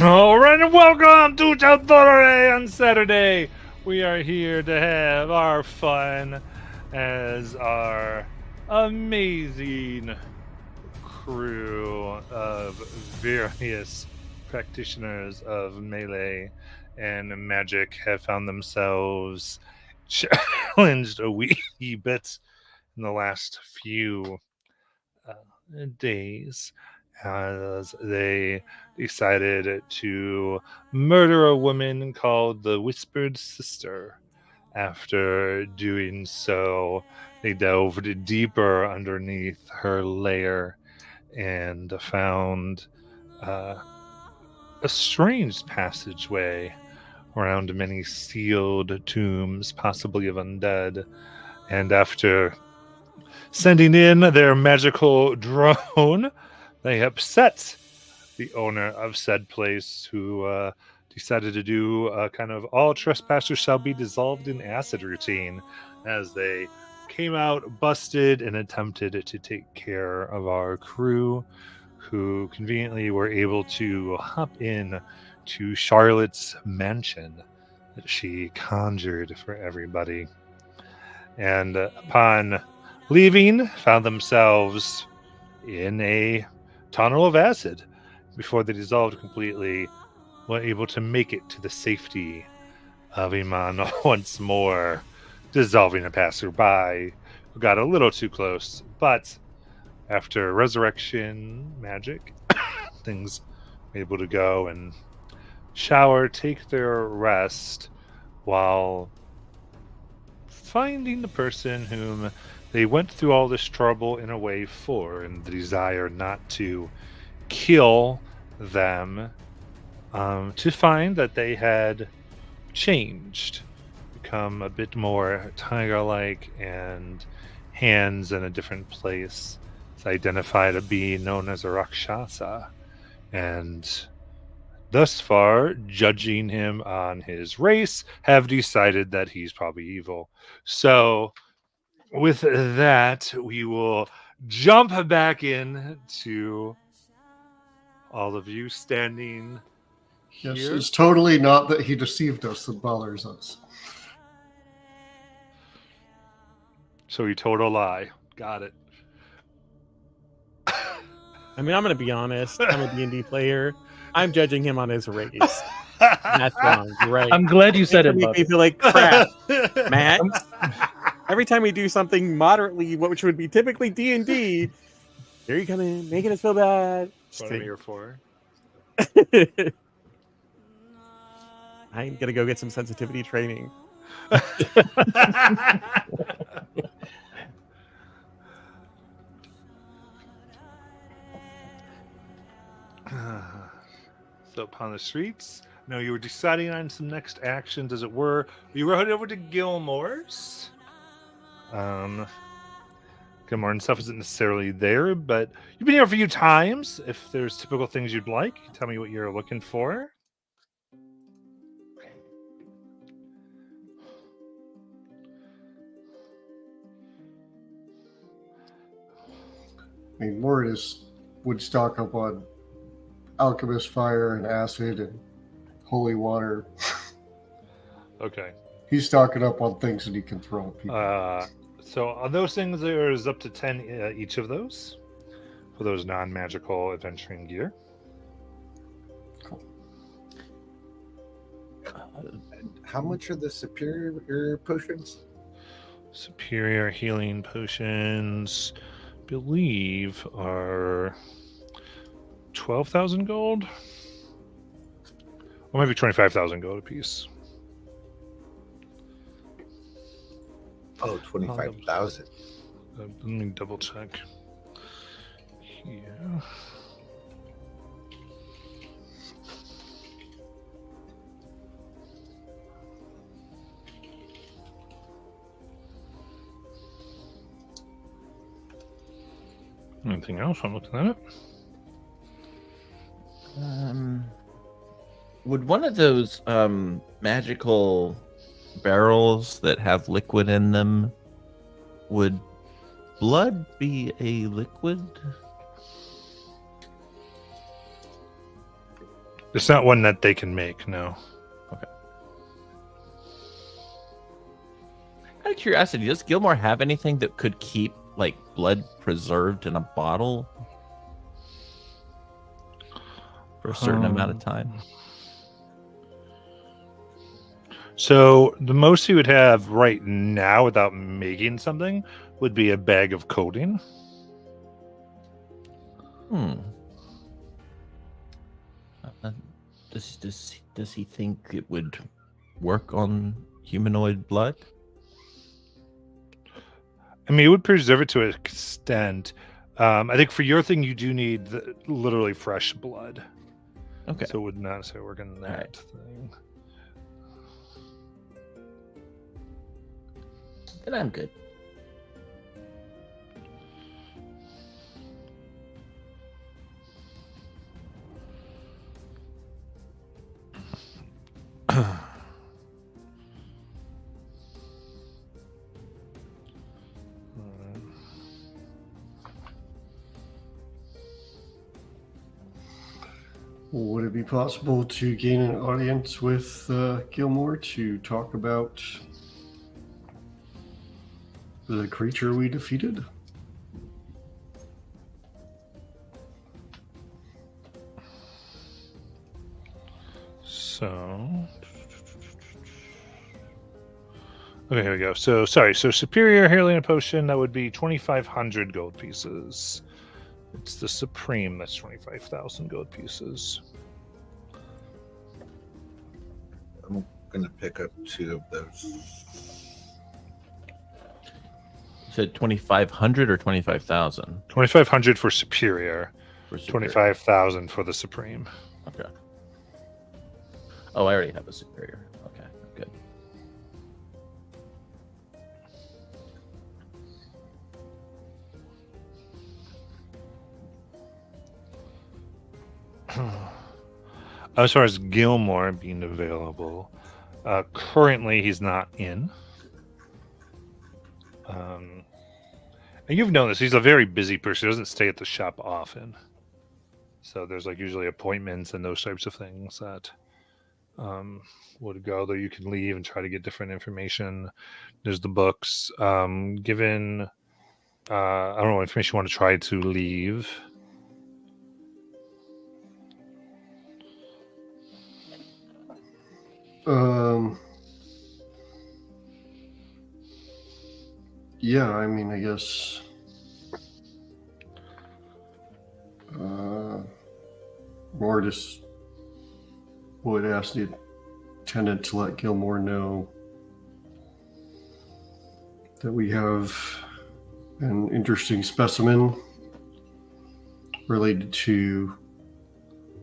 Alright, and welcome to Chantore on Saturday. We are here to have our fun as our amazing crew of various practitioners of melee and magic have found themselves challenged a wee bit in the last few days as they decided to murder a woman called the Whispered Sister. After doing so, they delved deeper underneath her lair and found uh, a strange passageway around many sealed tombs, possibly of undead. And after sending in their magical drone, they upset the owner of said place, who decided to do a kind of all trespassers shall be dissolved in acid routine as they came out busted and attempted to take care of our crew, who conveniently were able to hop in to Charlotte's mansion that she conjured for everybody. And upon leaving, found themselves in a tunnel of acid. Before they dissolved completely, were able to make it to the safety of Iman once more, dissolving a passerby who got a little too close. But after resurrection magic, things were able to go and shower, take their rest, while finding the person whom they went through all this trouble in a way for, and the desire not to kill them, to find that they had changed, become a bit more tiger-like, and hands in a different place. It's identified a being known as a Rakshasa, and thus far, judging him on his race, have decided that he's probably evil. So, with that, we will jump back in to all of you standing here. Yes, it's totally not that he deceived us that bothers us. So he told a lie. Got it. I mean, I'm going to be honest. I'm a D&D player. I'm judging him on his race. That's wrong. You're right. I'm glad you said it, Make me Bubby. feel like crap, Matt. Every time we do something moderately, which would be typically D&D, here you come in, making us feel bad. That's what I'm here for. I'm gonna go get some sensitivity training. So upon the streets, no, you were deciding on some next actions, as it were. You rode over to Gilmore's. Gilmore and stuff isn't necessarily there, but you've been here a few times. If there's typical things you'd like, you can tell me what you're looking for. I mean, Mort would stock up on alchemist fire and acid and holy water. Okay. He's stocking up on things that he can throw at people. So on those things, there's up to 10 each of those for those non-magical adventuring gear. Cool. How much are the superior potions? Superior healing potions, believe, are 12,000 gold, or maybe 25,000 gold apiece. Oh, 25,000. Let me double check here. Anything else? I'm looking at it. Would one of those magical barrels that have liquid in them, would blood be a liquid? It's not one that they can make, no. Out of curiosity, does Gilmore have anything that could keep like blood preserved in a bottle for a certain amount of time? So the most he would have right now without making something would be a bag of codeine. Does he think it would work on humanoid blood? I mean, it would preserve it to an extent. I think for your thing, you do need literally fresh blood. Okay. So it would not necessarily work on that Alright. thing. Then I'm good. Would it be possible to gain an audience with Gilmore to talk about the creature we defeated? So, okay, here we go. So, sorry. So, superior Hylian potion, that would be 2,500 gold pieces. It's the supreme that's 25,000 gold pieces. I'm gonna pick up 2 of those. You said 2,500 or 25,000? 2,500 for superior, For superior? 25,000 for the supreme. Okay. Oh, I already have a superior. Okay, good. As far as Gilmore being available, currently he's not in. And you've known this. He's a very busy person. He doesn't stay at the shop often. So there's like usually appointments and those types of things that would go, though you can leave and try to get different information. There's the books. Given, I don't know what information you want to try to leave. Yeah, I mean, I guess Mortis would ask the attendant to let Gilmore know that we have an interesting specimen related to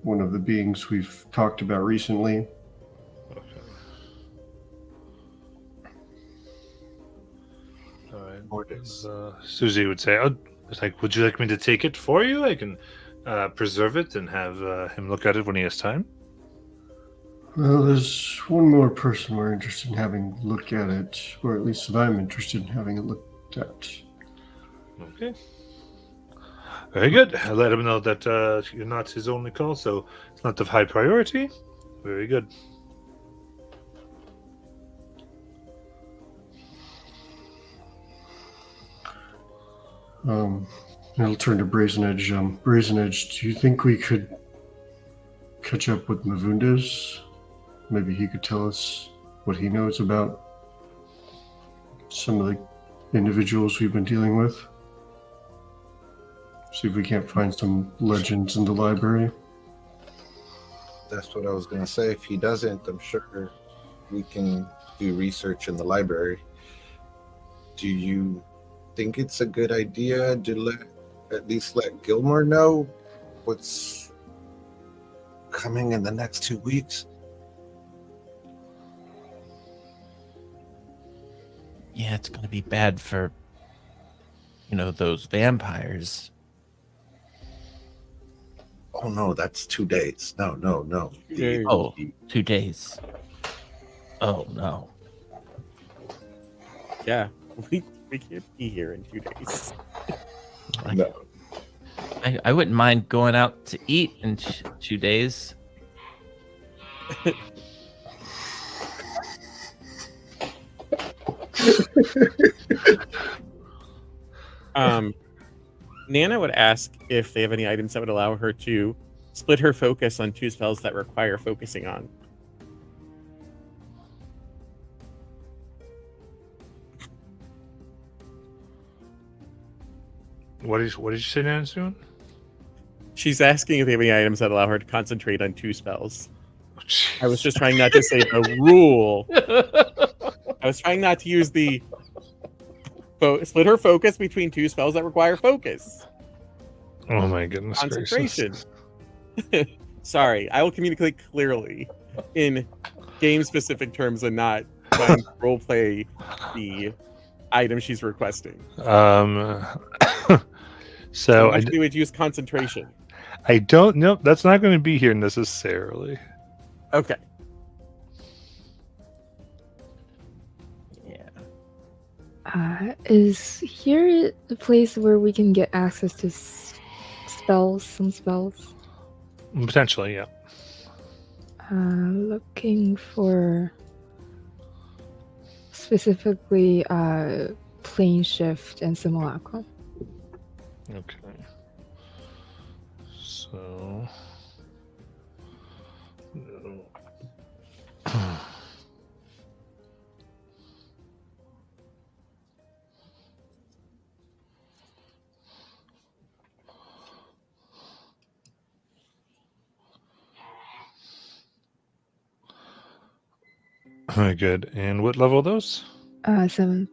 one of the beings we've talked about recently. Susie would say, "Oh, it's like, would you like me to take it for you? I can preserve it and have him look at it when he has time." Well, there's one more person we're interested in having a look at it, or at least that I'm interested in having it looked at. Okay. Very good. I'll let him know that you're not his only call, so it's not of high priority. Very good. I'll turn to Brazen Edge. Brazen Edge, do you think we could catch up with Mavundes? Maybe he could tell us what he knows about some of the individuals we've been dealing with. See if we can't find some legends in the library. That's what I was gonna say. If he doesn't, I'm sure we can do research in the library. Do you think it's a good idea to at least let Gilmore know what's coming in the next 2 weeks? Yeah, it's gonna be bad for, those vampires. Oh no, that's 2 days. No. Oh, 2 days. Oh no. Yeah, we can't be here in 2 days. No. I wouldn't mind going out to eat in 2 days. Nana would ask if they have any items that would allow her to split her focus on 2 spells that require focusing on. What did you say, Nancy? She's asking if they have any items that allow her to concentrate on 2 spells. I was just trying not to say a rule. I was trying not to use the split her focus between 2 spells that require focus. Oh my goodness Concentration. gracious. Sorry, I will communicate clearly in game-specific terms and not trying to roleplay the item she's requesting. So we would use concentration. I don't know. That's not going to be here necessarily. Okay. Yeah. Is here the place where we can get access to spells, some spells? Potentially, yeah. Looking for specifically plane shift and simulacrum. Okay. So. Very good. And what level are those? 7th.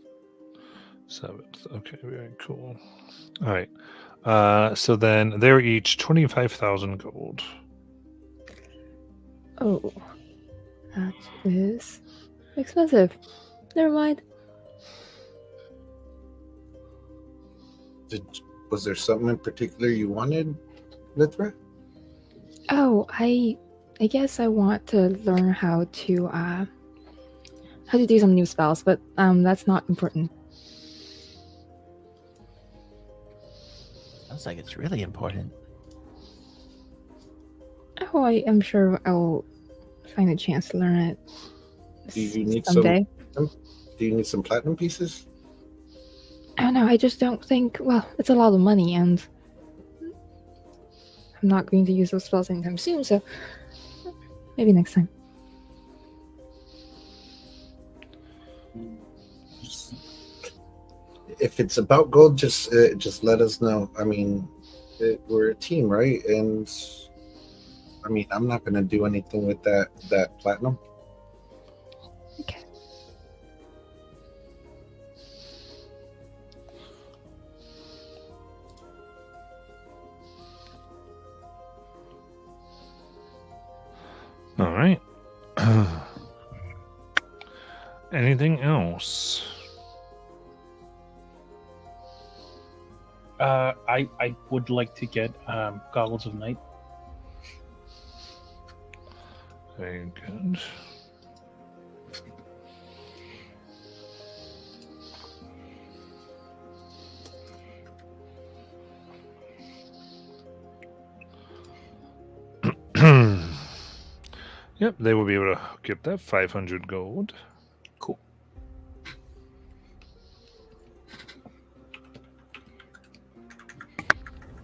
7th. Okay, very cool. All right. So then they're each 25,000 gold. Oh, that is expensive. Never mind. Was there something in particular you wanted, Lithra? Oh, I guess I want to learn how to do some new spells, but that's not important. Sounds like it's really important. Oh, I am sure I'll find a chance to learn it Do you need someday. Do you need some platinum pieces? I don't know, I just don't think, well, it's a lot of money, and I'm not going to use those spells anytime soon, so maybe next time. If it's about gold, just let us know. I mean, we're a team, right? And I mean, I'm not going to do anything with that platinum. Okay. All right. Anything else? I would like to get Goggles of Night. Very good. Yep, they will be able to get that 500 gold. Cool.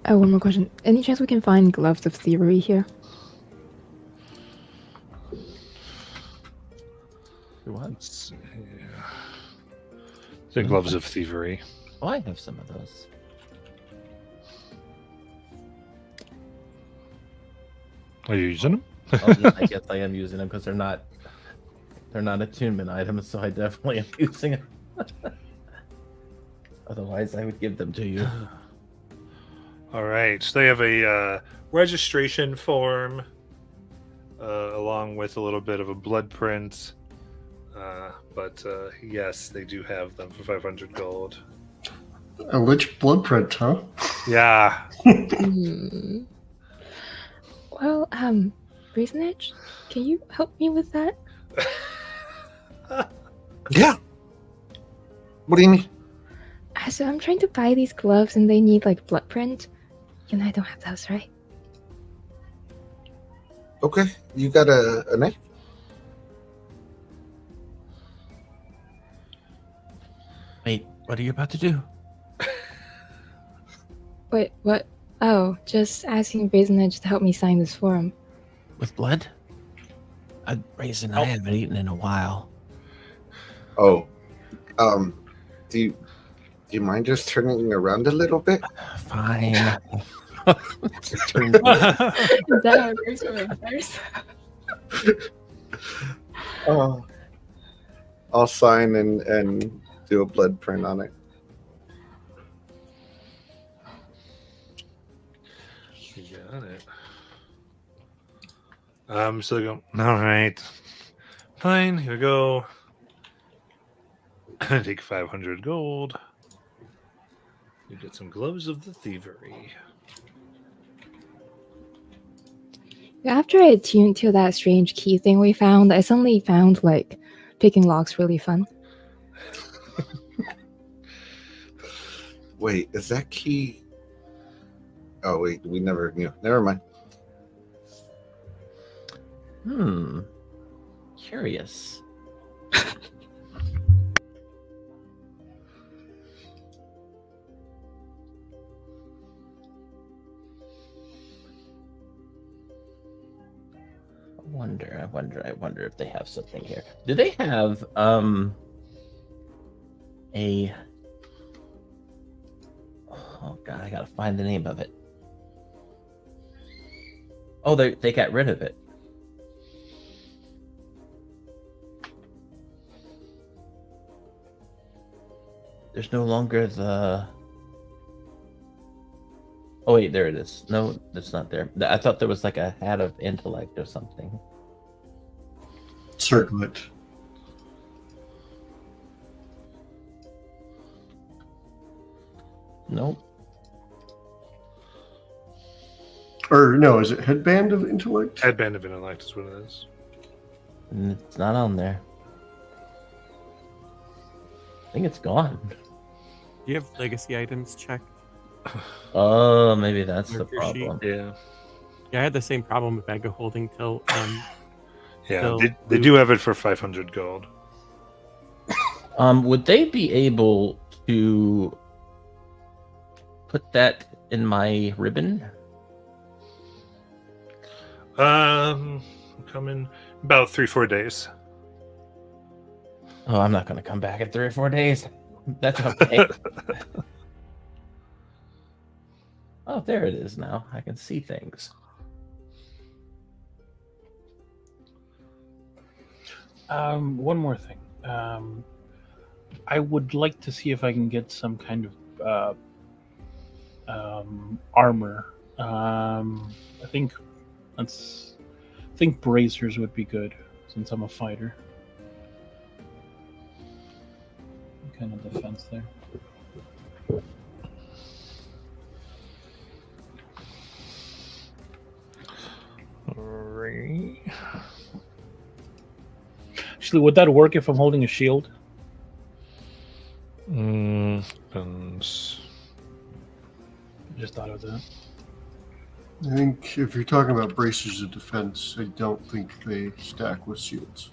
Oh, one more question. Any chance we can find Gloves of Thievery here? What? Let's see here. The Gloves of Thievery. Oh, I have some of those. Are you using them? Oh, yeah, I guess I am using them because they're not attunement items, so I definitely am using them. Otherwise, I would give them to you. All right. So they have a registration form along with a little bit of a blood print. But yes, they do have them for 500 gold. A lich blood print, huh? Yeah. Hmm. Well, Reasonage, can you help me with that? Yeah. What do you mean? So I'm trying to buy these gloves and they need like blood print. And I don't have those, right? Okay, you got a knife? Wait, what are you about to do? Wait, what? Oh, just asking Brazenedge to help me sign this form. With blood? Raisin, I haven't eaten in a while. Oh, do you mind just turning around a little bit? Fine. Is that how it works with reverse? I'll sign and do a blood print on it. You got it. So they go, all right. Fine, here we go. Take 500 gold. You get some gloves of the thievery. After I attuned to that strange key thing we found, I suddenly found like picking locks really fun. Wait, is that key? Oh wait, we never knew. Never mind. Curious. I wonder if they have something here. Do they have a oh god, I gotta find the name of it. Oh, they got rid of it. There's no longer the oh wait, there it is. No, that's not there. I thought there was like a hat of intellect or something. Circlet. Nope. Or no, is it headband of intellect? Headband of intellect is what it is. It's not on there. I think it's gone. Do you have legacy items checked? Oh, maybe that's the Marker sheet. problem. Yeah. Yeah, I had the same problem with bag of holding till Yeah, So- they do have it for 500 gold. Would they be able to put that in my ribbon? Coming about 3-4 days. Oh, I'm not going to come back in 3 or 4 days. That's okay. Oh, there it is now. I can see things. One more thing. I would like to see if I can get some kind of armor. I think bracers would be good since I'm a fighter. Kind of defense there. Actually, would that work if I'm holding a shield? Depends. Just thought of that. I think if you're talking about bracers of defense, I don't think they stack with shields.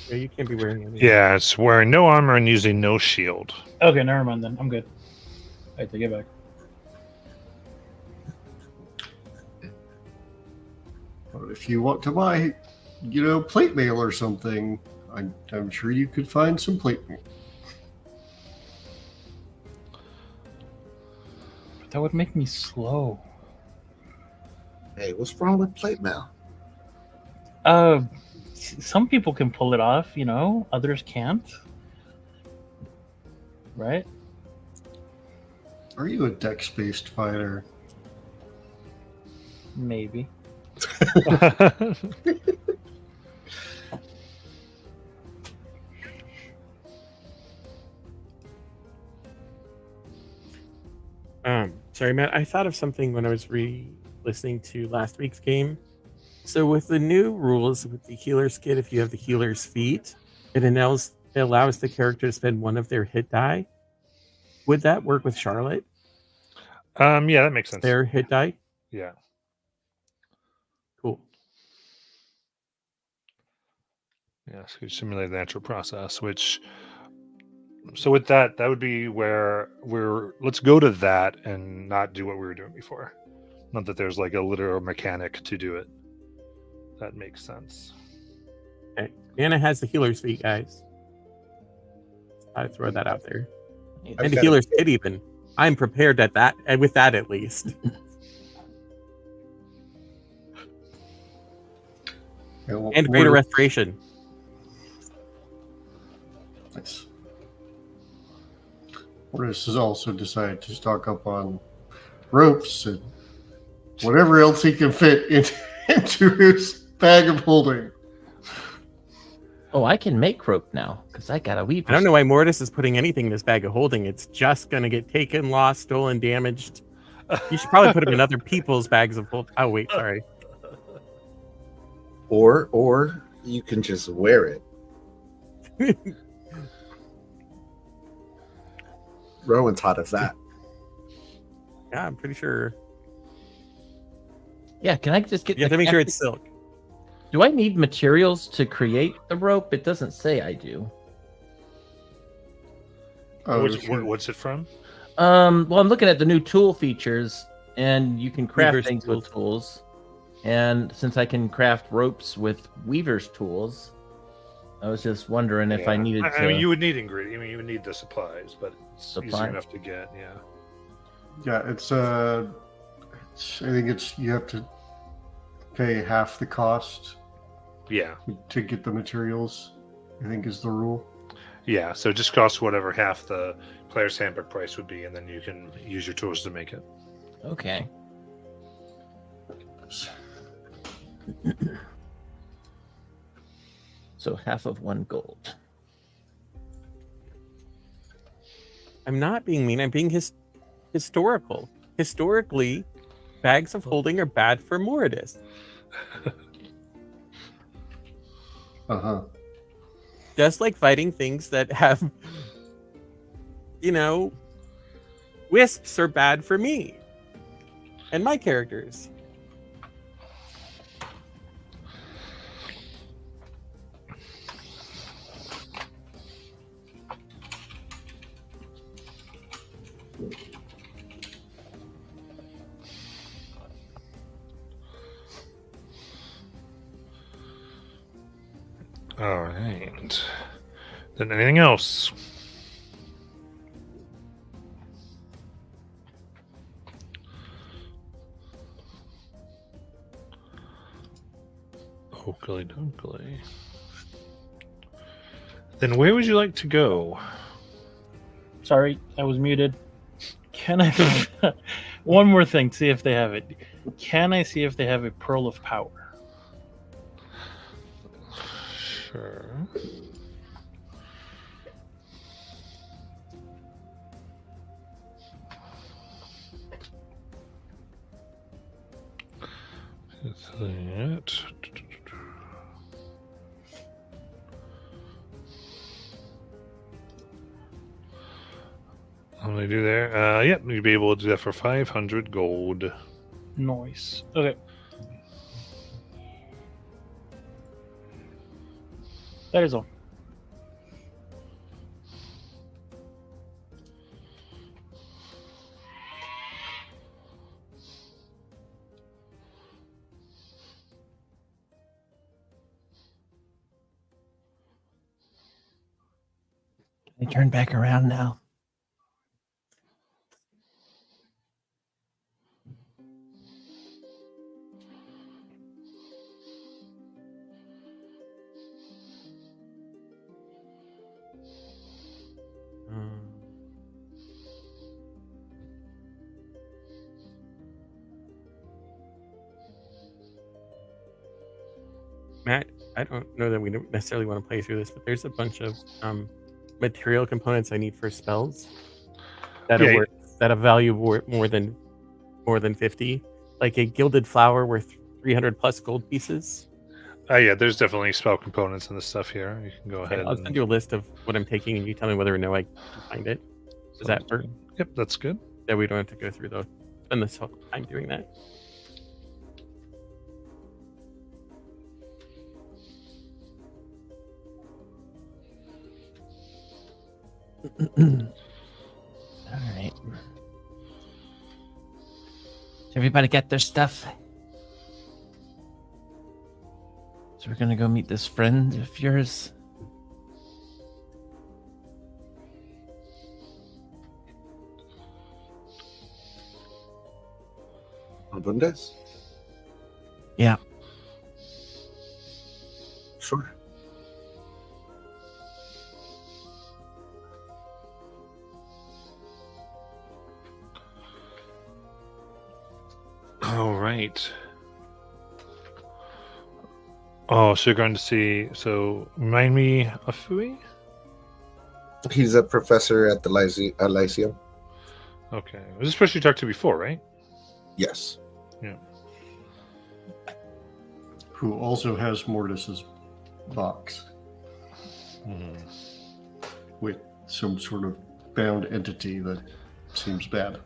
yeah, you can't be wearing any. Yeah, it's wearing no armor and using no shield. Okay, never mind then. I'm good. I take it back. But if you want to buy, plate mail or something, I'm sure you could find some plate mail. But that would make me slow. Hey, what's wrong with plate mail? Some people can pull it off, others can't. Right? Are you a dex-based fighter? Maybe. Sorry, Matt. I thought of something when I was re-listening to last week's game. So with the new rules with the healer's kit, if you have the healer's feat, it allows the character to spend one of their hit die. Would that work with Charlotte? Yeah, that makes sense. Their hit die? Yeah. Yes, you simulate the natural process, which. So with that, that would be where let's go to that and not do what we were doing before. Not that there's like a literal mechanic to do it. That makes sense. Okay. Anna has the healer's feet, guys. I throw that out there. I've And the got healer's kit even. I'm prepared at that, and with that at least. And greater restoration. Nice. Mortis has also decided to stock up on ropes and whatever else he can fit into his bag of holding. Oh, I can make rope now because I got a weave. I don't know why Mortis is putting anything in this bag of holding. It's just going to get taken, lost, stolen, damaged. You should probably put them in other people's bags of holding. Oh, wait, sorry. Or you can just wear it. Rowan taught us that. Yeah, I'm pretty sure. Yeah, can I just get? You have to make sure it's silk. Do I need materials to create the rope? It doesn't say I do. What's it from? Well, I'm looking at the new tool features, and you can craft Weaver's things tools. with tools. And since I can craft ropes with Weaver's tools, I was just wondering if I needed to. I mean, you would need ingredients. I mean, you would need the supplies, but it's easy Supplies? enough to get. Yeah. Yeah, it's I think it's you have to pay half the cost Yeah. to get the materials. I think is the rule. Yeah. So it just costs whatever half the player's handbook price would be, and then you can use your tools to make it. Okay. So half of 1 gold. I'm not being mean. I'm being historical. Historically, bags of holding are bad for Mordis. Uh-huh. Just like fighting things that have, wisps are bad for me and my characters. All right. Then anything else? Oakley dokley. Then where would you like to go? Sorry, I was muted. Can I? One more thing. See if they have it. Can I see if they have a Pearl of Power? Sure. That's that. How do they do there? Yep, you'd be able to do that for 500 gold. Nice. Okay. That is all. Can I turn back around now? Matt, I don't know that we don't necessarily want to play through this, but there's a bunch of material components I need for spells that Yeah, are worth, that have value more than 50. Like a gilded flower worth 300 plus gold pieces. Yeah, there's definitely spell components in this stuff here. You can go ahead. I'll send you a list of what I'm taking, and you tell me whether or no I can find it. Does that work? Yep, that's good. That we don't have to go through spend this whole time doing that. right. Everybody get their stuff. So we're gonna go meet this friend of yours. Bundes? Yeah. Sure. All right. Oh, so you're going to see. So remind me of Fui? He's a professor at the Lyceum. Okay. Was this person you talked to before, right? Yes. Who also has Mortis's box with some sort of bound entity that seems bad.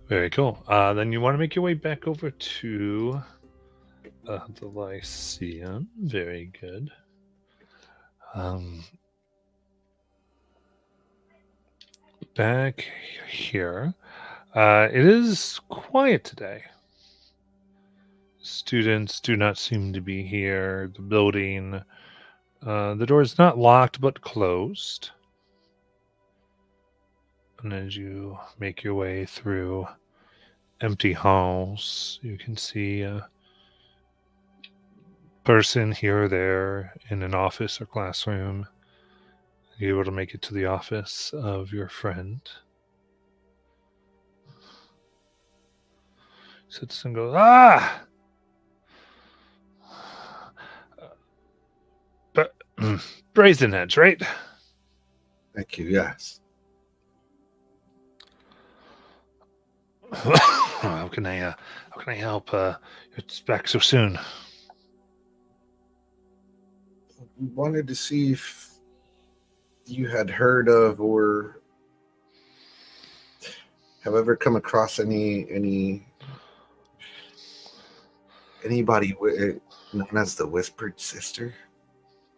Very cool. Then you want to make your way back over to the Lyceum. Very good. Back here. It is quiet today. Students do not seem to be here. The building, the door is not locked but closed. And as you make your way through empty halls, you can see a person here or there in an office or classroom. You're able to make it to the office of your friend. Sits and goes, but Brazen Edge, right? Thank you. Yes. How can I help? It's back so soon. We wanted to see if you had heard of or have ever come across anybody known as the Whispered Sister.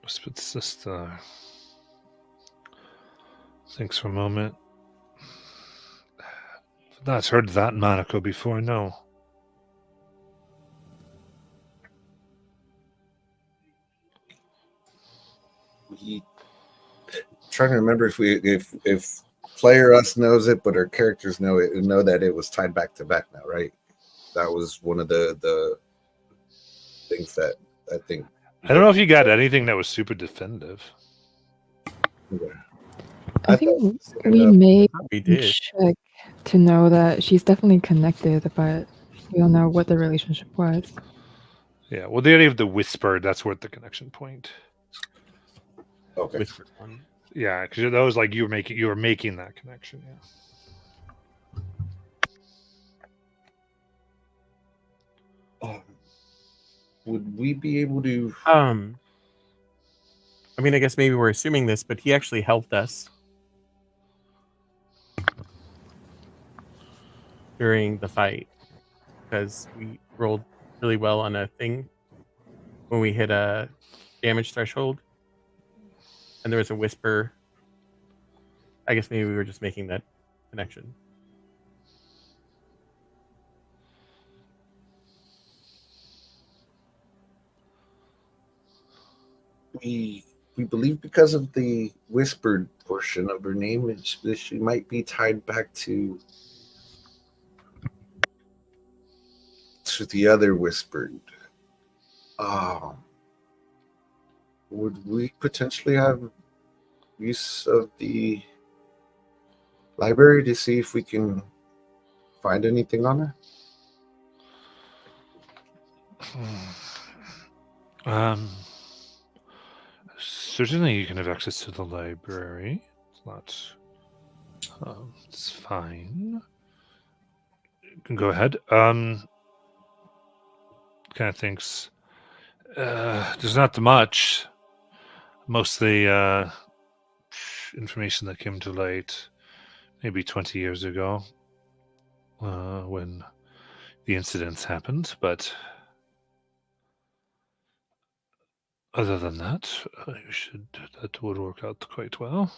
Whispered Sister. Thinks for a moment. I've not heard that moniker before, no. We trying to remember if player us knows it, but our characters know that it was tied back to back now, right? That was one of the things that I think. I don't know if you got anything that was super definitive. I think we may We did. check to know that she's definitely connected, but we don't know what the relationship was. Yeah, well, the idea of the whispered, that's where the connection point. Okay. Whispered one. Yeah, because that was like you were making that connection. Yeah. Would we be able to? I mean, I guess maybe we're assuming this, but he actually helped us during the fight because we rolled really well on a thing when we hit a damage threshold, and there was a whisper. I guess maybe we were just making that connection. We believe because of the whispered portion of her name, she might be tied back to the other whispered. Would we potentially have use of the library to see if we can find anything on her? Certainly you can have access to the library. It's not... it's fine. You can go ahead. Kind of thinks... there's not much. Most of the information that came to light maybe 20 years ago when the incidents happened, but Other than that, that would work out quite well.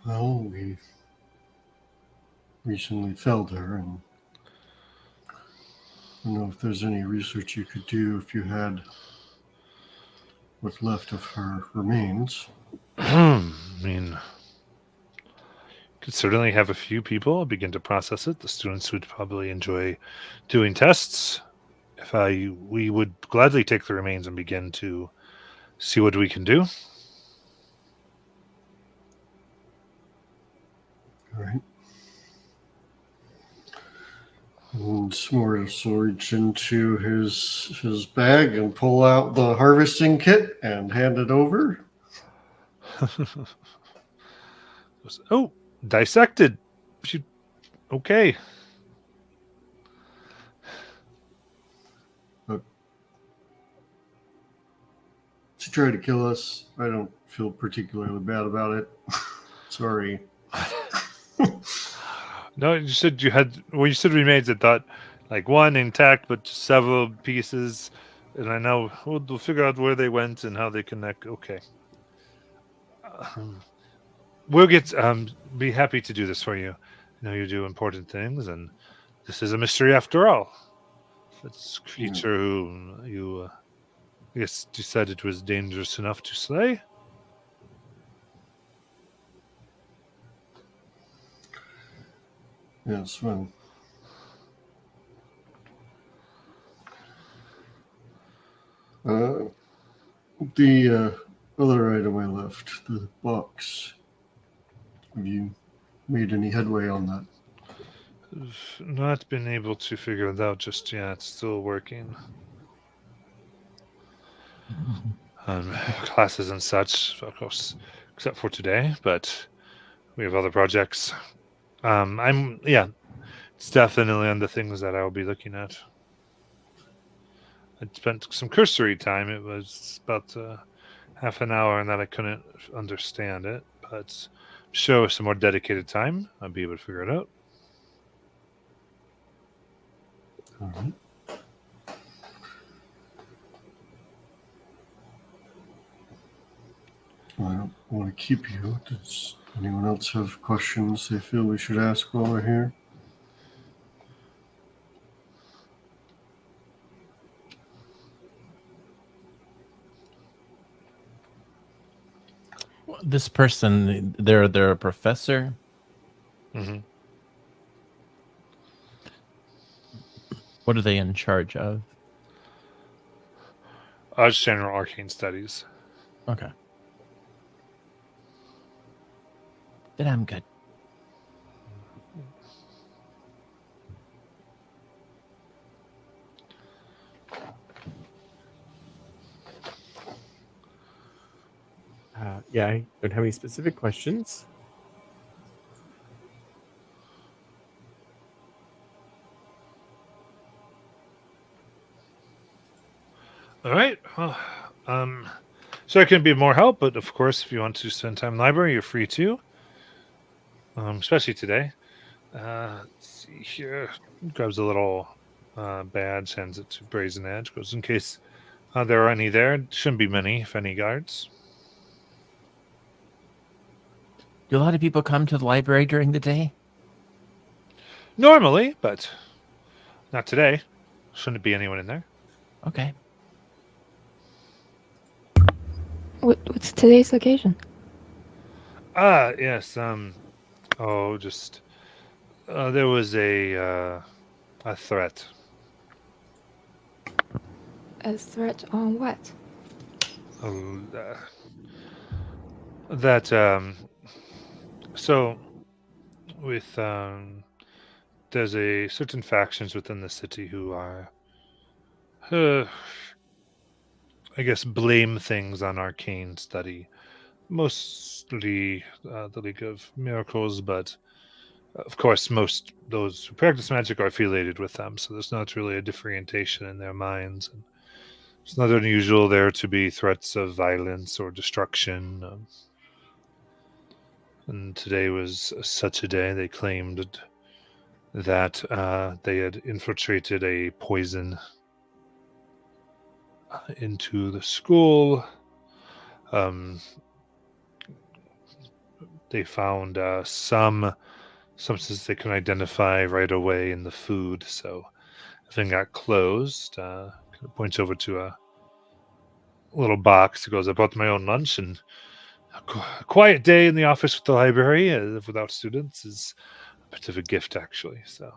Well, we recently felled her, and I don't know if there's any research you could do if you had what's left of her remains. I mean, could certainly have a few people begin to process it. The students would probably enjoy doing tests. We would gladly take the remains and begin to see what we can do. All right. And S'mores will reach into his bag and pull out the harvesting kit and hand it over. Oh, dissected. Okay. She tried to kill us. I don't feel particularly bad about it. Sorry. No, you said you said remains. I thought like one intact, but several pieces. And I know we'll figure out where they went and how they connect. Okay. We'll be happy to do this for you. I know you do important things, and this is a mystery after all. This creature who you, I guess, decided was dangerous enough to slay. Yes, well. The other item I left, the box. Have you made any headway on that? I've not been able to figure it out just yet. It's still working. Classes and such, of course, except for today, but we have other projects. It's definitely on the things that I'll be looking at. I spent some cursory time. It was about half an hour, and that I couldn't understand it. But show some more dedicated time, I'll be able to figure it out. All right. Well, I don't want to keep you. Does anyone else have questions they feel we should ask while we're here? This person, they're a professor. Mm-hmm. What are they in charge of? It's general arcane studies. Okay. Then I'm good. Yeah, I don't have any specific questions. All right. Well, so I can be of more help, but of course, if you want to spend time in the library, you're free to. Especially today. Let's see here. Grabs a little badge, hands it to Brazen Edge. Goes in case there are any there. Shouldn't be many, if any, guards. Do a lot of people come to the library during the day? Normally, but not today. Shouldn't be anyone in there. Okay. What's today's occasion? Yes. Just there was a threat. A threat on what? So with there's a certain factions within the city who are I guess blame things on arcane study, mostly the League of Miracles, but of course most those who practice magic are affiliated with them, so there's not really a differentiation in their minds, and it's not unusual there to be threats of violence or destruction. And today was such a day. They claimed that they had infiltrated a poison into the school. They found some substances they couldn't identify right away in the food, so everything got closed. Points over to a little box. He goes, I brought my own lunch, and a quiet day in the office with the library without students is a bit of a gift, actually. So,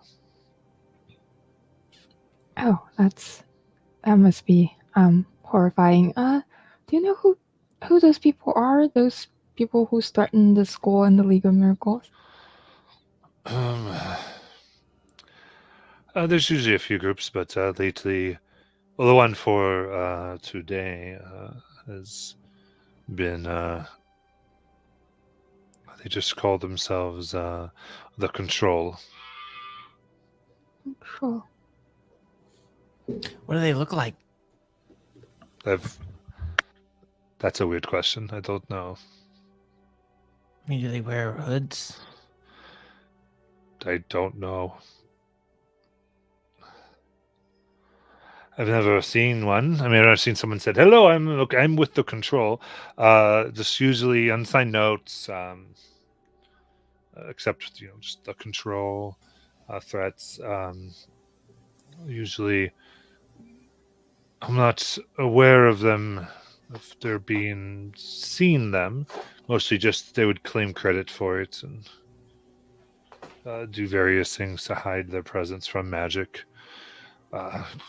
Oh, that must be horrifying. Do you know who those people are? Those people who threatened the school and the League of Miracles? there's usually a few groups, but lately, well, the one for today has been. They just call themselves the Control. Control. What do they look like? That's a weird question. I don't know. I mean, do they wear hoods? I don't know. I've never seen one. I mean, I've seen someone said, "Hello, I'm with the Control." Just usually unsigned notes, except just the Control threats. Usually, I'm not aware of them if they're being seen them. Mostly, just they would claim credit for it and do various things to hide their presence from magic.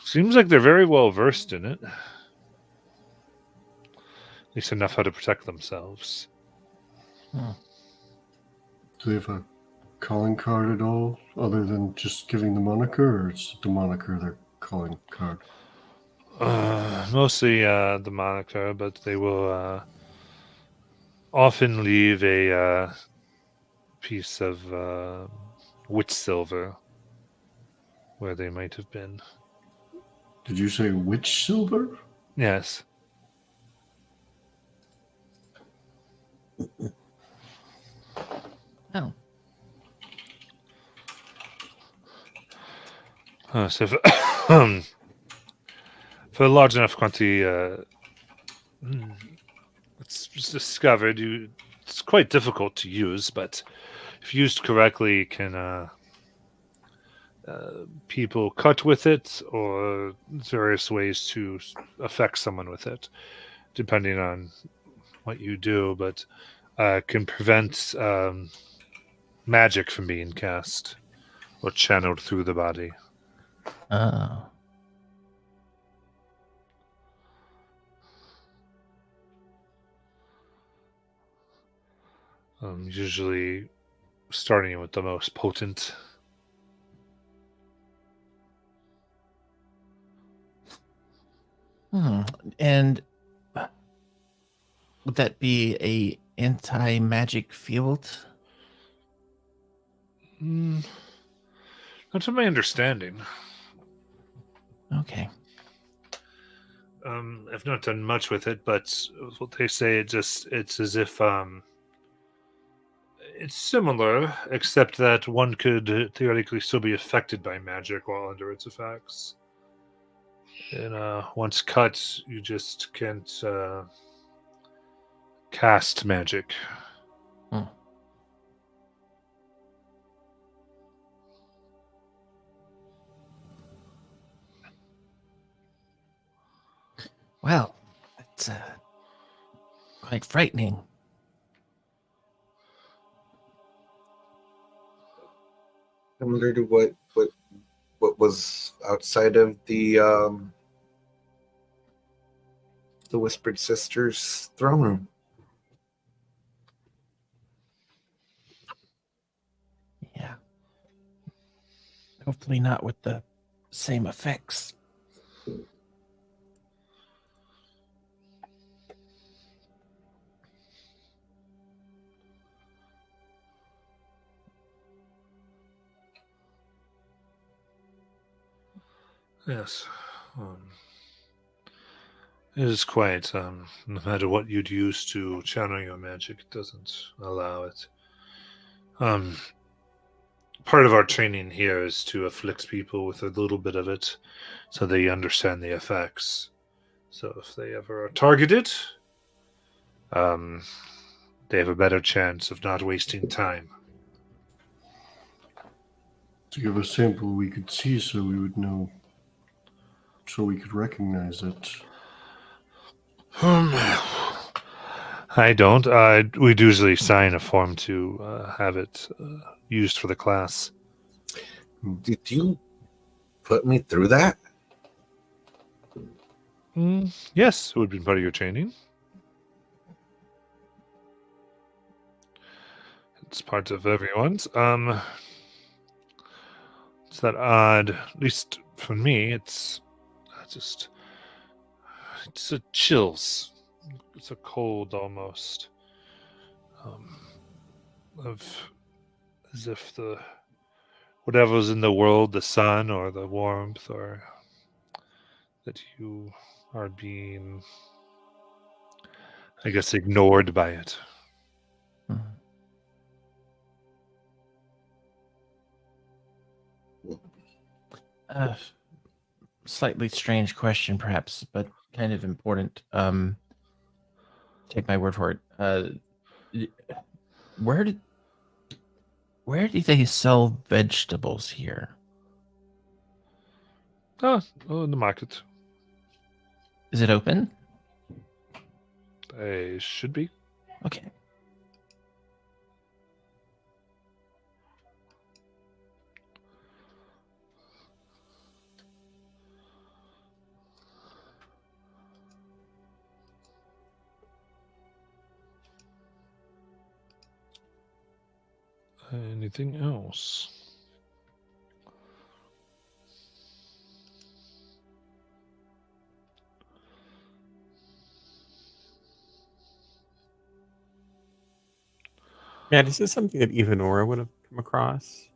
Seems like they're very well versed in it. At least enough how to protect themselves. Do they have a calling card at all, other than just giving the moniker, or it's the moniker their calling card? Mostly the moniker, but they will often leave a piece of witch silver where they might have been. Did you say witch silver? Yes. Oh. So for a large enough quantity, it's discovered. It's quite difficult to use, but if used correctly, can people cut with it, or various ways to affect someone with it, depending on what you do. But can prevent magic from being cast or channeled through the body. Oh. Usually starting with the most potent. And would that be a anti-magic field? Not to my understanding. Okay. I've not done much with it, but what they say, it's as if it's similar, except that one could theoretically still be affected by magic while under its effects. And once cut, you just can't cast magic. Well, it's quite frightening. Similar to what was outside of the Whispered Sisters throne room. Yeah. Hopefully not with the same effects. Yes. It is quite, no matter what you'd use to channel your magic, it doesn't allow it. Um, part of our training here is to afflict people with a little bit of it so they understand the effects. So if they ever are targeted, they have a better chance of not wasting time. To give a sample we could see so we would know, so we could recognize it. I don't. We'd usually sign a form to have it used for the class. Did you put me through that? Yes, it would be part of your training. It's part of everyone's. It's that odd, at least for me, it's a chills. It's a cold almost. As if whatever's in the world, the sun or the warmth, or that you are being, I guess, ignored by it. Slightly strange question, perhaps, but kind of important. Take my word for it. Where do they sell vegetables here? Oh, in the market. Is it open? They should be. Okay. Anything else? Matt, is this something that Evanora would have come across?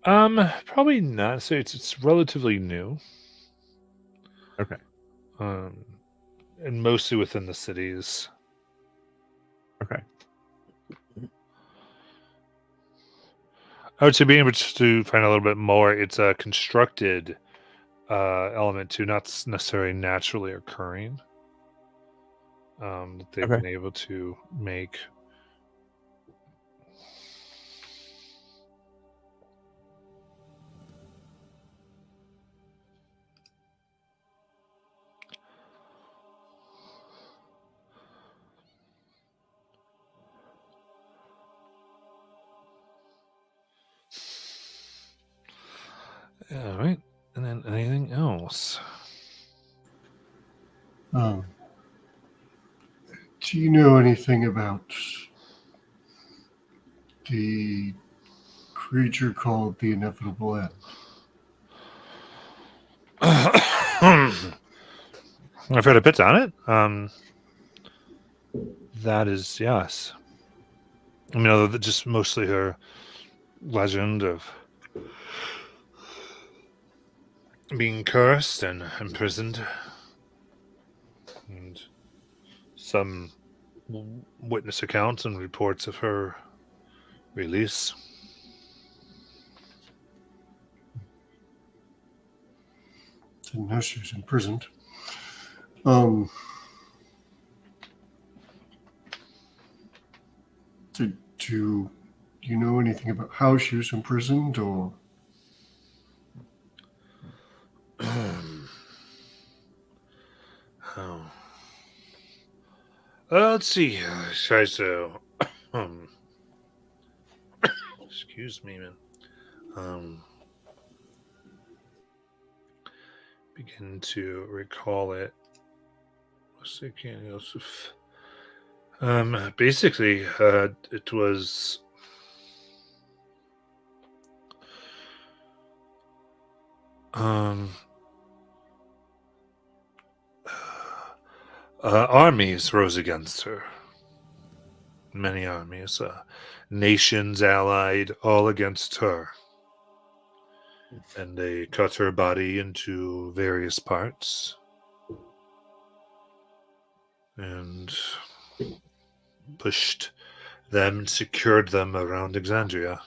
Probably not. So it's relatively new. Okay. And mostly within the cities. Okay. I would say being able to find a little bit more, it's a constructed element too, not necessarily naturally occurring. That they've been able to make. All right. And then anything else? Do you know anything about the creature called the Inevitable End? I've heard a bit on it. That is, yes. I mean, just mostly her legend of being cursed and imprisoned, and some witness accounts and reports of her release. Didn't know she was imprisoned. Do you know anything about how she was imprisoned, or? Oh. Let's see. Try to. Excuse me, man. Begin to recall it. Basically, it was. Armies rose against her. Many armies, nations allied, all against her. And they cut her body into various parts. And pushed them and secured them around Exandria.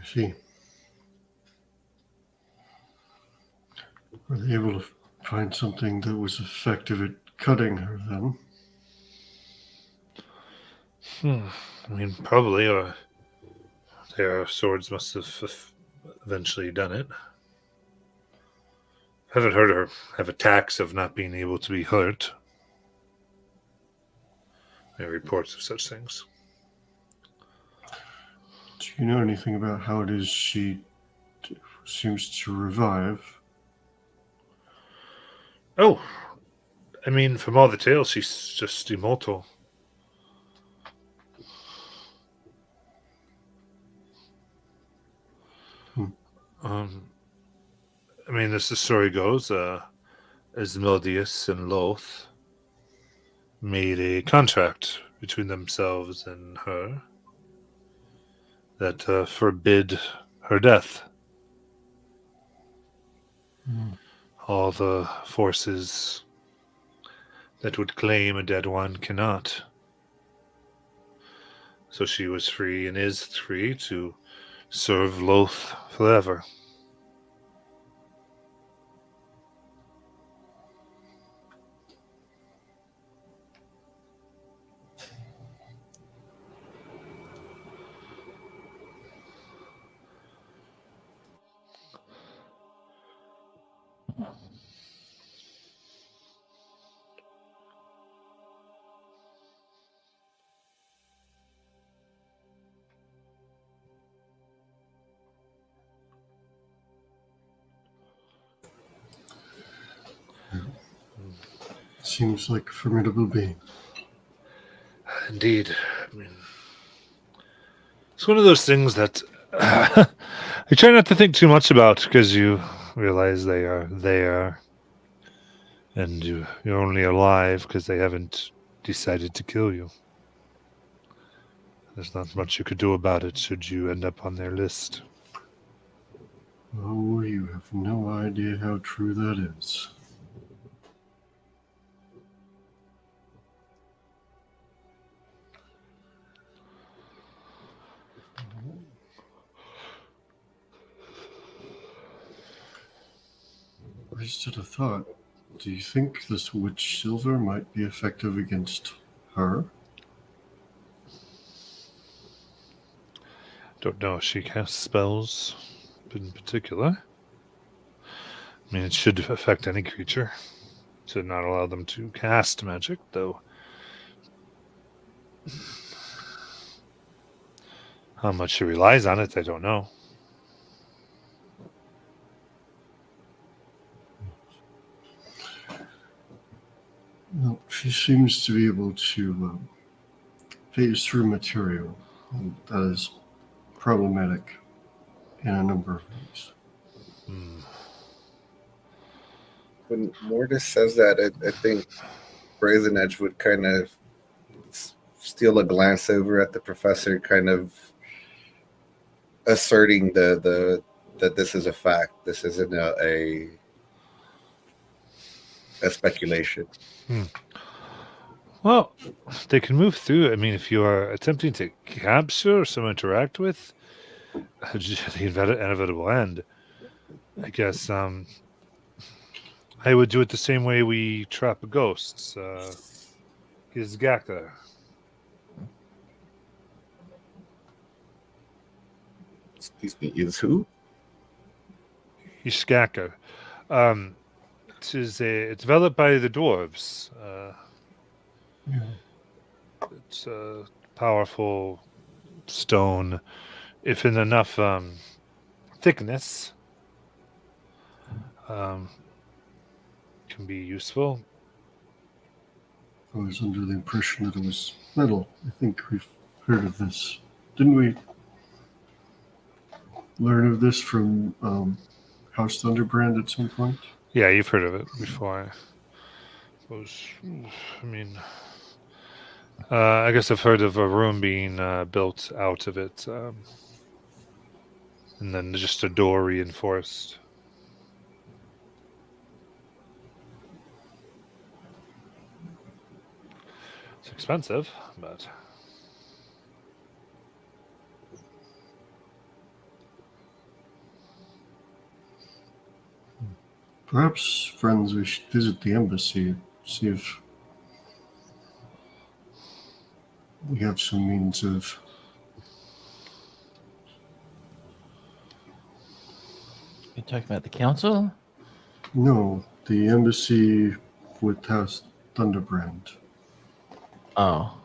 I see. Were they able to find something that was effective at cutting her then? I mean, probably, or their swords must have eventually done it. Haven't heard her have attacks of not being able to be hurt. There are reports of such things. Do you know anything about how it is she seems to revive? Oh, I mean, from all the tales, she's just immortal. I mean, as the story goes, Asmodeus and Loth made a contract between themselves and her that forbid her death. All the forces that would claim a dead one cannot. So she was free and is free to serve Loth forever. Seems like a formidable being. Indeed. I mean, it's one of those things that I try not to think too much about because you realize they are there and you're only alive because they haven't decided to kill you. There's not much you could do about it should you end up on their list. Oh, you have no idea how true that is. I just had a thought. Do you think this witch silver might be effective against her? Don't know if she casts spells in particular. I mean, it should affect any creature to not allow them to cast magic, though. How much she relies on it, I don't know. Well, she seems to be able to phase through material, and that is problematic in a number of ways. When Mortis says that, I think Brazen Edge would kind of steal a glance over at the professor, kind of asserting that this is a fact. This isn't a speculation. Well, they can move through. I mean, if you are attempting to capture or someone interact with, the inevitable end, I guess I would do it the same way we trap ghosts. Is Gaka. Excuse me, is who? Ishkaka. It's developed by the dwarves. It's a powerful stone, if in enough thickness, can be useful. I was under the impression that it was metal. I think we've heard of this. Didn't we learn of this from House Thunderbrand at some point? Yeah, you've heard of it before. I guess I've heard of a room being built out of it, and then just a door reinforced. It's expensive, but Perhaps, friends, we should visit the embassy, see if we have some means of. You talking about the council? No, the embassy with House Thunderbrand. Oh.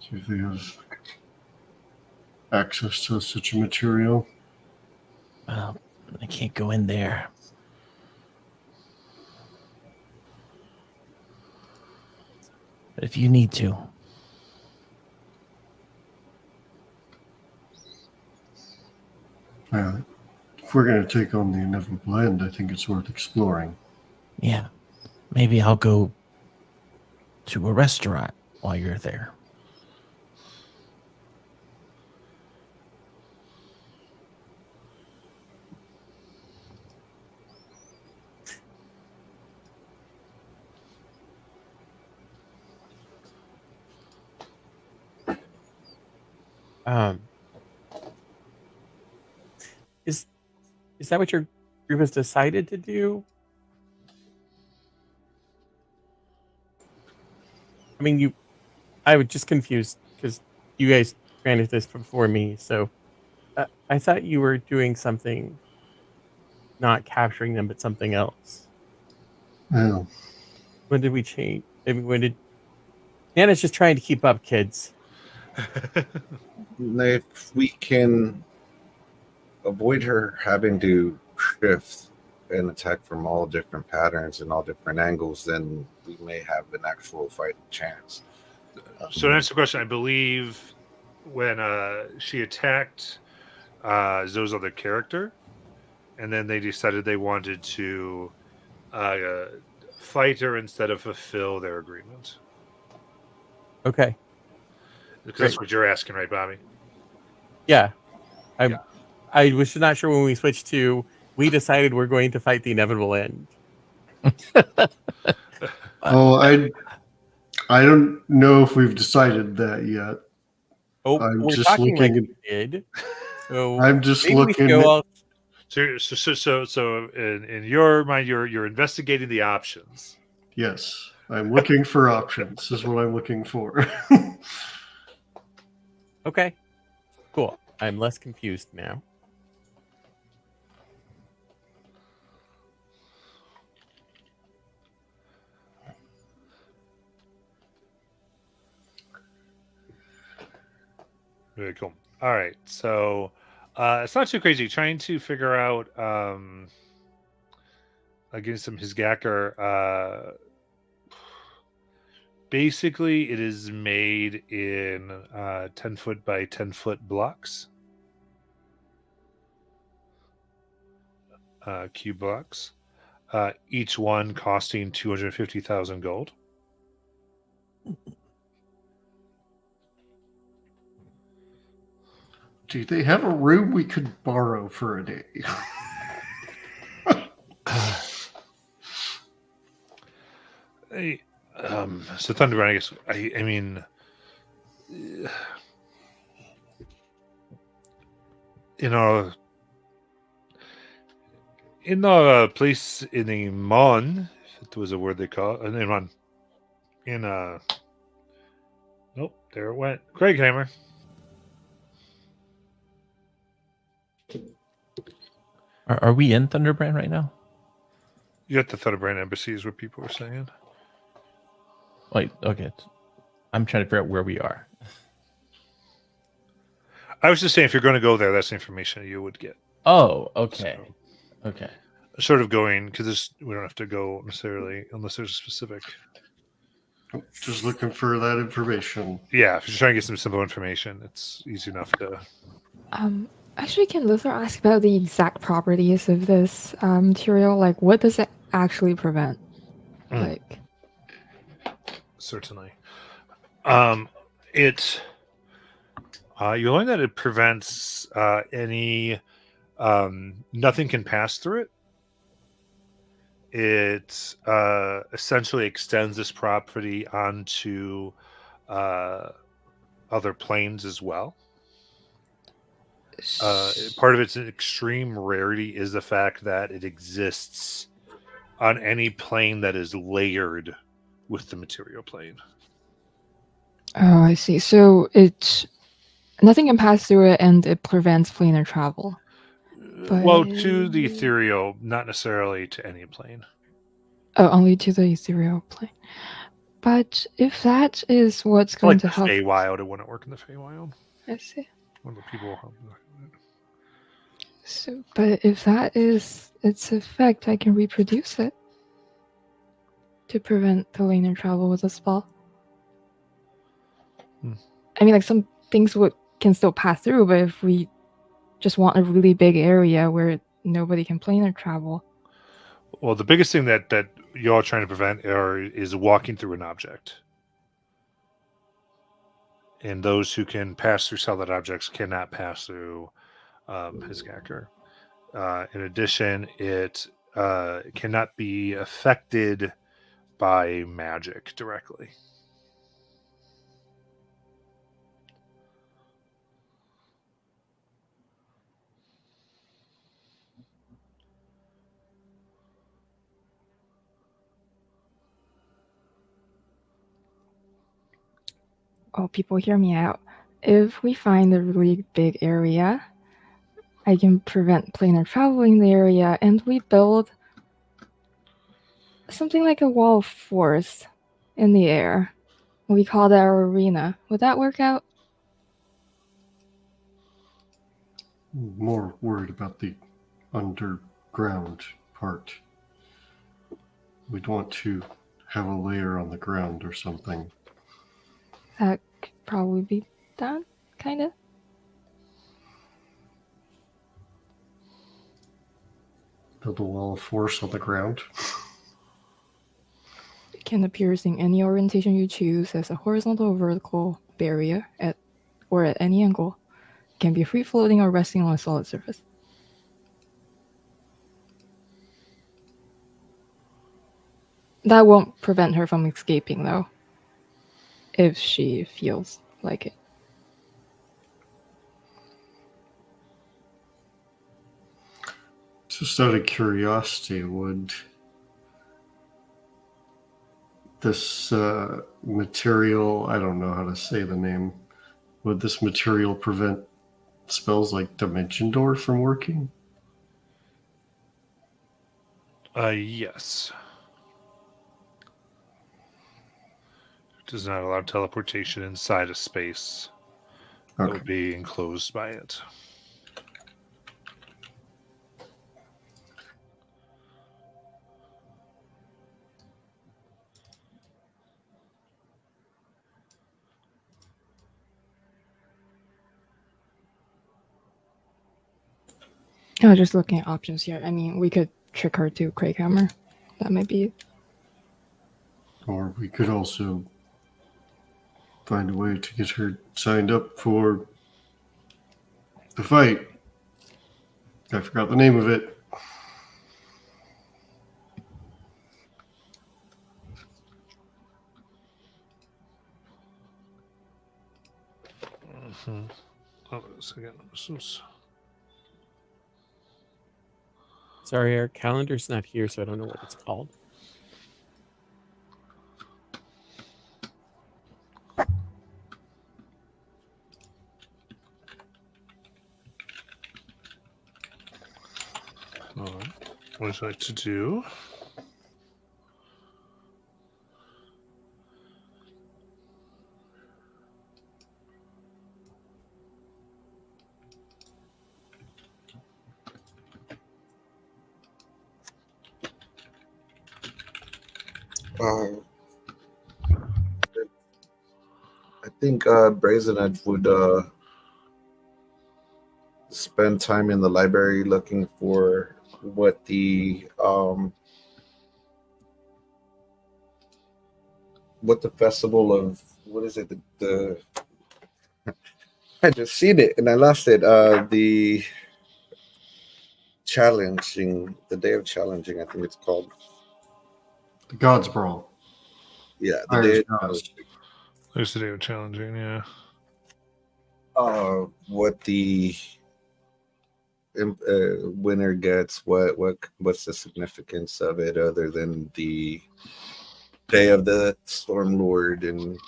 See if they have access to such a material. Well, I can't go in there. But if you need to. If we're going to take on the inevitable end, I think it's worth exploring. Yeah. Maybe I'll go to a restaurant while you're there. Is that what your group has decided to do? I mean, I was just confused because you guys granted this before me, so I thought you were doing something, not capturing them, but something else. Well, When did we change? I mean, when did Nana's just trying to keep up, kids? If we can avoid her having to shift and attack from all different patterns and all different angles, then we may have an actual fighting chance. So to answer the question, I believe when she attacked Zoe's other character, and then they decided they wanted to fight her instead of fulfill their agreement. Okay. Because that's what you're asking, right, Bobby? Yeah. I was not sure when we switched to, we decided we're going to fight the inevitable end. oh, I don't know if we've decided that yet. Oh, I'm we're just talking like looking we did. So I'm just maybe we looking. should go out. So in your mind, you're investigating the options. Yes, I'm looking for options. Is what I'm looking for. Okay. Cool. I'm less confused now. Very cool. All right, so it's not too crazy. Trying to figure out against some Hisgacker. Basically, it is made in 10-foot by 10-foot blocks, cube blocks, each one costing 250,000 gold. Do they have a room we could borrow for a day? So Thunderbrand, I guess. I mean, in a place in Iman, if it was a word they call it, Iman. Nope, there it went. Craighammer. Are we in Thunderbrand right now? You got the Thunderbrand embassy, is what people were saying. Wait, okay. I'm trying to figure out where we are. I was just saying, if you're going to go there, that's the information you would get. Oh, okay. So, okay. Sort of going, because we don't have to go necessarily unless there's a specific. Just looking for that information. Yeah, if you're trying to get some simple information, it's easy enough to. Actually, can Luther ask about the exact properties of this material? Like, what does it actually prevent? Like, certainly, it. You learn that it prevents any. Nothing can pass through it. it essentially extends this property onto other planes as well. Part of its extreme rarity is the fact that it exists on any plane that is layered with the material plane. Oh, I see. So nothing can pass through it, and it prevents planar travel. Well, to the ethereal, not necessarily to any plane. Oh, only to the ethereal plane. But if that is what's going Like to the help, Feywild, it wouldn't work in the Feywild. I see. One of the people will help. So, but if that is its effect, I can reproduce it to prevent planar travel with a spell. I mean, like some things can still pass through, but if we just want a really big area where nobody can planar travel. Well, the biggest thing that you're trying to prevent is walking through an object. And those who can pass through solid objects cannot pass through his character. In addition, it cannot be affected by magic directly. Oh, people, hear me out. If we find a really big area, I can prevent planar traveling the area, and we build something like a wall of force in the air. We call that our arena. Would that work out? More worried about the underground part. We'd want to have a layer on the ground or something. That could probably be done, kind of. Build a wall of force on the ground. It can appear in any orientation you choose as a horizontal or vertical barrier at any angle. It can be free floating or resting on a solid surface. That won't prevent her from escaping, though, if she feels like it. Just out of curiosity, would this material, I don't know how to say the name, would this material prevent spells like Dimension Door from working? Yes. It does not allow teleportation inside a space that would be enclosed by it. Oh, just looking at options here. I mean, we could trick her to Craighammer. That might be. Or we could also find a way to get her signed up for the fight. I forgot the name of it. Mm-hmm. Oh, again, Sorry, our calendar's not here, so I don't know what it's called. what would you like to do? I think Brazen Edge would spend time in the library looking for what the festival of, what is it, the I just seen it and I lost it, the day of challenging, I think it's called. The Gods Brawl. Yeah, the Iron's day. Gods. There's the day of challenging, yeah. What the winner gets? What's the significance of it other than the day of the Storm Lord and?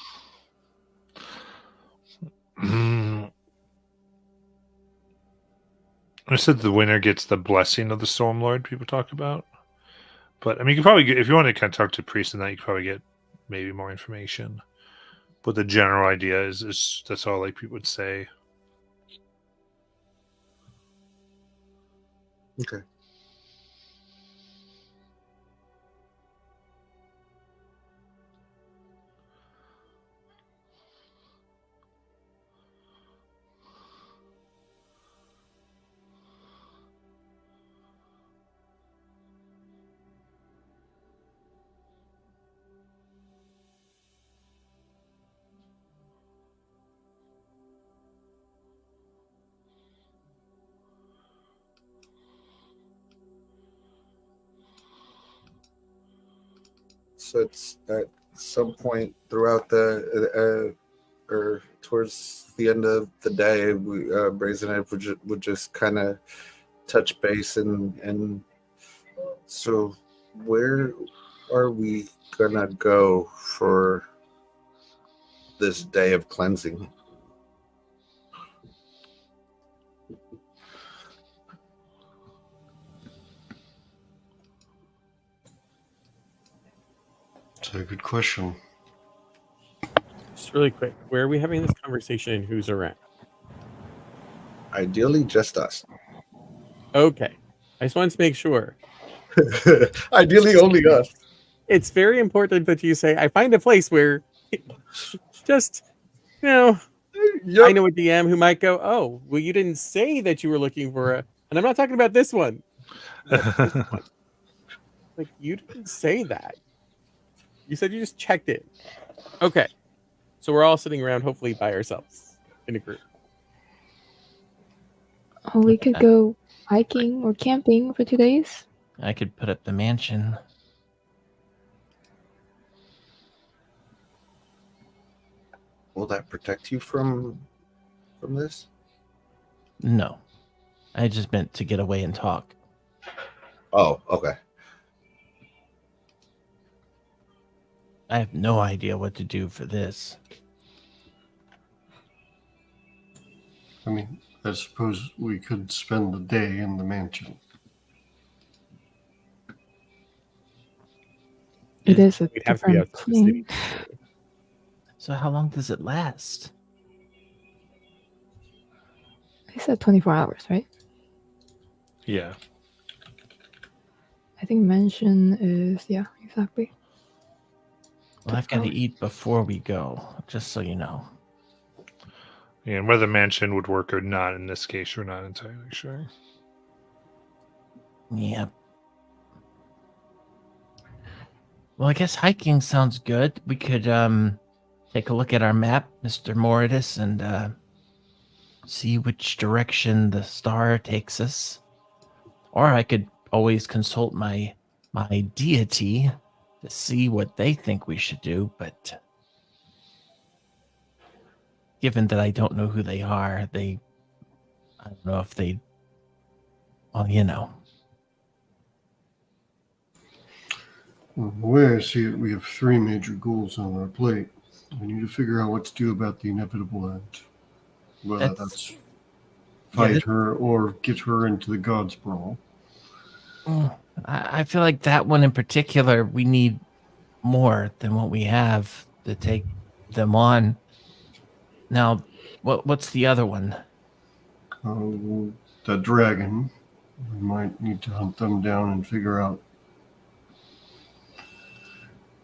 I said the winner gets the blessing of the Stormlord people talk about. But I mean, you could probably get, if you want to kind of talk to priests and that, you could probably get maybe more information. But the general idea is that's all like people would say. Okay. So it's at some point throughout the or towards the end of the day, Brazen Edge would just kind of touch base and so where are we gonna go for this day of cleansing? That's a good question. Just really quick, where are we having this conversation and who's around? Ideally, just us. Okay. I just wanted to make sure. Ideally, only us. It's very important that you say, I find a place where just, you know, I know a DM who might go, oh, well, you didn't say that you were looking for a, and I'm not talking about this one. This one. Like, you didn't say that. You said you just checked it. Okay. So we're all sitting around, hopefully by ourselves in a group. Oh, we could go hiking or camping for 2 days. I could put up the mansion. Will that protect you from this? No. I just meant to get away and talk. Oh, okay. I have no idea what to do for this. I mean, I suppose we could spend the day in the mansion. It is a We'd have to be different out to the city. plane. So how long does it last? They said 24 hours, right? Yeah. I think mention is, yeah, exactly. Well, I've got to eat before we go, just so you know. Yeah, and whether mansion would work or not in this case, we're not entirely sure. Yeah. Well, I guess hiking sounds good. We could take a look at our map, Mr. Moritus, and see which direction the star takes us. Or I could always consult my deity to see what they think we should do, but given that I don't know who they are, I don't know if they, well, you know. Well, the way I see it, we have 3 major goals on our plate. We need to figure out what to do about the inevitable end. Whether that's fight her or get her into the Gods Brawl. I feel like that one in particular, we need more than what we have to take them on. Now, what's the other one? The dragon. We might need to hunt them down and figure out.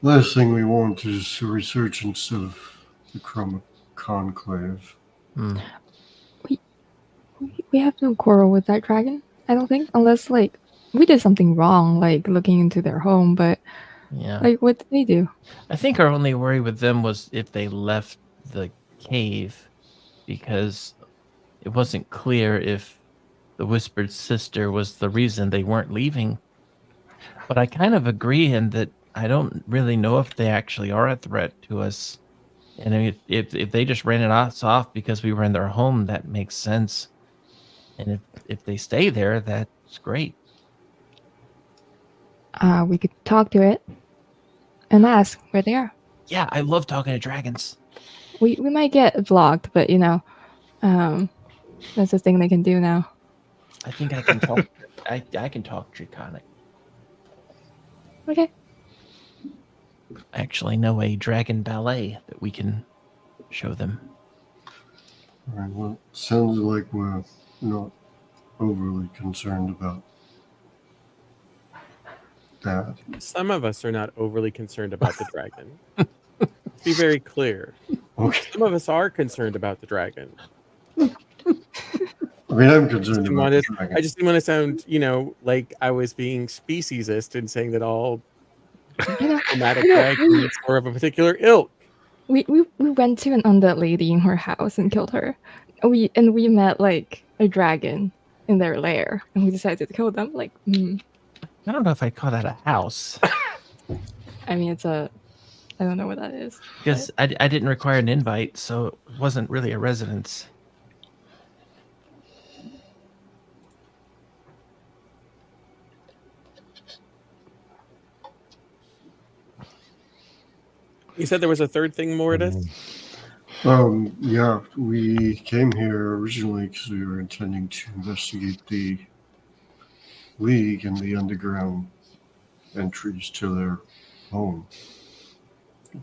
Last thing we want is a resurgence of the Chroma Conclave. We have no quarrel with that dragon, I don't think, unless, like, we did something wrong, like looking into their home, but, Yeah. like, what did they do? I think our only worry with them was if they left the cave, because it wasn't clear if the Whispered Sister was the reason they weren't leaving. But I kind of agree in that I don't really know if they actually are a threat to us. And I mean, if they just ran us off because we were in their home, that makes sense. And if they stay there, that's great. We could talk to it and ask where they are. Yeah, I love talking to dragons. We might get blocked, but that's the thing they can do now. I think I can talk. I can talk Draconic. Okay. I actually know a dragon ballet that we can show them. All right, well, sounds like we're not overly concerned about that. Some of us are not overly concerned about the dragon. Let's be very clear. Okay. Some of us are concerned about the dragon. I mean, I'm concerned about the dragon. I just didn't want to sound, like I was being speciesist and saying that all nomadic dragons are of a particular ilk. We went to an undead lady in her house and killed her. We met like a dragon in their lair, and we decided to kill them. Like, I don't know if I'd call that a house. I mean, I don't know what that is. Because I didn't require an invite, so it wasn't really a residence. You said there was a third thing, Mordis? Yeah, we came here originally because we were intending to investigate the League and the underground entries to their home,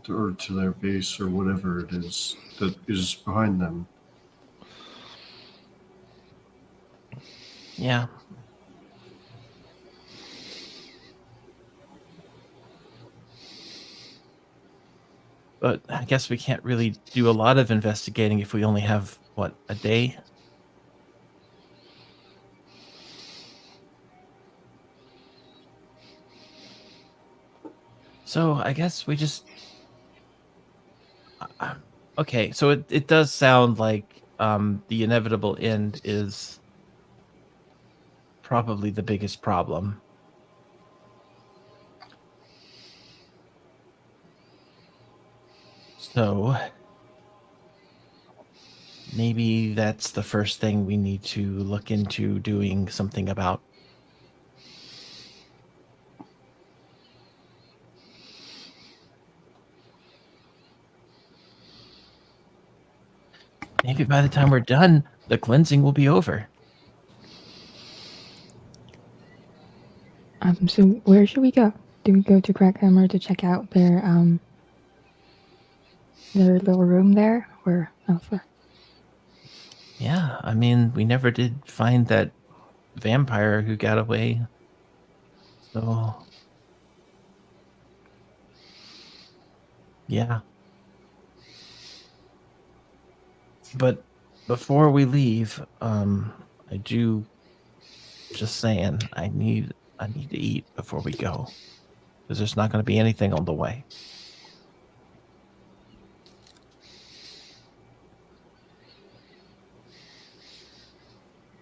or to their base, or whatever it is that is behind them. Yeah. But I guess we can't really do a lot of investigating if we only have, a day? So I guess we just... Okay, so it does sound like the inevitable end is probably the biggest problem. So maybe that's the first thing we need to look into doing something about. Maybe by the time we're done, the cleansing will be over. So where should we go? Do we go to Crackhammer to check out their little room there, or elsewhere? Yeah, I mean, we never did find that vampire who got away. So, yeah. But before we leave, I do, just saying, I need to eat before we go, because there's not going to be anything on the way.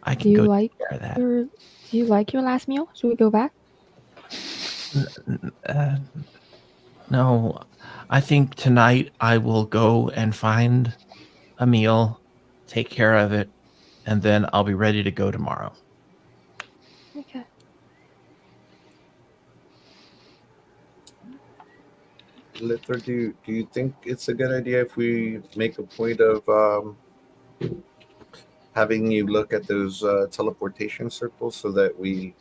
I can go take care of that. Do you like your last meal? Should we go back? No, I think tonight I will go and find a meal, take care of it, and then I'll be ready to go tomorrow. Okay. Litter, do you think it's a good idea if we make a point of having you look at those teleportation circles so that we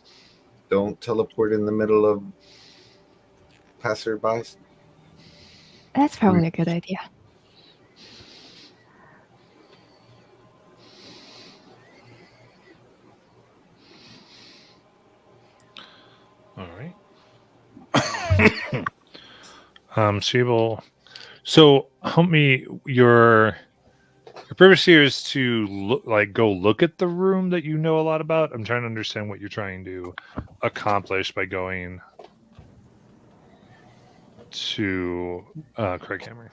don't teleport in the middle of passerbys? That's probably a good idea. All right. Shable. So help me. Your purpose here is to go look at the room that you know a lot about. I'm trying to understand what you're trying to accomplish by going to Craighammer.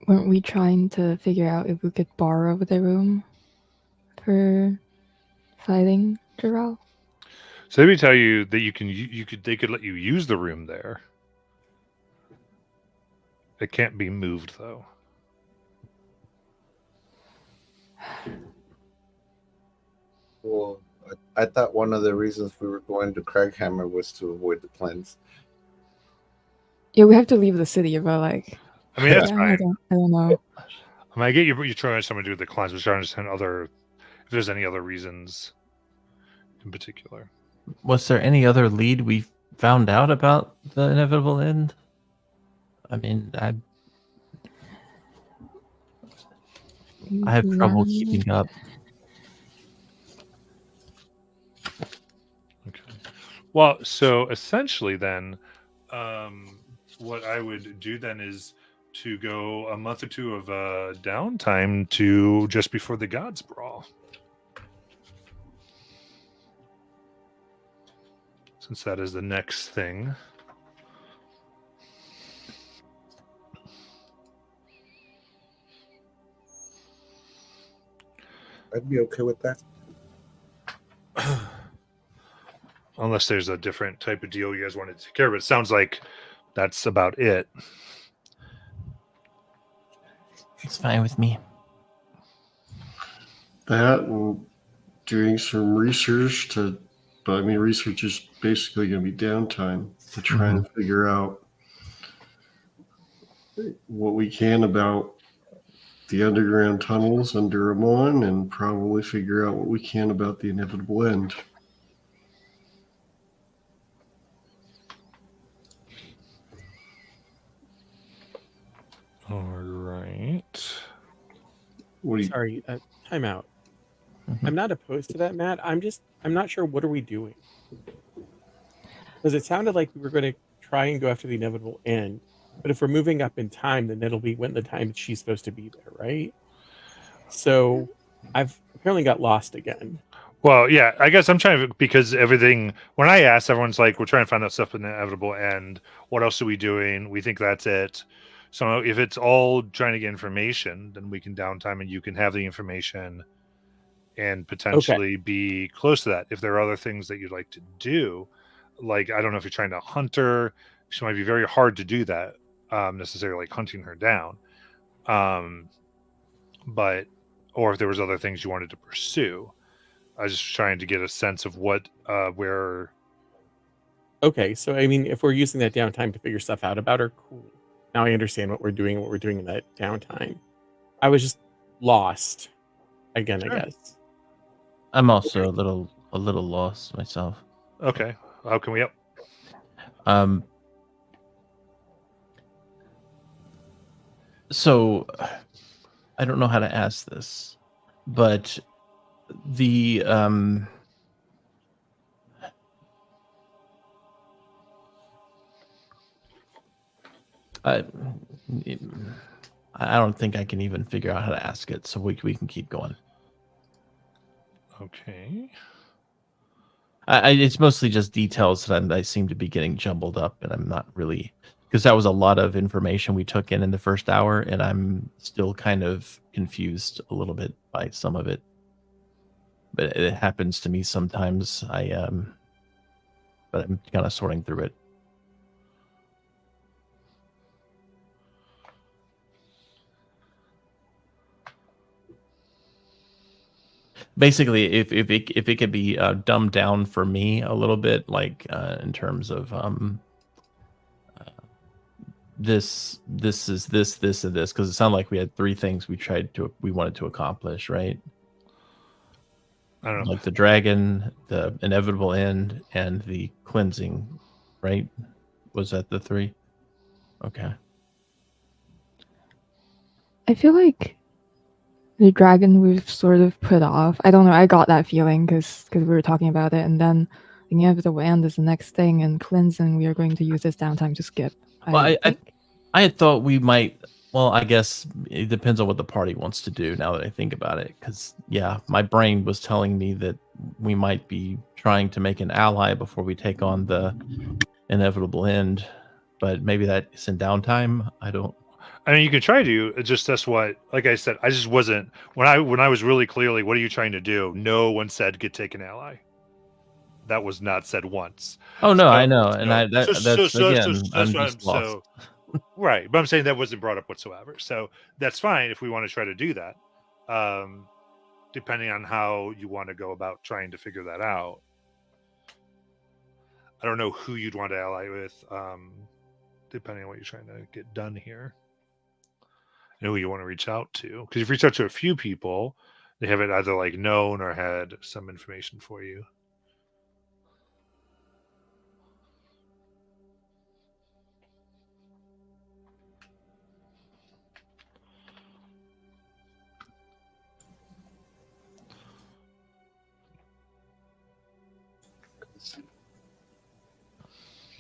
Weren't we trying to figure out if we could borrow the room for fighting Jarrell? So let me tell you that they could let you use the room there. It can't be moved though. Well, I thought one of the reasons we were going to Craghammer was to avoid the cleanse. Yeah, we have to leave the city, but like, I mean, that's yeah, fine. I don't know. I mean, I get you're trying to understand what to do with the clients, but trying to understand if there's any other reasons in particular. Was there any other lead we found out about the inevitable end? I mean, I have trouble keeping up. Okay. Well, so essentially then, what I would do then is to go a month or two of downtime to just before the Gods Brawl. Since that is the next thing. I'd be okay with that. Unless there's a different type of deal you guys wanted to take care of. It sounds like that's about it. It's fine with me. That and doing some research but I mean, research is basically going to be downtime to try and figure out what we can about the underground tunnels under Amon and probably figure out what we can about the inevitable end. All right. What do you, Sorry, time out. Mhm. I'm not opposed to that, Matt. I'm not sure what are we doing? Because it sounded like we were going to try and go after the inevitable end, but if we're moving up in time, then it'll be when the time she's supposed to be there, right? So I've apparently got lost again. Well, yeah, I guess I'm trying to, because everything, when I ask, everyone's like, we're trying to find out stuff in the inevitable end. What else are we doing? We think that's it. So if it's all trying to get information, then we can downtime and you can have the information and potentially be close to that. If there are other things that you'd like to do, like, I don't know if you're trying to hunt her, she might be very hard to do that, necessarily like hunting her down. But, or if there was other things you wanted to pursue. I was just trying to get a sense of what, where. Okay, so I mean, if we're using that downtime to figure stuff out about her, cool. Now I understand what we're doing and what we're doing in that downtime. I was just lost again, Sure. I guess. I'm also a little lost myself. Okay. How can we help? So I don't know how to ask this, but the I don't think I can even figure out how to ask it, so we can keep going. Okay. It's mostly just details that I seem to be getting jumbled up, and I'm not really, because that was a lot of information we took in the first hour, and I'm still kind of confused a little bit by some of it. But it happens to me sometimes. But I'm kind of sorting through it. Basically, if it could be dumbed down for me a little bit, like in terms of this is this and this, because it sounded like we had three things we wanted to accomplish, right? I don't know. Like the dragon, the inevitable end, and the cleansing, right? Was that the three? Okay. I feel like the dragon we've sort of put off. I don't know. I got that feeling because we were talking about it, and then the inevitable end is the next thing, and cleansing we are going to use this downtime to skip. Well, I had thought we might. Well, I guess it depends on what the party wants to do. Now that I think about it, because yeah, my brain was telling me that we might be trying to make an ally before we take on the inevitable end, but maybe that's in downtime. I don't. I mean, you can try to. It's just that's what, like I said, I just wasn't when I was really clearly, what are you trying to do? No one said get take an ally. That was not said once. Oh no, So- I know, and that's I'm what just lost. right, but I'm saying that wasn't brought up whatsoever. So that's fine if we want to try to do that, depending on how you want to go about trying to figure that out. I don't know who you'd want to ally with, depending on what you're trying to get done here. And who you want to reach out to, because if you reach out to a few people, they haven't either like known or had some information for you.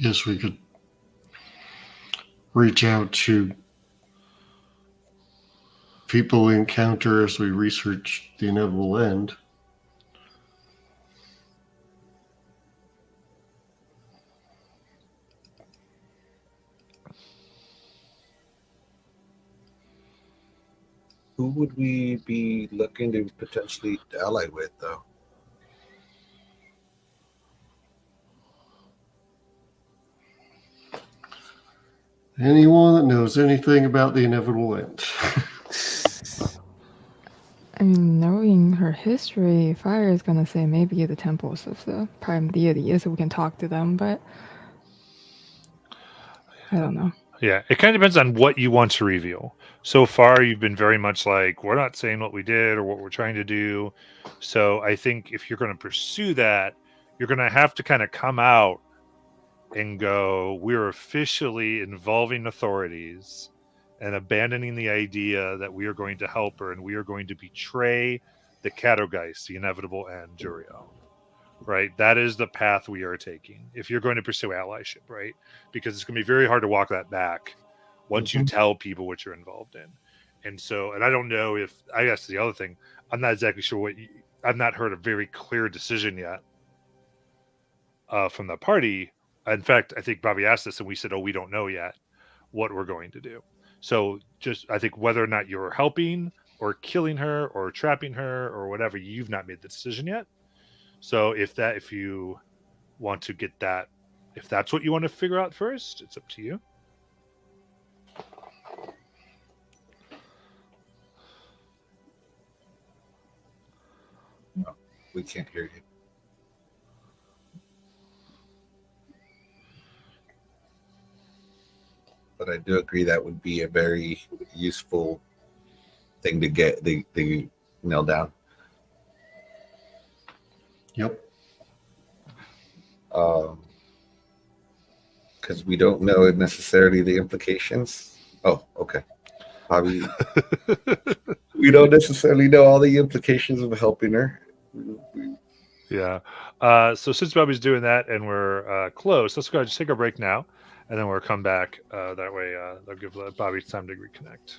Yes, we could reach out to people we encounter as we research the inevitable end. Who would we be looking to potentially ally with, though? Anyone that knows anything about the inevitable end. I mean, knowing her history, Fire is gonna say maybe the temples of the prime deity, so we can talk to them. But I don't know. Yeah, it kind of depends on what you want to reveal. So far, you've been very much like, we're not saying what we did or what we're trying to do. So I think if you're going to pursue that, you're going to have to kind of come out and go, we're officially involving authorities and abandoning the idea that we are going to help her and we are going to betray the Cadogeist, the inevitable end, Jurio. Right? That is the path we are taking if you're going to pursue allyship, right? Because it's going to be very hard to walk that back once you tell people what you're involved in. And so, and I don't know if, I guess the other thing, I'm not exactly sure what I've not heard a very clear decision yet from the party. In fact, I think Bobby asked us and we said, oh, we don't know yet what we're going to do. So just, I think whether or not you're helping or killing her or trapping her or whatever, you've not made the decision yet. So if you want to get that, if that's what you want to figure out first, it's up to you. No, we can't hear you. But I do agree that would be a very useful thing to get the nail down. Yep. Because we don't know necessarily the implications. Oh, okay. Bobby, we don't necessarily know all the implications of helping her. Yeah. So since Bobby's doing that and we're close, let's go ahead and just take a break now, and then we'll come back. That way, they'll give Bobby time to reconnect.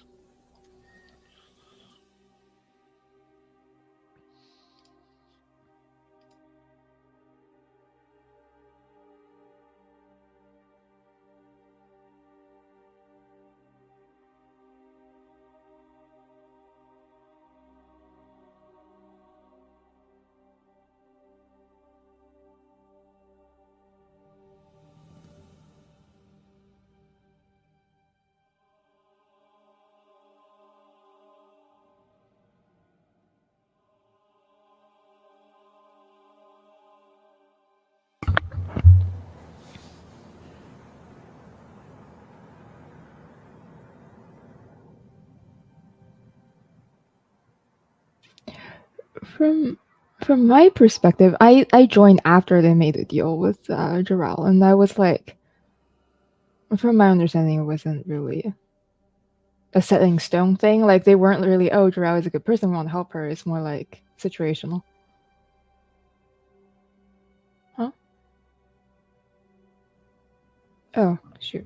From my perspective, I joined after they made a deal with Jarrell, and I was like, from my understanding, it wasn't really a set in stone thing. Like they weren't really, oh, Jarrell is a good person, we want to help her. It's more like situational. Huh? Oh, shoot.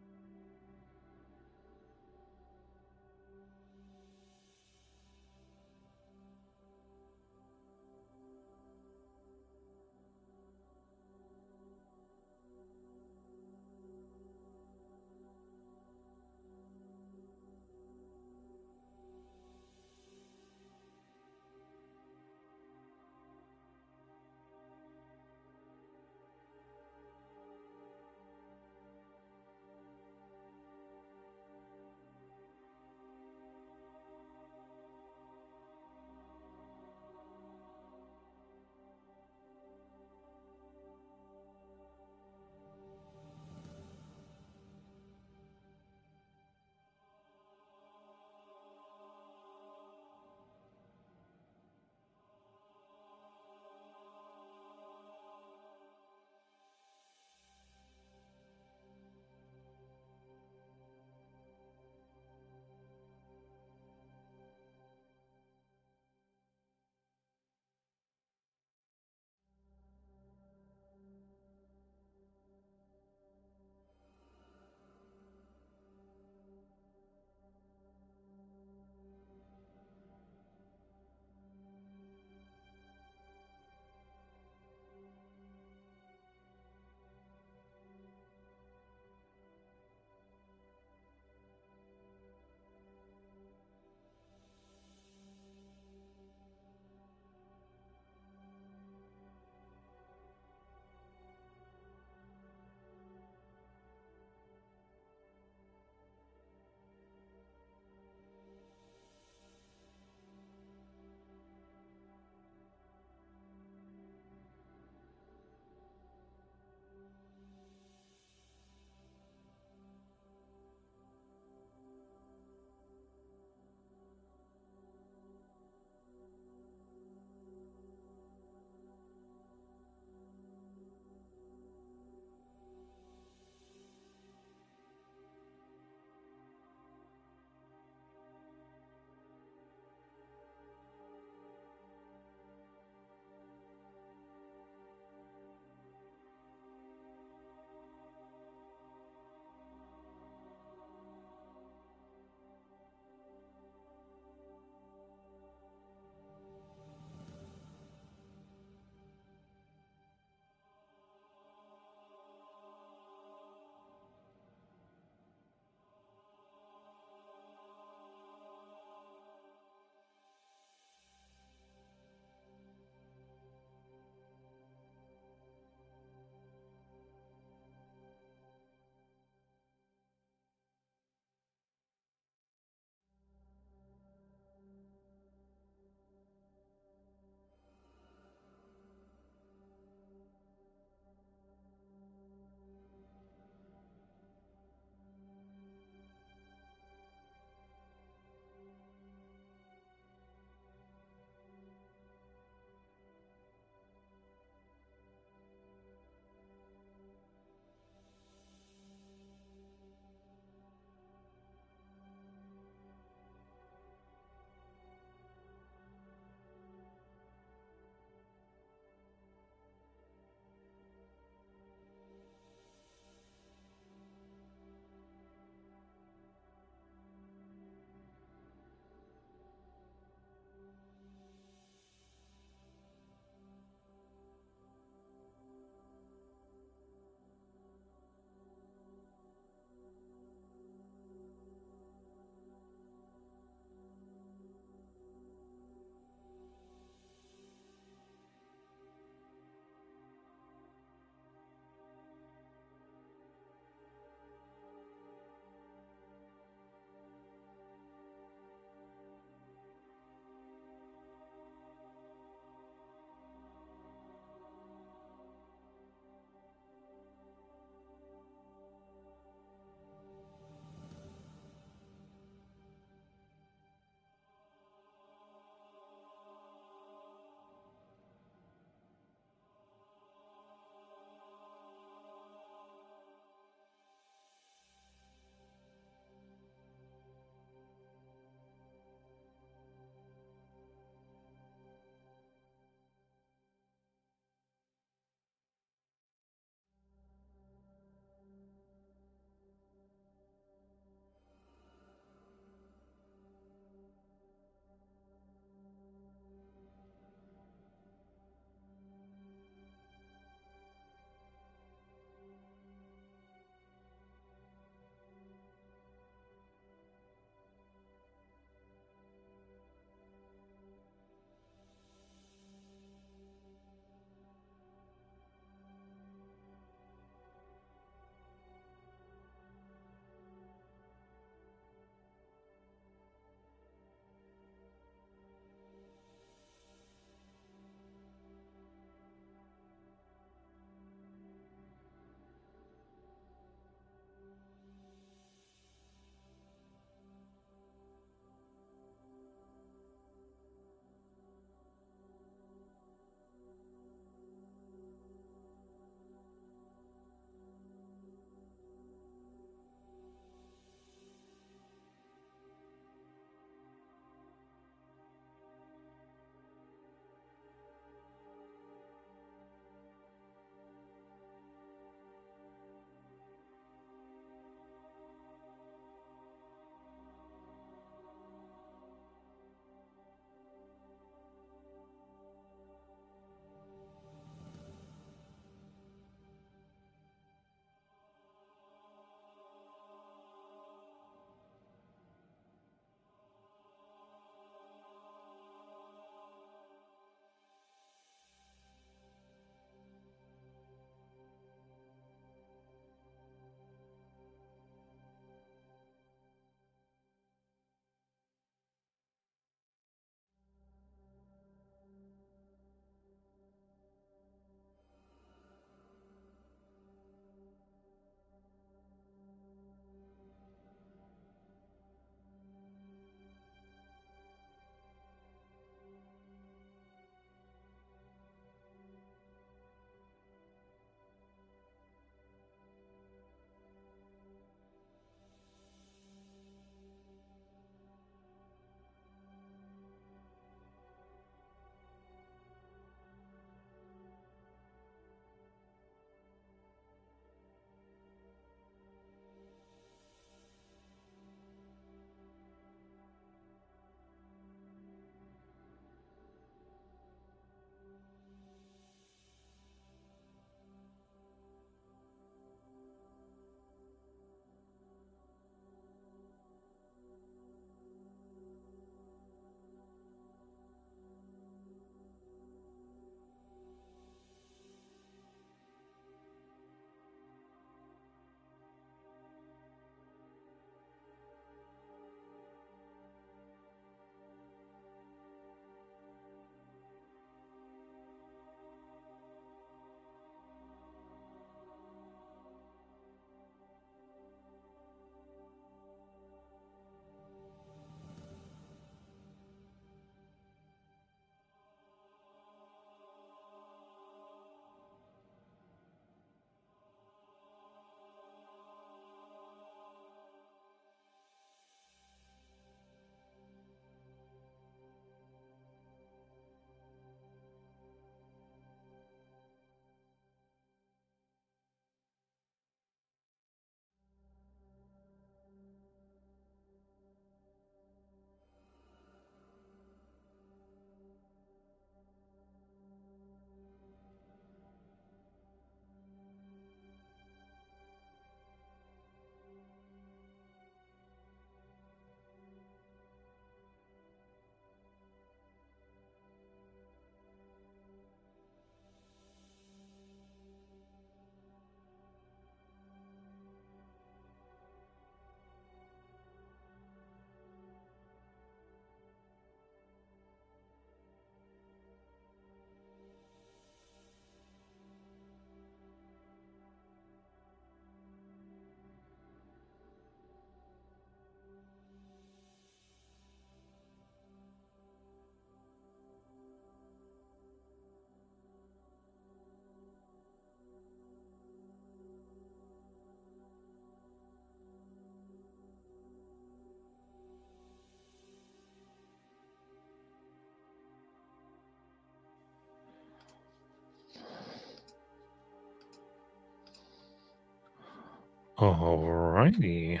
Alrighty.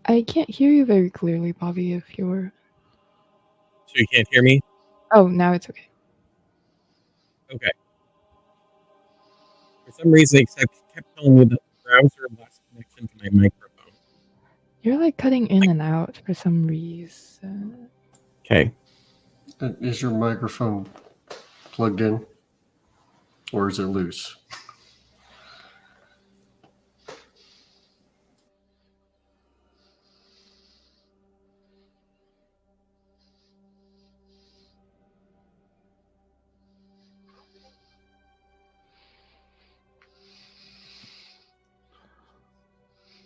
I can't hear you very clearly, Bobby, if you're... So you can't hear me? Oh, now it's okay. Okay. For some reason, it kept telling me that the browser lost connection to my microphone. You're like cutting in and out for some reason. Okay. Is your microphone plugged in? Or is it loose?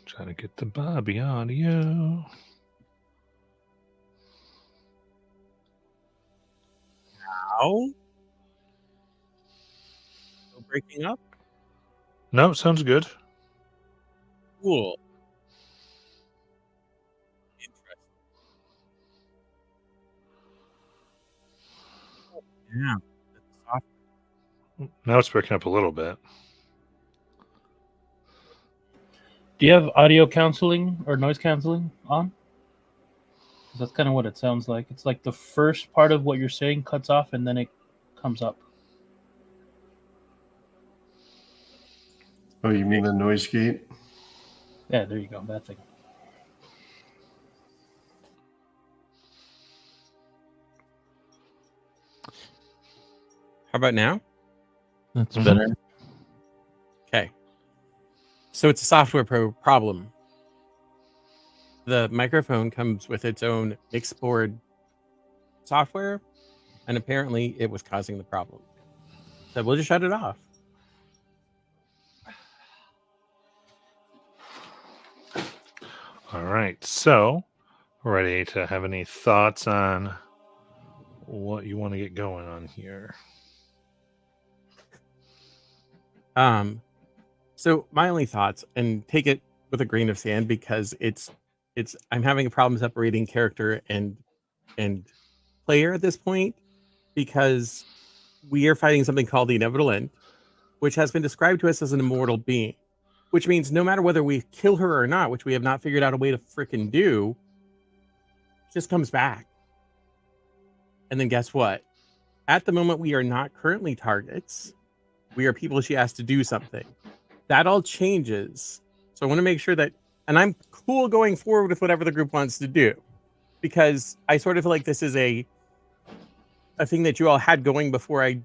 Trying to get the Bobby audio. Now? Still breaking up? No, sounds good. Cool. Interesting. Yeah. That's soft. Now it's breaking up a little bit. Do you have audio canceling or noise canceling on? 'Cause that's kind of what it sounds like. It's like the first part of what you're saying cuts off and then it comes up. Oh, you mean the noise gate? Yeah, there you go. That thing. How about now? That's Mhm. better. Okay. So it's a software problem. The microphone comes with its own mix board software, and apparently it was causing the problem. So we'll just shut it off. All right. So, ready to have any thoughts on what you want to get going on here? So my only thoughts, and take it with a grain of sand, because it's I'm having a problem separating character and player at this point, because we are fighting something called the Inevitable End, which has been described to us as an immortal being, which means no matter whether we kill her or not, which we have not figured out a way to freaking do, just comes back. And then guess what? At the moment, we are not currently targets. We are people she has to do something. That all changes. So I want to make sure that, and I'm cool going forward with whatever the group wants to do, because I sort of feel like this is a thing that you all had going before I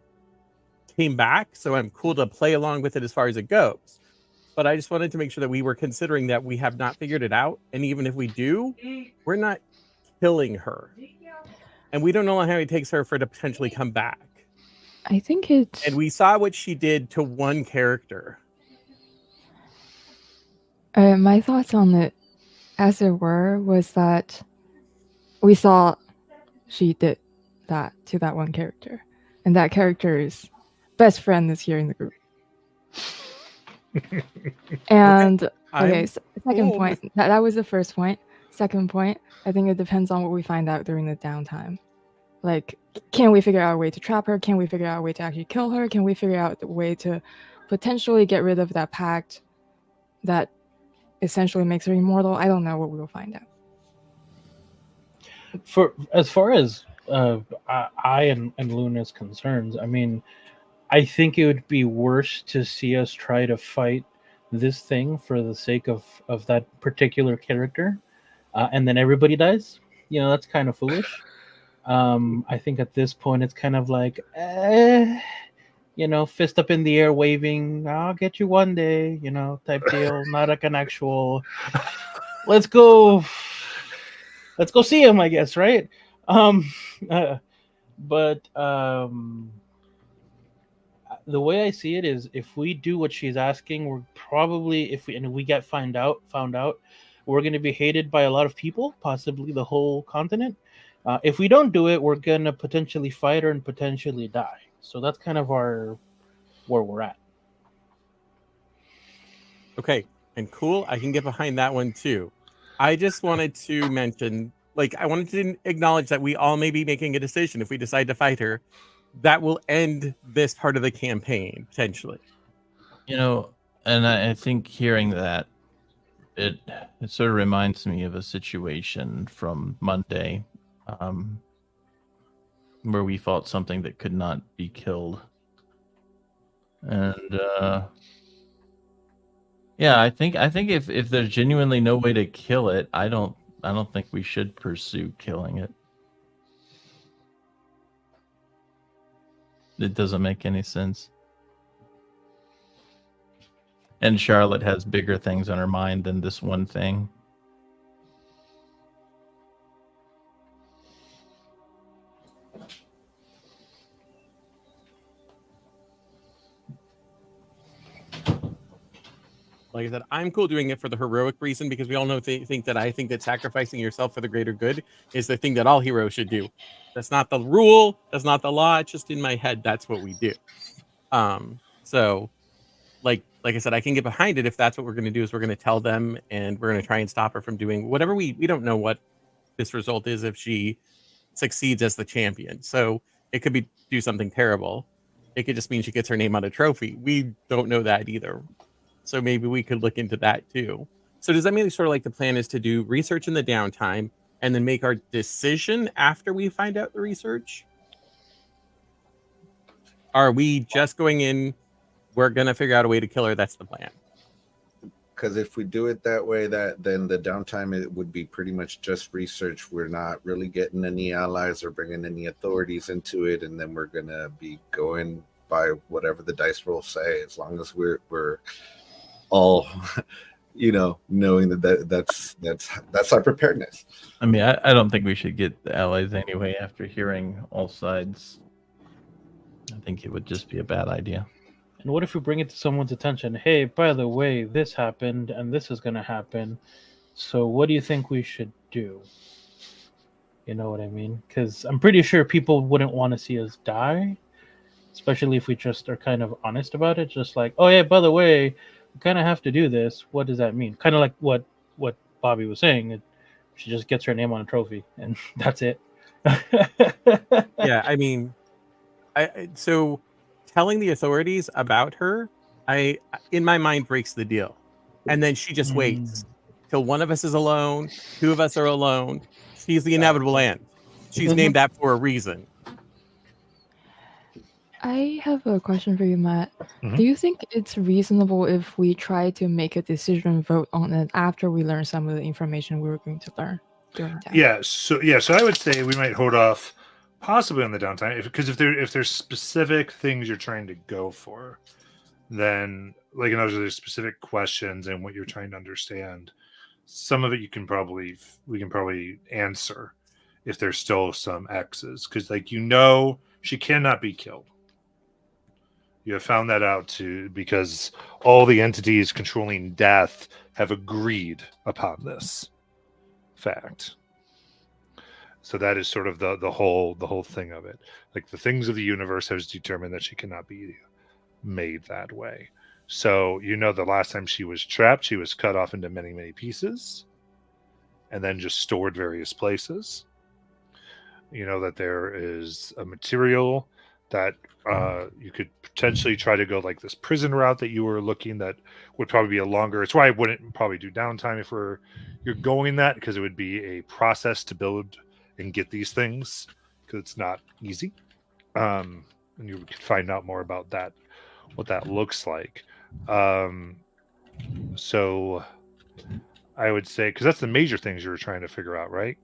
came back. So I'm cool to play along with it as far as it goes. But I just wanted to make sure that we were considering that we have not figured it out. And even if we do, we're not killing her. And we don't know how long it takes her for it to potentially come back. I think it's... And we saw what she did to one character. my thoughts on it, as it were, was that we saw she did that to that one character. And that character's best friend is here in the group. And okay, second point. That was the first point. Second point, I think it depends on what we find out during the downtime. Like, can we figure out a way to trap her? Can we figure out a way to actually kill her? Can we figure out a way to potentially get rid of that pact that essentially makes her immortal? I don't know what we will find out. For as far as I and Luna's concerns, I mean, I think it would be worse to see us try to fight this thing for the sake of that particular character, and then everybody dies. You know, that's kind of foolish. I think at this point it's kind of like, you know, fist up in the air, waving, "I'll get you one day," you know, type deal. Not like an actual, let's go see him, I guess, right? But the way I see it is, if we do what she's asking, we're probably, if we get found out, we're going to be hated by a lot of people, possibly the whole continent. If we don't do it, we're going to potentially fight her and potentially die. So that's kind of where we're at. Okay, and cool. I can get behind that one too. I just wanted to mention, like, I wanted to acknowledge that we all may be making a decision if we decide to fight her that will end this part of the campaign potentially. You know, and I think hearing that, it sort of reminds me of a situation from Monday, where we fought something that could not be killed, and yeah, I think if there's genuinely no way to kill it, I don't think we should pursue killing it. It doesn't make any sense. And Charlotte has bigger things on her mind than this one thing. Like I said, I'm cool doing it for the heroic reason because we all know think that sacrificing yourself for the greater good is the thing that all heroes should do. That's not the rule. That's not the law. It's just in my head. That's what we do. So like I said, I can get behind it if that's what we're going to do. Is we're going to tell them and we're going to try and stop her from doing whatever we don't know what this result is if she succeeds as the champion. So it could be do something terrible. It could just mean she gets her name on a trophy. We don't know that either. So maybe we could look into that too. So does that mean sort of like the plan is to do research in the downtime and then make our decision after we find out the research? Are we just going in, we're going to figure out a way to kill her, that's the plan? Because if we do it that way, then the downtime, it would be pretty much just research. We're not really getting any allies or bringing any authorities into it, and then we're going to be going by whatever the dice rolls say, as long as we're all knowing that's our preparedness. I mean, I don't think we should get the allies anyway after hearing all sides. I think it would just be a bad idea. And what if we bring it to someone's attention? Hey, by the way, this happened and this is going to happen. So what do you think we should do? You know what I mean? Because I'm pretty sure people wouldn't want to see us die, especially if we just are kind of honest about it. Just like, oh yeah, by the way, we kind of have to do this. What does that mean? Kind of like what Bobby was saying. She just gets her name on a trophy and that's it. Yeah, I mean, so telling the authorities about her, in my mind, breaks the deal. And then she just waits till one of us is alone, two of us are alone. She's the inevitable end. She's named that for a reason. I have a question for you, Matt. Mhm. Do you think it's reasonable if we try to make a decision vote on it after we learn some of the information we were going to learn during that? Yeah. So I would say we might hold off possibly on the downtime because if there's specific things you're trying to go for, then like in other specific questions and what you're trying to understand, some of it we can probably answer if there's still some X's because she cannot be killed. You have found that out too because all the entities controlling death have agreed upon this fact. So that is sort of the whole thing of it. Like the things of the universe has determined that she cannot be made that way. So the last time she was trapped, she was cut off into many, many pieces and then just stored various places. You know that there is a material that you could potentially try to go like this prison route that you were looking that would probably be a longer. It's why I wouldn't probably do downtime if you're going that because it would be a process to build and get these things because it's not easy. And you could find out more about that, what that looks like. So I would say, because that's the major things you were trying to figure out, right?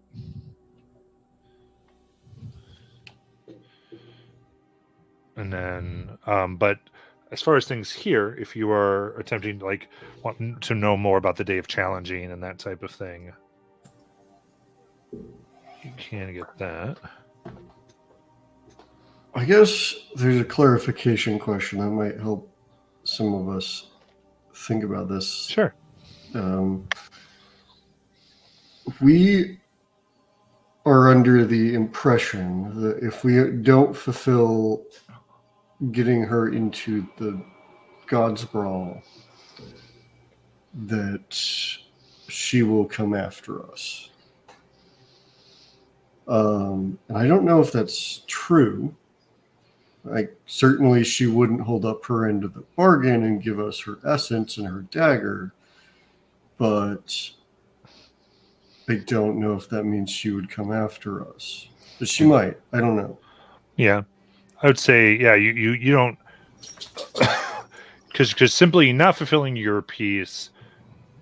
And then, but as far as things here, if you are attempting to want to know more about the day of challenging and that type of thing, you can get that. I guess there's a clarification question that might help some of us think about this. Sure. We are under the impression that if we don't fulfill getting her into the God's Brawl, that she will come after us. And I don't know if that's true. Like, certainly she wouldn't hold up her end of the bargain and give us her essence and her dagger, but I don't know if that means she would come after us. But she might. I don't know. Yeah, I would say, yeah, you don't, because simply not fulfilling your piece,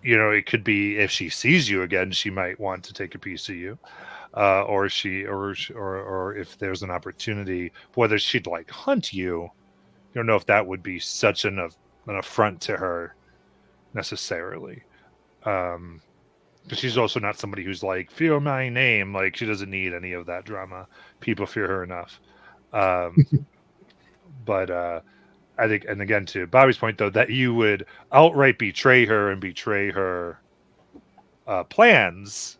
it could be if she sees you again, she might want to take a piece of you. Or if there's an opportunity, whether she'd like hunt you, you don't know if that would be such an affront to her necessarily. Because she's also not somebody who's like, fear my name. Like, she doesn't need any of that drama. People fear her enough. But I think, and again, to Bobby's point, though, that you would outright betray her and betray her plans,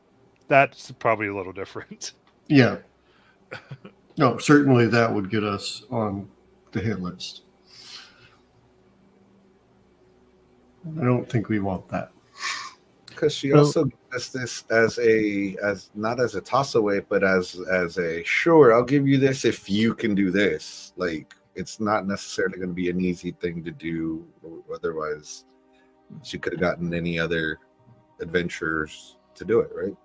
that's probably a little different. Yeah. No, certainly that would get us on the hit list. I don't think we want that. Because she also does this as not as a toss away, but as a sure, I'll give you this if you can do this. Like, it's not necessarily going to be an easy thing to do. Otherwise, she could have gotten any other adventurers to do it, right?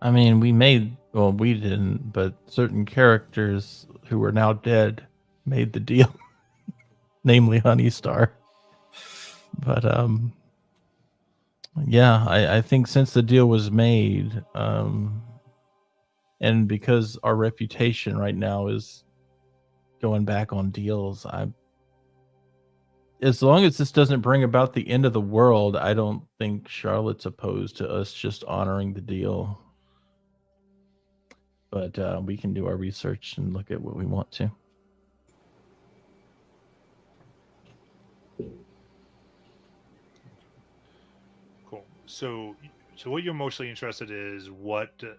I mean, we didn't, but certain characters who are now dead made the deal, namely Honeystar. But yeah, I think since the deal was made, and because our reputation right now is going back on deals, as long as this doesn't bring about the end of the world, I don't think Charlotte's opposed to us just honoring the deal. But we can do our research and look at what we want to. Cool. So what you're mostly interested is what does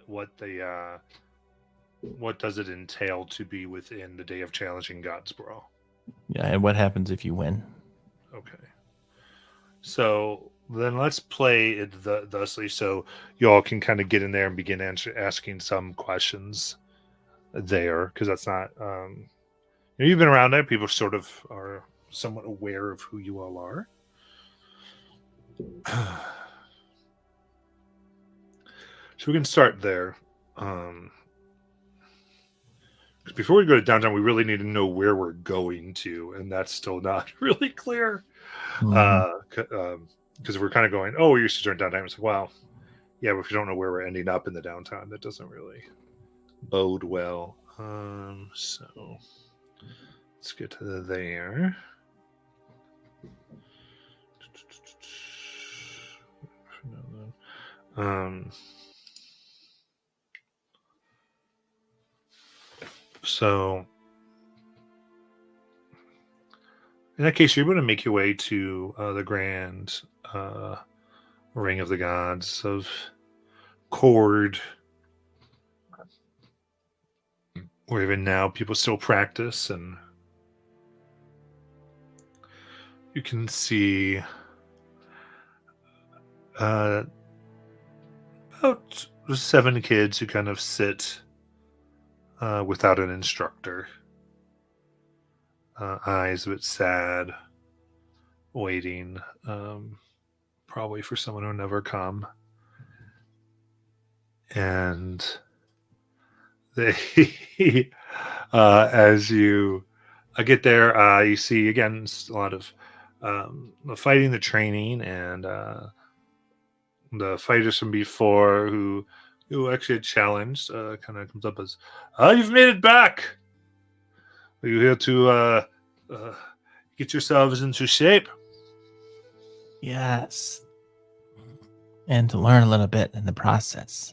it entail to be within the Day of Challenging Gods Brawl? Yeah, and what happens if you win? Okay. So then let's play it thusly, so y'all can kind of get in there and begin asking some questions there, because that's not you've been around there. People sort of are somewhat aware of who you all are. So we can start there. Before we go to downtown, we really need to know where we're going to, and that's still not really clear. Because we're kind of going, we used to turn downtown. It's like, well, yeah, but if you don't know where we're ending up in the downtown, that doesn't really bode well. So let's get to there. So in that case, you're able to make your way to the Grand Ring of the Gods of Cord, where even now people still practice, and you can see about 7 kids who kind of sit without an instructor. Eyes a bit sad, waiting, probably for someone who'll never come. And they, as you get there, you see again a lot of fighting, the training, and the fighters from before who actually had challenged kind of comes up as, you've made it back. Are you here to get yourselves into shape? Yes. And to learn a little bit in the process.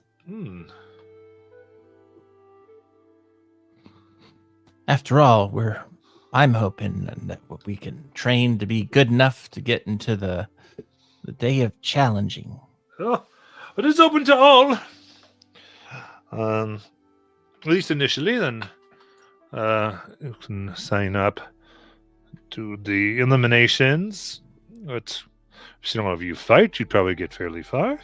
After all, I'm hoping that we can train to be good enough to get into the Day of Challenging. Oh, it is open to all. At least initially, then you can sign up to the eliminations. But So, if you fight, you'd probably get fairly far.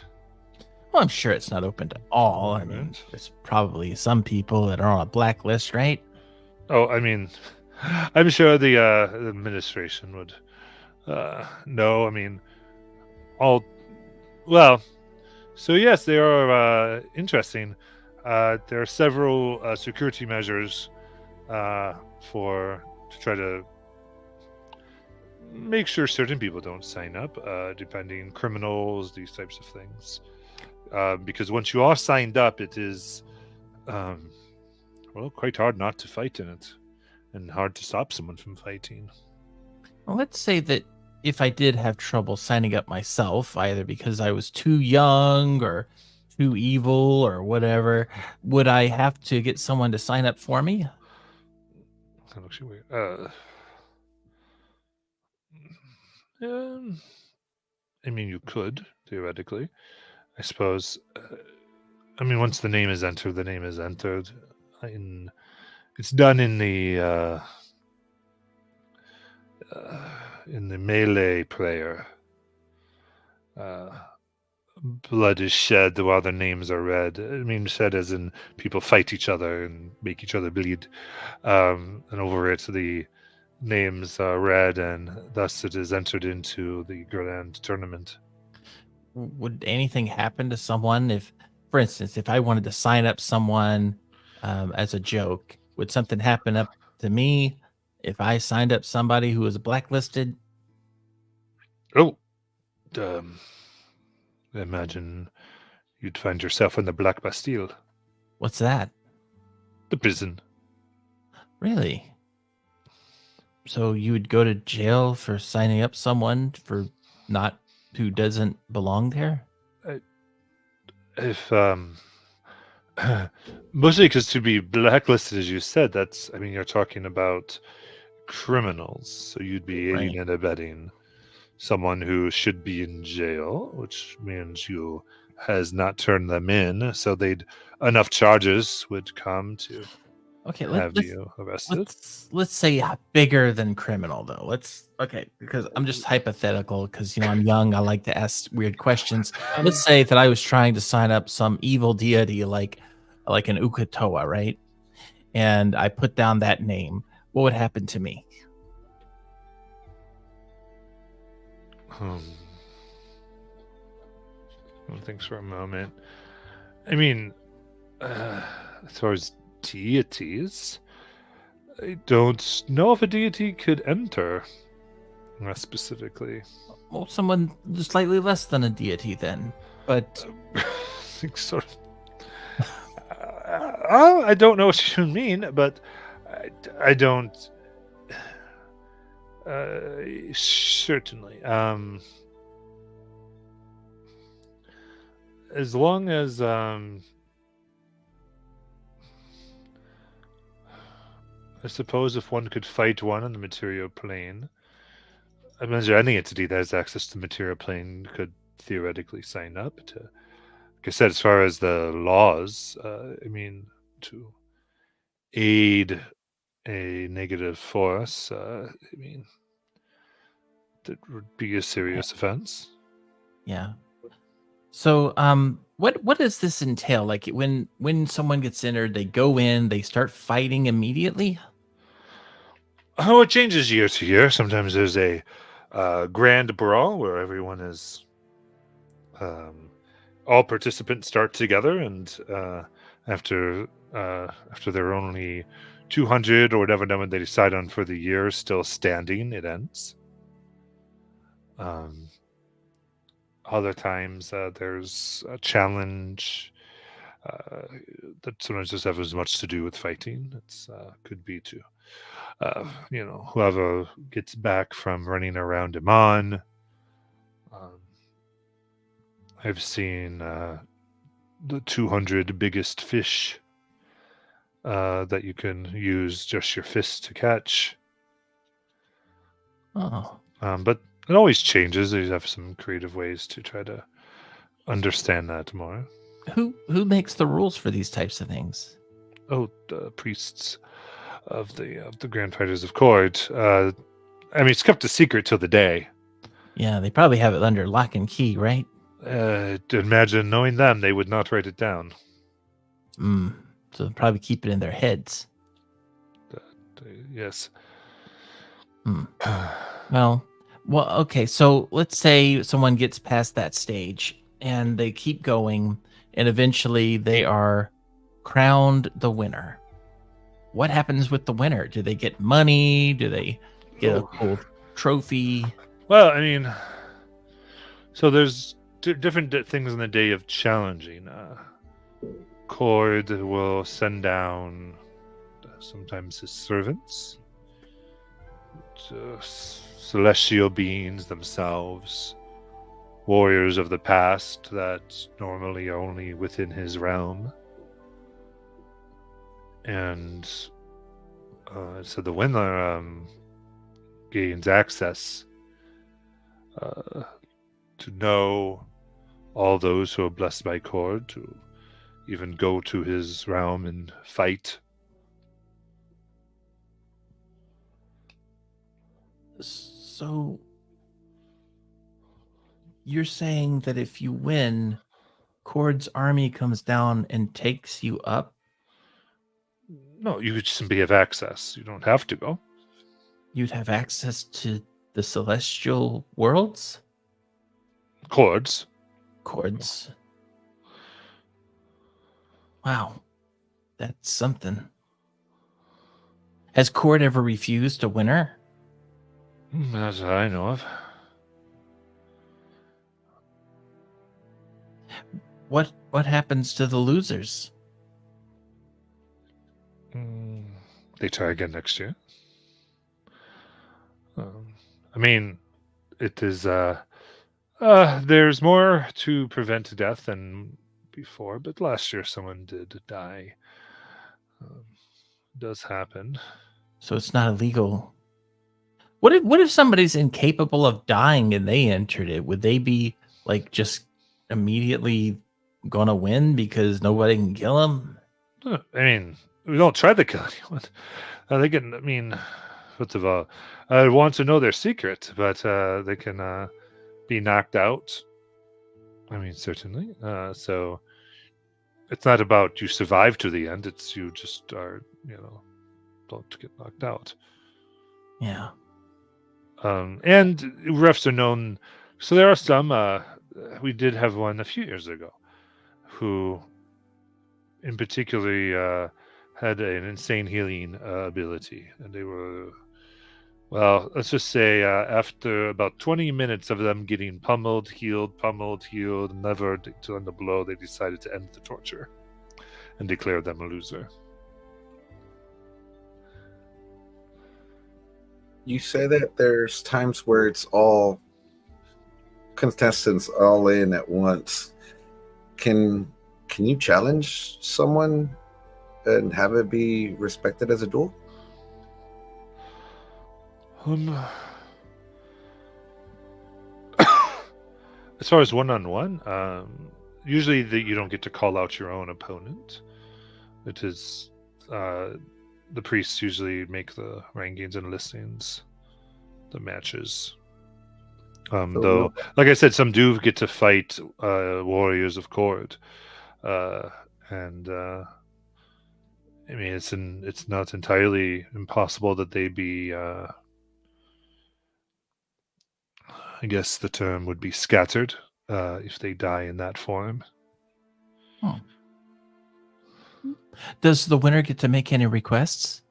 Well, I'm sure it's not open to all. I mean, Right. there's probably some people that are on a blacklist, right? Oh, I mean, I'm sure the administration would know. I mean, all well. So yes, they are interesting. There are several security measures to try to make sure certain people don't sign up, depending criminals, these types of things. Because once you are signed up, it is quite hard not to fight in it, and hard to stop someone from fighting. Well, let's say that if I did have trouble signing up myself, either because I was too young or too evil or whatever, would I have to get someone to sign up for me? That looks weird. I mean, you could theoretically, I suppose. I mean, once the name is entered, the name is entered. It's done in the melee player. Blood is shed while their names are read. I mean, shed as in people fight each other and make each other bleed. And over it, the names are read, and thus it is entered into the grand tournament. Would anything happen to someone if, for instance, if I wanted to sign up someone as a joke, would something happen up to me if I signed up somebody who was blacklisted? Oh, imagine you'd find yourself in the Black Bastille, What's that? the prison. Really? So you would go to jail for signing up someone for not who doesn't belong there? If mostly because to be blacklisted, as you said, I mean, you're talking about criminals, so you'd be aiding and abetting someone who should be in jail, which means you has not turned them in, so enough charges would come to have you arrested. Let's say bigger than criminal though. Because I'm just hypothetical because I'm young. I like to ask weird questions. Let's say that I was trying to sign up some evil deity like an Ukatoa, right? And I put down that name. What would happen to me? Thanks for a moment. I mean, as far as deities, I don't know if a deity could enter specifically. Well, someone slightly less than a deity then. But sort of. I don't know what you mean, but I don't. Certainly. As long as I suppose if one could fight one on the material plane, I imagine any entity that has access to the material plane could theoretically sign up to. Like I said, as far as the laws, I mean, to aid a negative force, I mean, that would be a serious offense. Yeah. So, what does this entail? Like when someone gets entered, they go in, they start fighting immediately. Oh, it changes year to year. Sometimes there's a grand brawl where everyone is, all participants start together, and after they're only 200 or whatever number they decide on for the year still standing, it ends. Other times there's a challenge that sometimes doesn't have as much to do with fighting. It's could be to whoever gets back from running around Iman. I've seen the 200 biggest fish that you can use just your fist to catch. Oh. But it always changes. They have some creative ways to try to understand that more. Who makes the rules for these types of things? Oh, the priests of the Grand Fighters of Kord. I mean, it's kept a secret till the day. Yeah, they probably have it under lock and key, right? Imagine knowing them, they would not write it down. So they'll probably keep it in their heads. Yes. Well, okay. So let's say someone gets past that stage and they keep going, and eventually they are crowned the winner. What happens with the winner? Do they get money? Do they get a cool trophy? Well, I mean, so there's different things in the day of challenging. Cord will send down sometimes his servants, celestial beings themselves, warriors of the past that normally are only within his realm. And so the winner gains access to know all those who are blessed by Cord, to even go to his realm and fight. So you're saying that if you win, Cord's army comes down and takes you up? No, you could simply have access. You don't have to go. You'd have access to the celestial worlds? Cords. Wow. That's something. Has Cord ever refused a winner? As I know of. What happens to the losers? They try again next year. I mean, it is. There's more to prevent death than before, but last year someone did die. It does happen. So it's not illegal. What if somebody's incapable of dying and they entered it? Would they be like just immediately gonna win because nobody can kill them? I mean, we don't try to kill anyone. They can. I mean, first of all, I want to know their secret, but they can be knocked out. I mean, certainly. So it's not about you survive to the end. It's you just are, don't get knocked out. Yeah. And refs are known. So there are some. We did have one a few years ago, who, in particular, had an insane healing ability, and they were. Well, let's just say after about 20 minutes of them getting pummeled, healed, never to end the blow, they decided to end the torture and declare them a loser. You say that there's times where it's all contestants all in at once. Can you challenge someone and have it be respected as a duel? As far as one-on-one, usually you don't get to call out your own opponent. It is the priests usually make the rankings and listings, the matches. Though, like I said, some do get to fight warriors of Cord, and I mean it's not entirely impossible that they be. I guess the term would be scattered if they die in that form. Oh. Does the winner get to make any requests?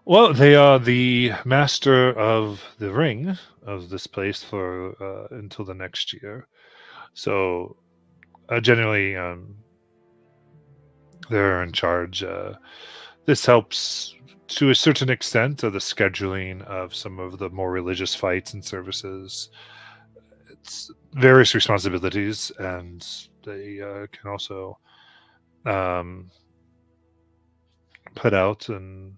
Well, they are the master of the ring of this place for until the next year. So generally, they're in charge. This helps to a certain extent of the scheduling of some of the more religious fights and services. It's various responsibilities, and they can also put out. And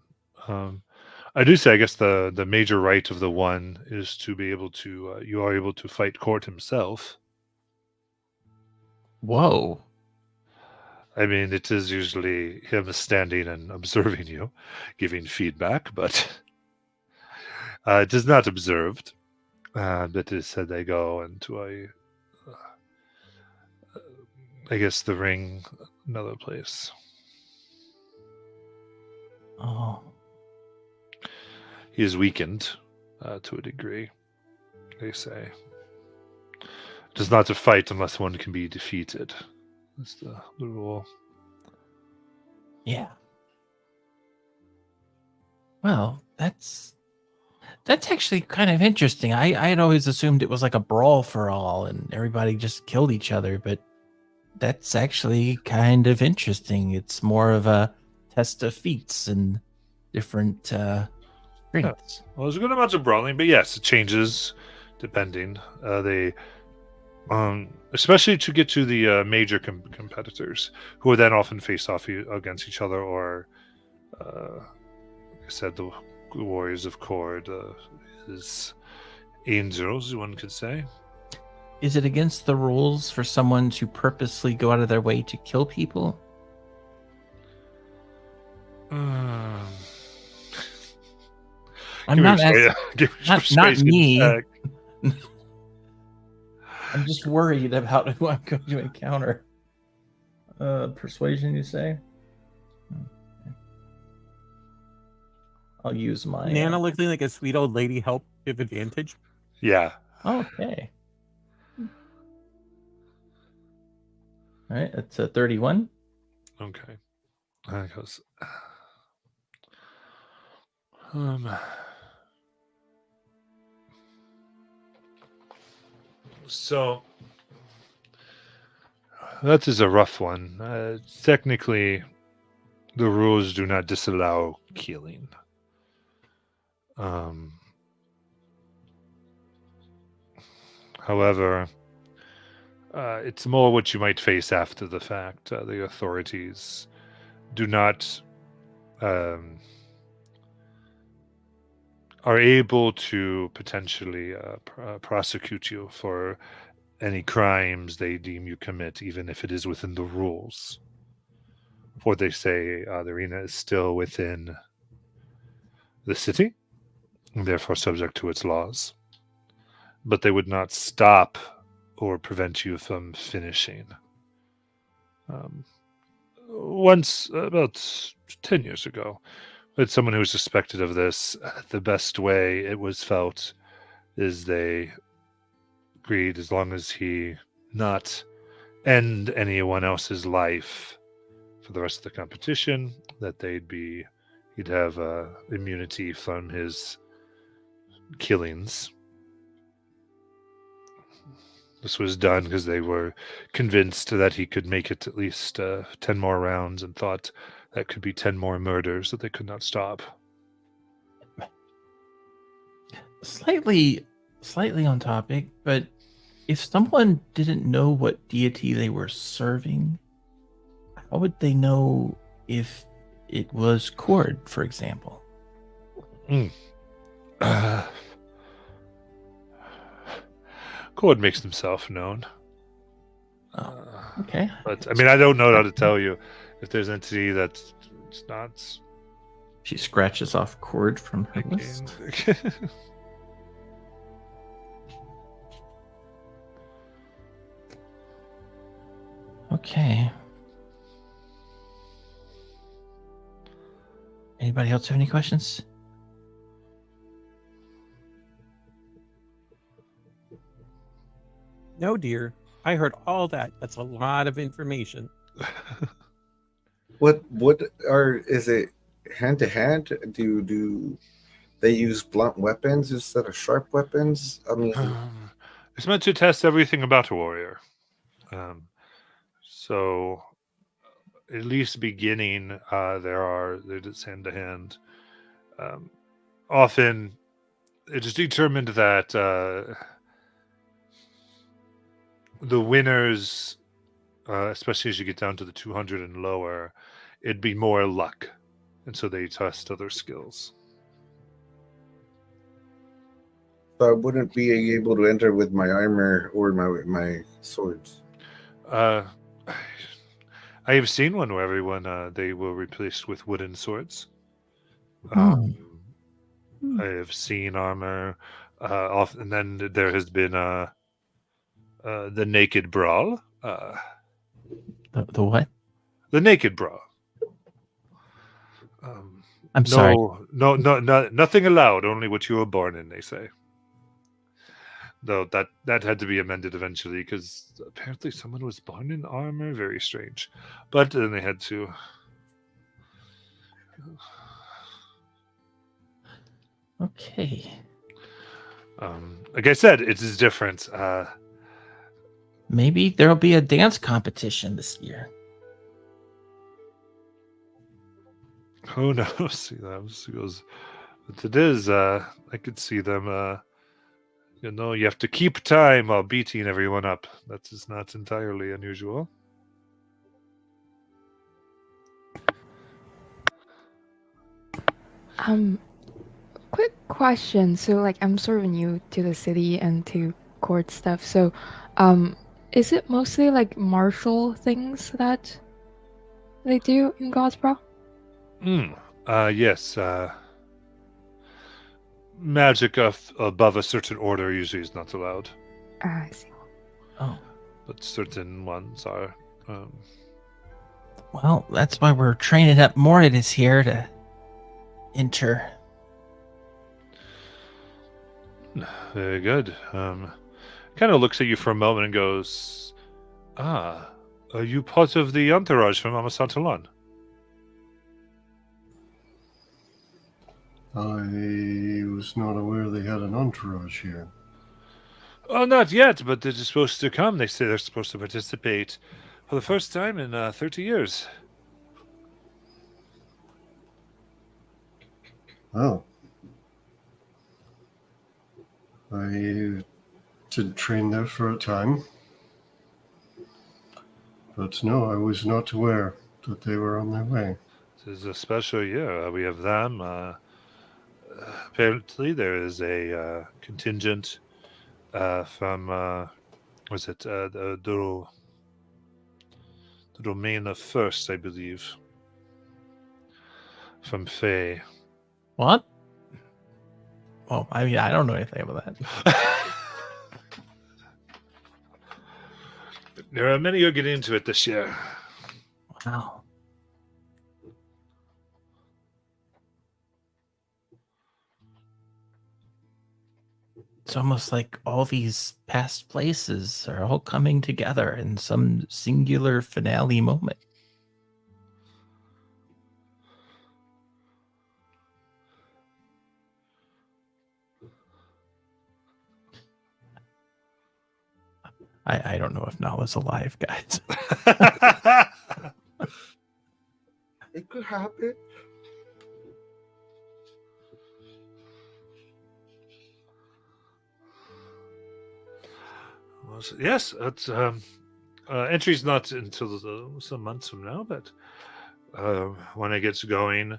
I do say, I guess the major right of the one is to be able to you are able to fight Cord himself. Whoa. I mean, it is usually him standing and observing you, giving feedback, but it is not observed. That is said they go into I guess the ring, another place. Oh, He is weakened to a degree, they say. It is not to fight unless one can be defeated. That's the rule. yeah. Well, that's actually kind of interesting. I had always assumed it was like a brawl for all and everybody just killed each other, but that's actually kind of interesting. It's more of a test of feats and different traits. Well, there's a good amount of brawling, but yes, it changes depending. They, especially to get to the major competitors, who would then often face off against each other, or, like I said, the warriors of Cord, his angels, one could say. Is it against the rules for someone to purposely go out of their way to kill people? I'm not asking. Not me. I'm just worried about who I'm going to encounter. Persuasion, you say? I'll use my Nana looking like a sweet old lady help give advantage. Yeah. Okay. All right, that's a 31. Okay. That goes. So that is a rough one. Technically, the rules do not disallow killing. However, it's more what you might face after the fact. The authorities do not are able to potentially prosecute you for any crimes they deem you commit, even if it is within the rules. For they say the arena is still within the city, and therefore subject to its laws. But they would not stop or prevent you from finishing. Once, about 10 years ago, with someone who was suspected of this, the best way it was felt is they agreed, as long as he not end anyone else's life for the rest of the competition, that he'd have immunity from his killings. This was done because they were convinced that he could make it at least 10 more rounds, and thought that could be 10 more murders that they could not stop. Slightly on topic, but if someone didn't know what deity they were serving, how would they know if it was Cord, for example? Cord makes himself known. Okay. But, I mean, I don't know how to tell you if there's an entity that's not. She scratches off Cord from her list. Okay. Anybody else have any questions? No, dear. I heard all that. That's a lot of information. What is it hand to hand? Do they use blunt weapons instead of sharp weapons? I mean, it's meant to test everything about a warrior. So, at least beginning, it's hand to hand. Often, it is determined that the winners, especially as you get down to the 200 and lower, it'd be more luck, and so they test other skills. so I wouldn't be able to enter with my armor or my swords. I have seen one where everyone they were replaced with wooden swords. I have seen armor And then there has been the naked brawl. The what? The naked brawl. I'm sorry. No, nothing allowed. Only what you were born in, they say. Though that had to be amended eventually because apparently someone was born in armor. Very strange. But then they had to. Okay. Like I said, it is different. Maybe there'll be a dance competition this year. Who knows? See them. He goes, but it is. I could see them. You have to keep time while beating everyone up. That is not entirely unusual. Quick question. So, like, I'm sort of new to the city and to court stuff. So, is it mostly like martial things that they do in Godsboro? Yes. Magic above a certain order usually is not allowed, I see. Oh. but certain ones are. Well, that's why we're training up Mordidus here to enter. Very good. Kind of looks at you for a moment and goes, "Ah, are you part of the entourage from Amasantalon?" I was not aware they had an entourage here. Oh, not yet, but they're supposed to come. They say they're supposed to participate for the first time in 30 years. Oh. I did train there for a time. But no, I was not aware that they were on their way. This is a special year. We have them. Apparently, there is a contingent from, was it the domain of First, I believe, from Fae. What? Well, I mean, I don't know anything about that. There are many who are getting into it this year. Wow. It's almost like all these past places are all coming together in some singular finale moment. I don't know if Nala's alive, guys. It could happen. Yes, it's entry's not until some months from now, but when it gets going,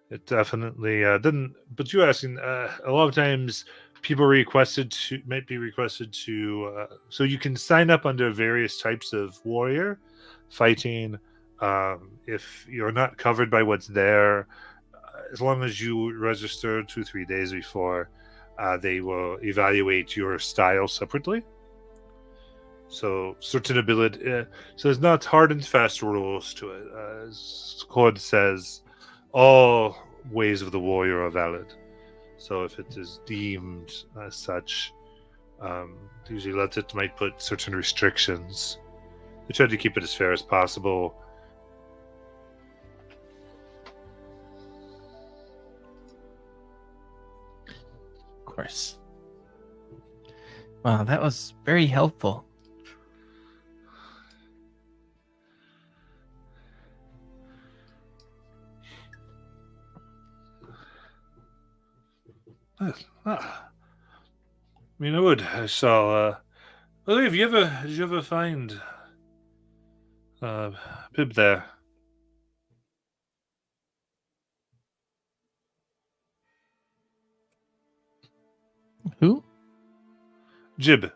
it definitely didn't. But you're asking, a lot of times people might be requested to, so you can sign up under various types of warrior fighting. If you're not covered by what's there, as long as you register 2-3 days before, they will evaluate your style separately. So certain ability, so there's not hard and fast rules to it. As Cord says, all ways of the warrior are valid. So if it is deemed as such, usually might put certain restrictions. They try to keep it as fair as possible. Of course. Wow, that was very helpful. I mean, I saw. Well, did you ever find Pib there? Who? Jib.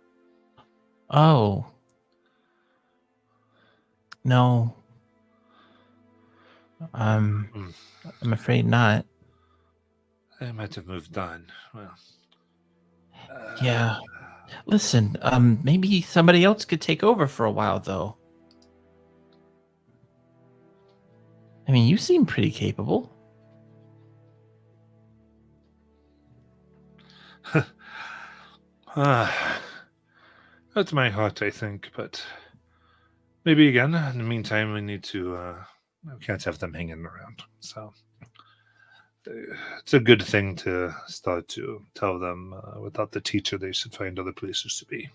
Oh. No. I'm afraid not. I might have moved on. Well, Yeah. Listen, maybe somebody else could take over for a while, though. I mean, you seem pretty capable. That's my heart, I think, but maybe again. In the meantime, we need to. We can't have them hanging around. So it's a good thing to start to tell them without the teacher they should find other places to be.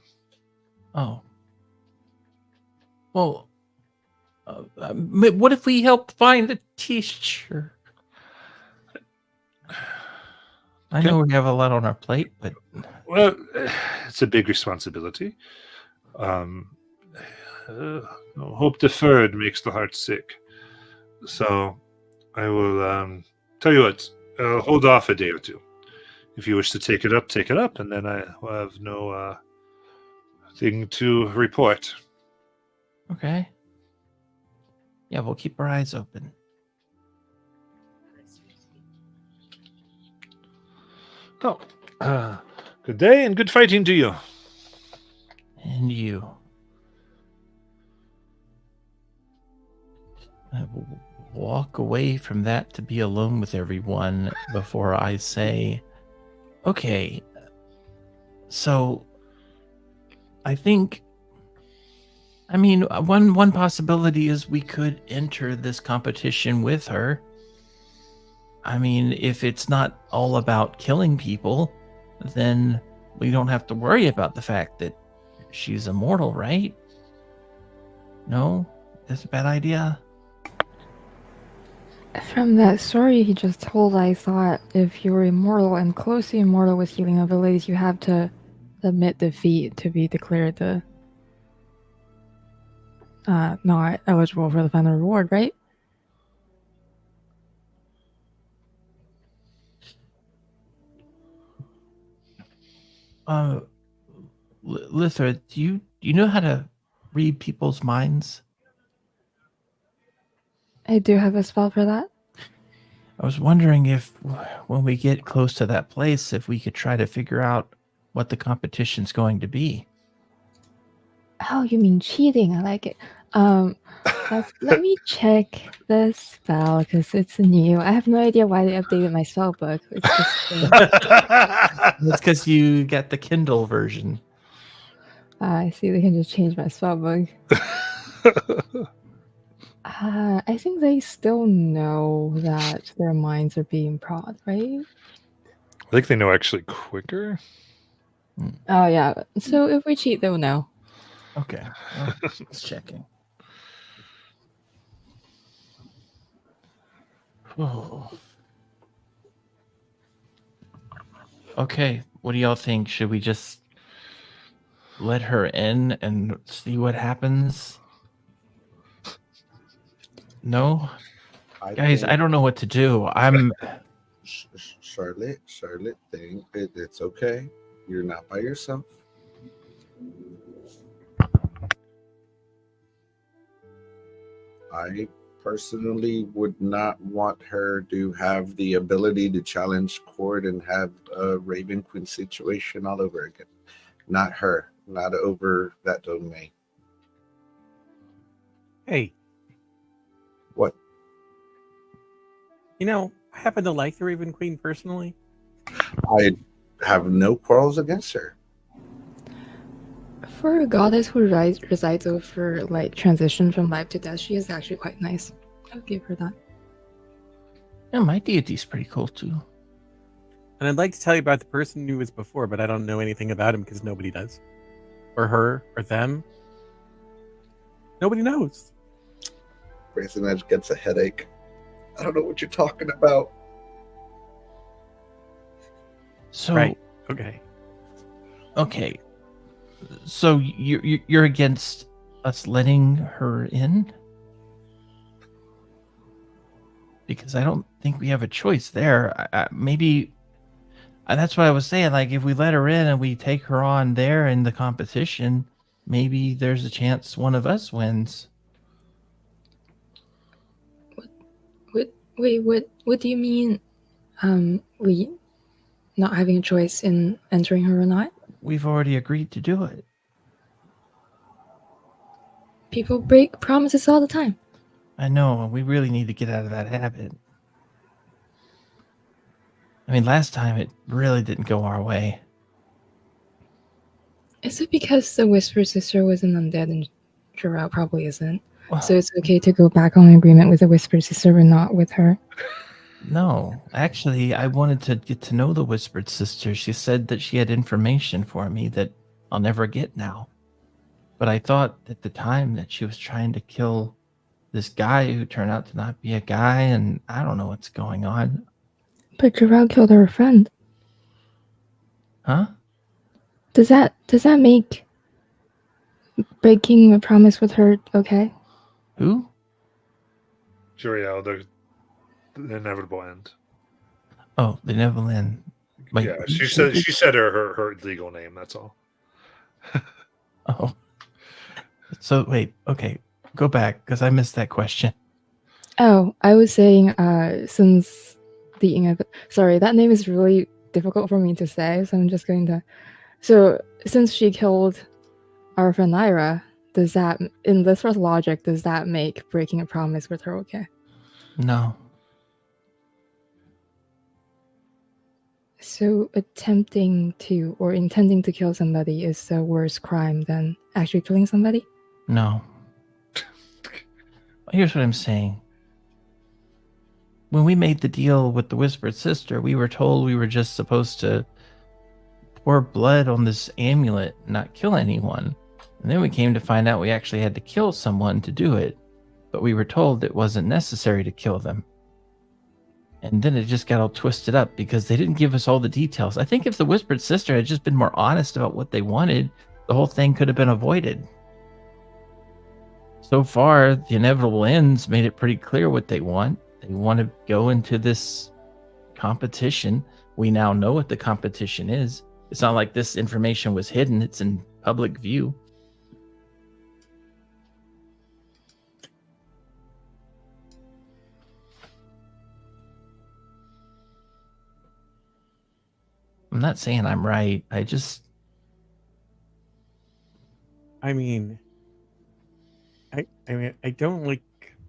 Oh. Well, what if we help find the teacher? I know we have a lot on our plate, but Well, it's a big responsibility. Hope deferred makes the heart sick. So I will tell you what, hold off a day or two. If you wish to take it up, and then I will have no thing to report. okay. Yeah, we'll keep our eyes open. Oh, good day and good fighting to you. And you. I will walk away from that to be alone with everyone before I say, okay, so I think, I mean, one possibility is we could enter this competition with her. I mean, if it's not all about killing people, then we don't have to worry about the fact that she's immortal, right? No? That's a bad idea? From that story he just told, I thought if you were immortal and close to immortal with healing abilities, you have to admit defeat to be declared the not eligible for the final reward, right? Lithra, do you know how to read people's minds? I do have a spell for that. I was wondering if, when we get close to that place, if we could try to figure out what the competition's going to be. Oh, you mean cheating? I like it. Let me check the spell because it's new. I have no idea why they updated my spell book. It's just That's because you got the Kindle version. I see they can just change my spell book. I think they still know that their minds are being prod, right? I think they know actually quicker. Oh yeah. So if we cheat, they'll know. Okay. Well, just checking. Whoa. Okay, what do y'all think? Should we just let her in and see what happens? No? Guys, I don't know what to do. I'm Charlotte, think it's okay. You're not by yourself. I personally would not want her to have the ability to challenge Cord and have a Raven Queen situation all over again. Not her, not over that domain. Hey. What? You know, I happen to like the Raven Queen personally. I have no quarrels against her. For a goddess who resides over like transition from life to death, she is actually quite nice. I'll give her that. yeah, my deity's pretty cool too. And I'd like to tell you about the person who was before, but I don't know anything about him because nobody does. Or her, or them. Nobody knows. Brazen Edge gets a headache. I don't know what you're talking about. So Right. Okay. Okay. So you're against us letting her in? Because I don't think we have a choice there. Maybe that's what I was saying. Like, if we let her in and we take her on there in the competition, maybe there's a chance one of us wins. Wait, what do you mean? not having a choice in entering her or not? We've already agreed to do it. People break promises all the time. I know, we really need to get out of that habit. I mean, last time it really didn't go our way. Is it because the Whisper Sister was an undead and Jarrell probably isn't? Well, So it's okay to go back on agreement with the Whisper Sister but not with her? no, actually, I wanted to get to know the Whispered Sister. She said that she had information for me that I'll never get now. But I thought at the time that she was trying to kill this guy who turned out to not be a guy, and I don't know what's going on. But Jarrell killed her friend. Huh? Does that make breaking a promise with her okay? Who? Juriel, the inevitable end. Oh, the Neverland. Wait, Yeah, she said her legal name. That's all. Oh. So wait, okay, go back because I missed that question. Oh, I was saying, since sorry, that name is really difficult for me to say, so I'm just going to. So, since she killed our friend Lyra, does that, in Lithra's logic, does that make breaking a promise with her okay? No. So, attempting to or intending to kill somebody is a worse crime than actually killing somebody? No. Here's what I'm saying. When we made the deal with the Whispered Sister, we were told we were just supposed to pour blood on this amulet and not kill anyone. And then we came to find out we actually had to kill someone to do it. But we were told it wasn't necessary to kill them. And then it just got all twisted up because they didn't give us all the details. I think if the Whispered Sister had just been more honest about what they wanted, the whole thing could have been avoided. So far, the inevitable ends made it pretty clear what they want. They want to go into this competition. We now know what the competition is. It's not like this information was hidden. It's in public view. I'm not saying I'm right. I mean, I don't like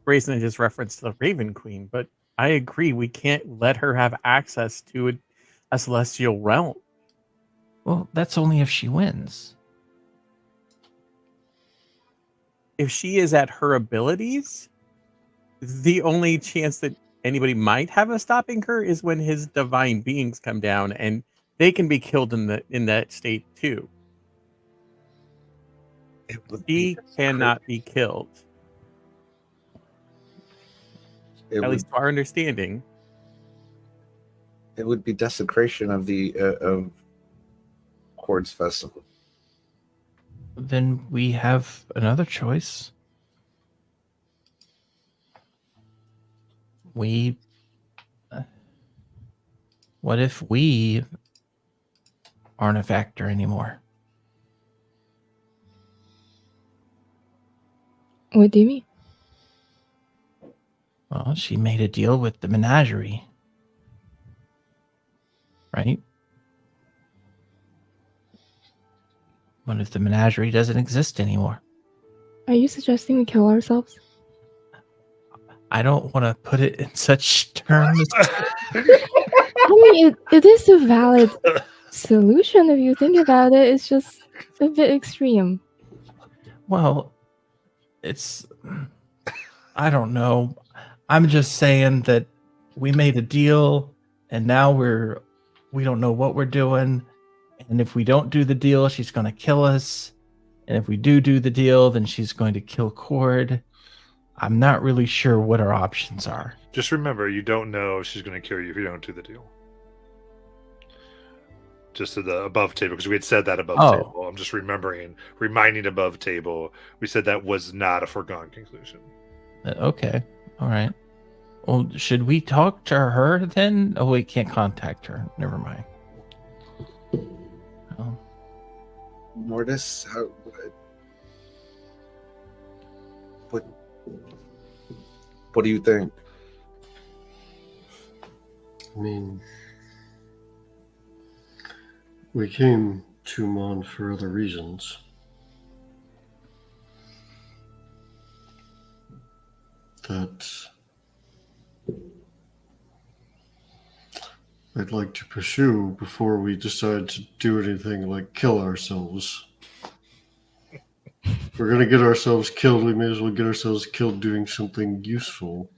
Brazen just reference the Raven Queen, but I agree we can't let her have access to a celestial realm. Well, that's only if she wins. If she is at her abilities, the only chance that anybody might have of stopping her is when his divine beings come down, and they can be killed in that state too. She cannot be killed. At least to our understanding. It would be desecration of the of Quartz Festival. Then we have another choice. What if we aren't a factor anymore? What do you mean? Well, she made a deal with the menagerie. Right? What if the menagerie doesn't exist anymore? Are you suggesting we kill ourselves? I don't want to put it in such terms. I mean, it is a valid solution if you think about it. It's just a bit extreme. Well, I don't know. I'm just saying that we made a deal and now we don't know what we're doing. And if we don't do the deal, she's going to kill us. And if we do the deal, then she's going to kill Cord. I'm not really sure what our options are. Just remember, you don't know if she's going to kill you if you don't do the deal. Just to the above table, because we had said that above table. I'm just reminding above table. We said that was not a foregone conclusion. Okay. All right. Well, should we talk to her then? Oh, we can't contact her. Never mind. Oh. Mortis, what do you think? I mean, We came to Mon for other reasons. That I'd like to pursue before we decide to do anything like kill ourselves. If we're going to get ourselves killed, we may as well get ourselves killed doing something useful.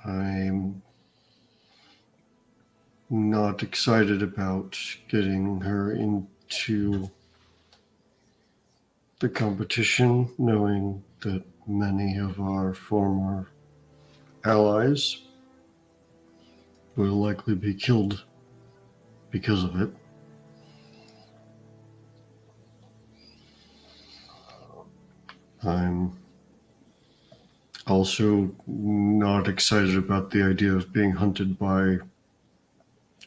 I'm not excited about getting her into the competition, knowing that many of our former allies will likely be killed because of it. I'm also not excited about the idea of being hunted by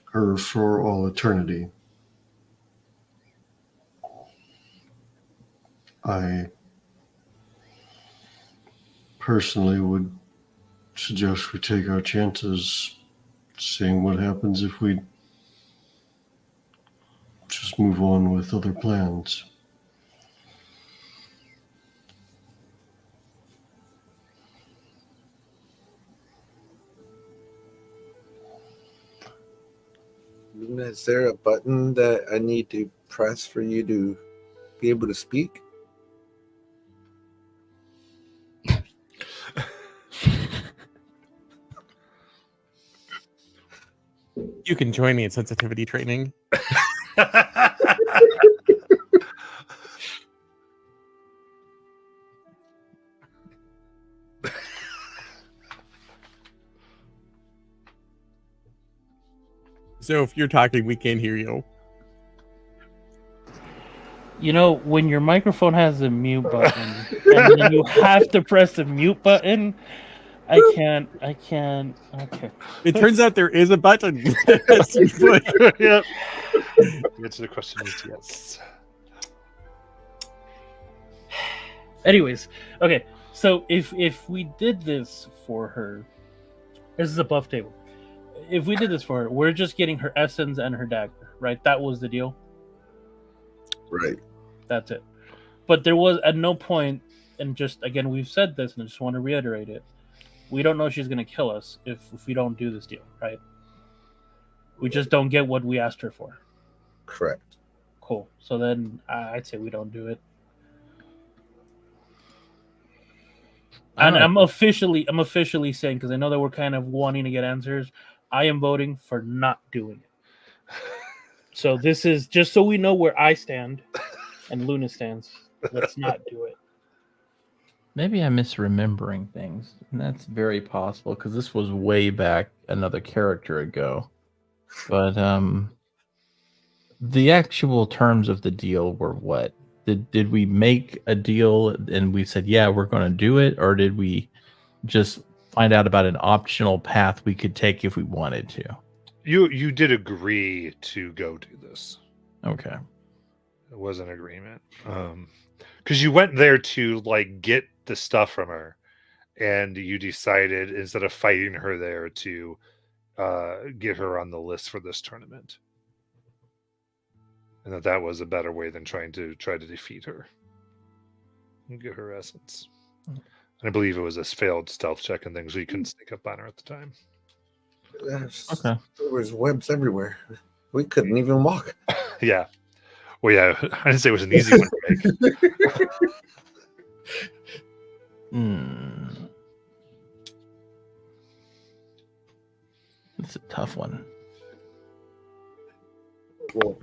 her for all eternity. I personally would suggest we take our chances, seeing what happens if we just move on with other plans. Is there a button that I need to press for you to be able to speak? You can join me in sensitivity training. So if you're talking, we can't hear you. You know, when your microphone has a mute button and then you have to press the mute button, I can't. Okay. It turns out there is a button. That's your foot. Yep. The answer to the question is yes. Anyways, okay. So if we did this for her, this is a buff table. If we did this for her, we're just getting her essence and her dagger, right? That was the deal. Right. That's it. But there was at no point, and just again, we've said this, and I just want to reiterate it. We don't know she's going to kill us if we don't do this deal, right? We just don't get what we asked her for. Correct. Cool. So then I'd say we don't do it. And I'm officially saying, because I know that we're kind of wanting to get answers, I am voting for not doing it. So this is just so we know where I stand and Luna stands. Let's not do it. Maybe I'm misremembering things, and that's very possible because this was way back another character ago. But the actual terms of the deal were what? Did we make a deal and we said, yeah, we're going to do it, or did we just find out about an optional path we could take if we wanted to? You did agree to go do this. Okay. It was an agreement. Because you went there to like get the stuff from her, and you decided instead of fighting her there to get her on the list for this tournament, and that was a better way than trying to defeat her and get her essence. And I believe it was a failed stealth check and things, so you couldn't sneak up on her at the time. Okay. There was webs everywhere. We couldn't even walk. Yeah. Well, yeah, I didn't say it was an easy one to make. It's a tough one. Well,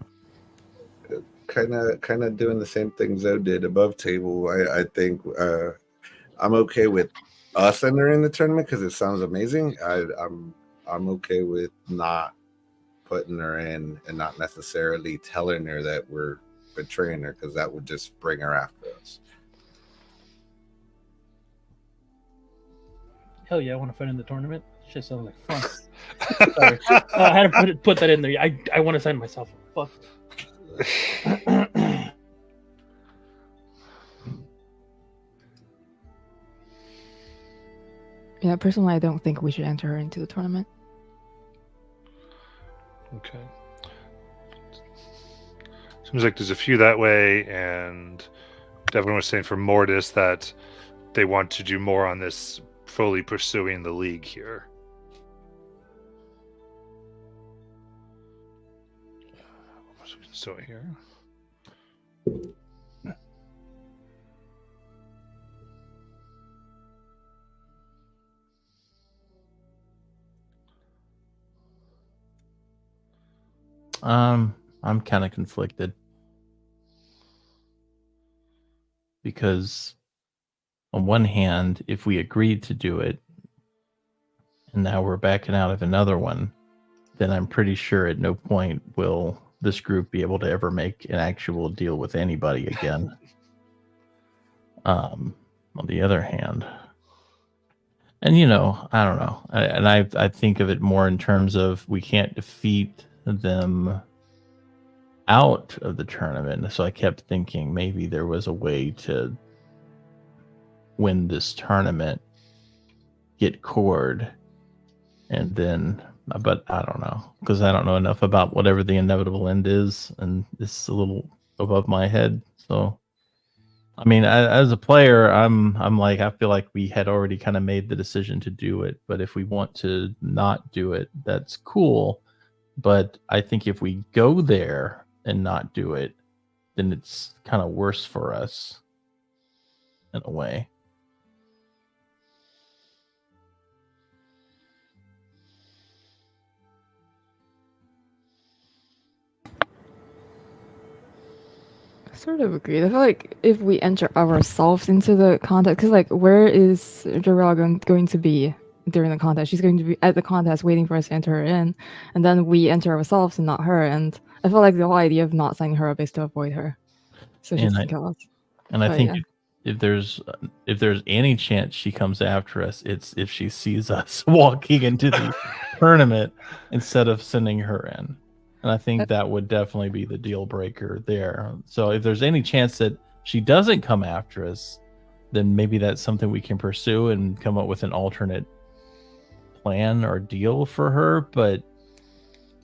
kind of doing the same thing Zoe did above table. I think I'm okay with us entering the tournament because it sounds amazing. I'm okay with not putting her in and not necessarily telling her that we're betraying her, because that would just bring her after us. Hell yeah, I want to fight in the tournament. Shit sounds like fun. Sorry. I had to put that in there. I want to sign myself. Fuck. Yeah, personally, I don't think we should enter her into the tournament. Okay. Seems like there's a few that way, and Devin was saying for Mortis that they want to do more on this fully pursuing the league here. So here. I'm kind of conflicted because on one hand, if we agreed to do it and now we're backing out of another one, then I'm pretty sure at no point will this group be able to ever make an actual deal with anybody again. On the other hand, and I don't know, I think of it more in terms of we can't defeat them out of the tournament, so I kept thinking maybe there was a way to win this tournament, get Cord, and then, but I don't know, because I don't know enough about whatever the inevitable end is, and it's a little above my head. So I mean, as a player, I'm like, I feel like we had already kind of made the decision to do it, but if we want to not do it, that's cool. But I think if we go there and not do it, then it's kind of worse for us in a way. I sort of agree. I feel like if we enter ourselves into the contest, because like, where is Jiraga going to be during the contest? She's going to be at the contest waiting for us to enter her in, and then we enter ourselves and not her. And I feel like the whole idea of not signing her up is to avoid her, so she doesn't kill us. And I think yeah. if there's any chance she comes after us, it's if she sees us walking into the tournament instead of sending her in. And I think that would definitely be the deal breaker there. So if there's any chance that she doesn't come after us, then maybe that's something we can pursue and come up with an alternate plan or deal for her. But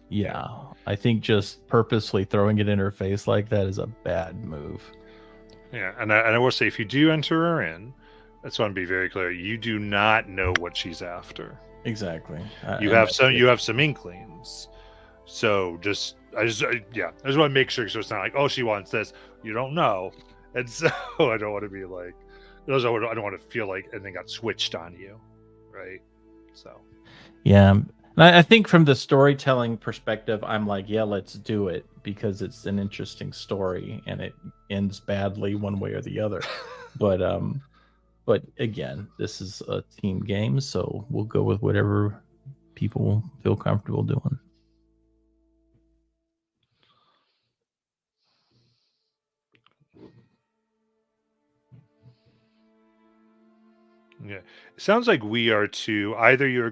yeah, I think just purposely throwing it in her face like that is a bad move. Yeah, and I will say, if you do enter her in, that's want to be very clear. You do not know what she's after. Exactly. You have some inklings. So I just want to make sure, so it's not like, oh, she wants this. You don't know, and so I don't want to be like, I don't want to feel like anything got switched on you, right? So yeah, and I think from the storytelling perspective, I'm like, yeah, let's do it because it's an interesting story and it ends badly one way or the other. But again, this is a team game, so we'll go with whatever people feel comfortable doing. Yeah, it sounds like we are to either you are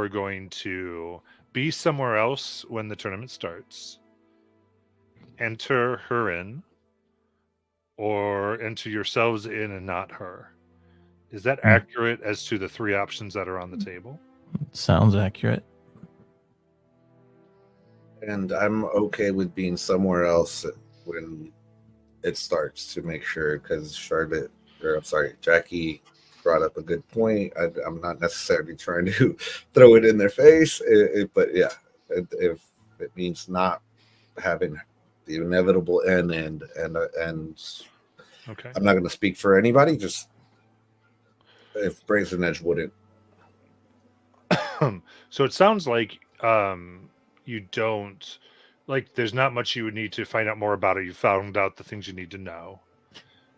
going to be somewhere else when the tournament starts, enter her in, or enter yourselves in and not her. Is that accurate as to the three options that are on the table? Sounds accurate. And I'm okay with being somewhere else when it starts to make sure, because Jackie brought up a good point. I'm not necessarily trying to throw it in their face, but yeah, if it means not having the inevitable end, and okay, I'm not going to speak for anybody. Just if Brazen Edge wouldn't. So it sounds like you don't like. There's not much you would need to find out more about it. You found out the things you need to know.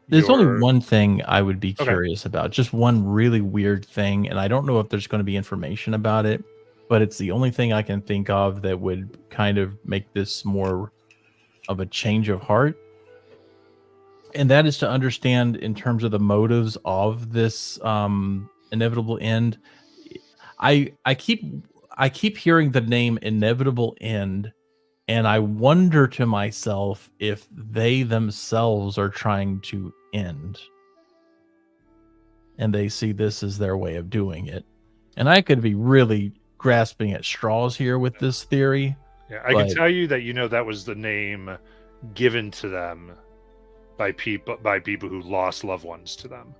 There's only one thing I would be curious about, just one really weird thing, and I don't know if there's going to be information about it, but it's the only thing I can think of that would kind of make this more of a change of heart. And that is to understand in terms of the motives of this inevitable end. I keep hearing the name Inevitable End, and I wonder to myself if they themselves are trying to end. and they see this as their way of doing it. And I could be really grasping at straws here with this theory. Yeah, I can But- tell you that that was the name given to them by people who lost loved ones to them.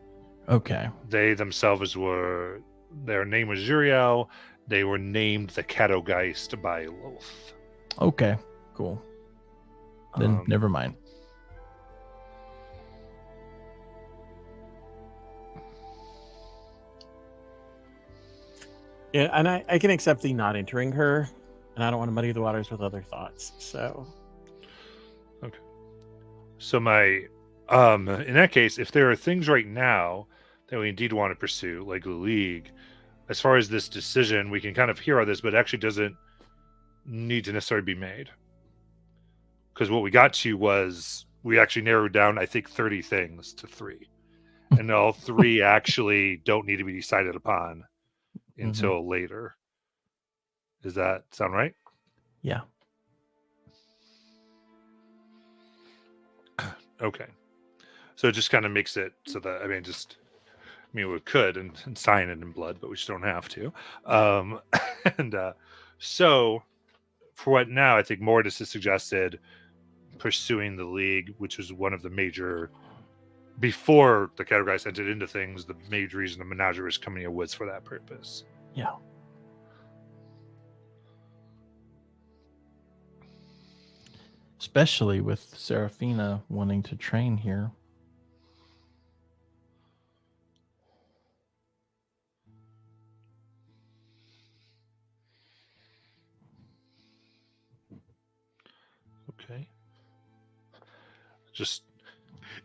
Okay. They themselves their name was Zuriel. They were named the Catogeist by Lilith. Okay. Cool. Then never mind. Yeah, and I can accept the not entering her, and I don't want to muddy the waters with other thoughts. So So in that case, if there are things right now that we indeed want to pursue, like the League, as far as this decision, we can kind of hear all this, but it actually doesn't need to necessarily be made. Because what we got to was we actually narrowed down, I think, 30 things to 3. And all 3 actually don't need to be decided upon until later. Does that sound right? Yeah. Okay. So it just kind of makes it so that, we could and sign it in blood, but we just don't have to. So for what now, I think Mortis has suggested pursuing the League, which was one of the major, before the Categorized entered into things, the major reason the Menagerie was coming here was for that purpose. Yeah. Especially with Seraphina wanting to train here. Okay. Just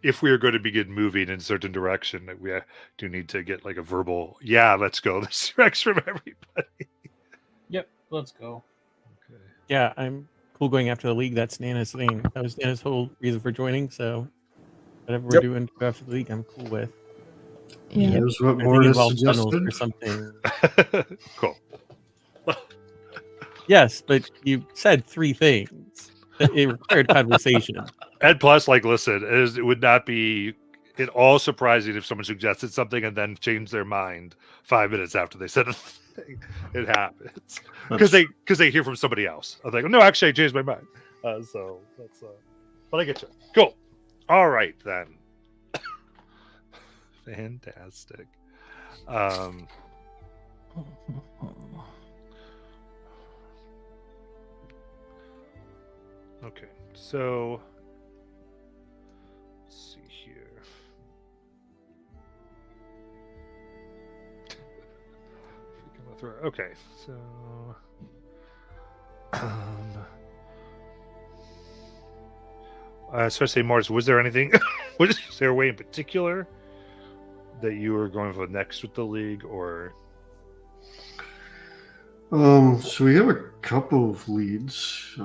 if we are going to begin moving in a certain direction, we do need to get like a verbal, yeah, let's go this direction from everybody. Yep, let's go. Okay. yeah, I'm cool going after the League. That's Nana's thing. That was Nana's whole reason for joining. So whatever we're doing to go after the League, I'm cool with. Yeah. Here's what I think Mortis involves tunnels suggested. or something. Cool. Yes, but you said 3 things. It required conversation. And plus, like, listen, it would not be at all surprising if someone suggested something and then changed their mind 5 minutes after they said a thing. It happens because they hear from somebody else. I was like, no, actually, I changed my mind. So that's. But I get you. Cool. All right then. Fantastic. Okay, so let's see here. Okay, so I was going to say, Morris, was there anything? Was there a way in particular that you were going for next with the League, or? So we have a couple of leads.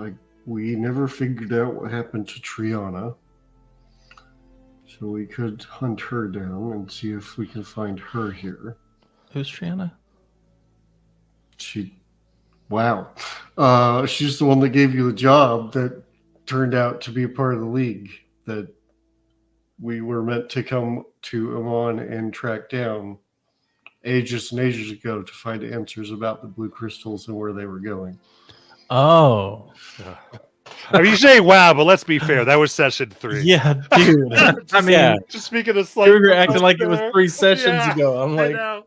We never figured out what happened to Triana. So we could hunt her down and see if we can find her here. Who's Triana? Wow. She's the one that gave you the job that turned out to be a part of the League that we were meant to come to Amon and track down ages and ages ago to find answers about the blue crystals and where they were going. Oh. I mean, you say wow, but let's be fair. That was session 3. Yeah, dude. I mean, Yeah. Just speaking of slight. you were acting like it was 3 sessions Yeah, ago. I'm I like, know.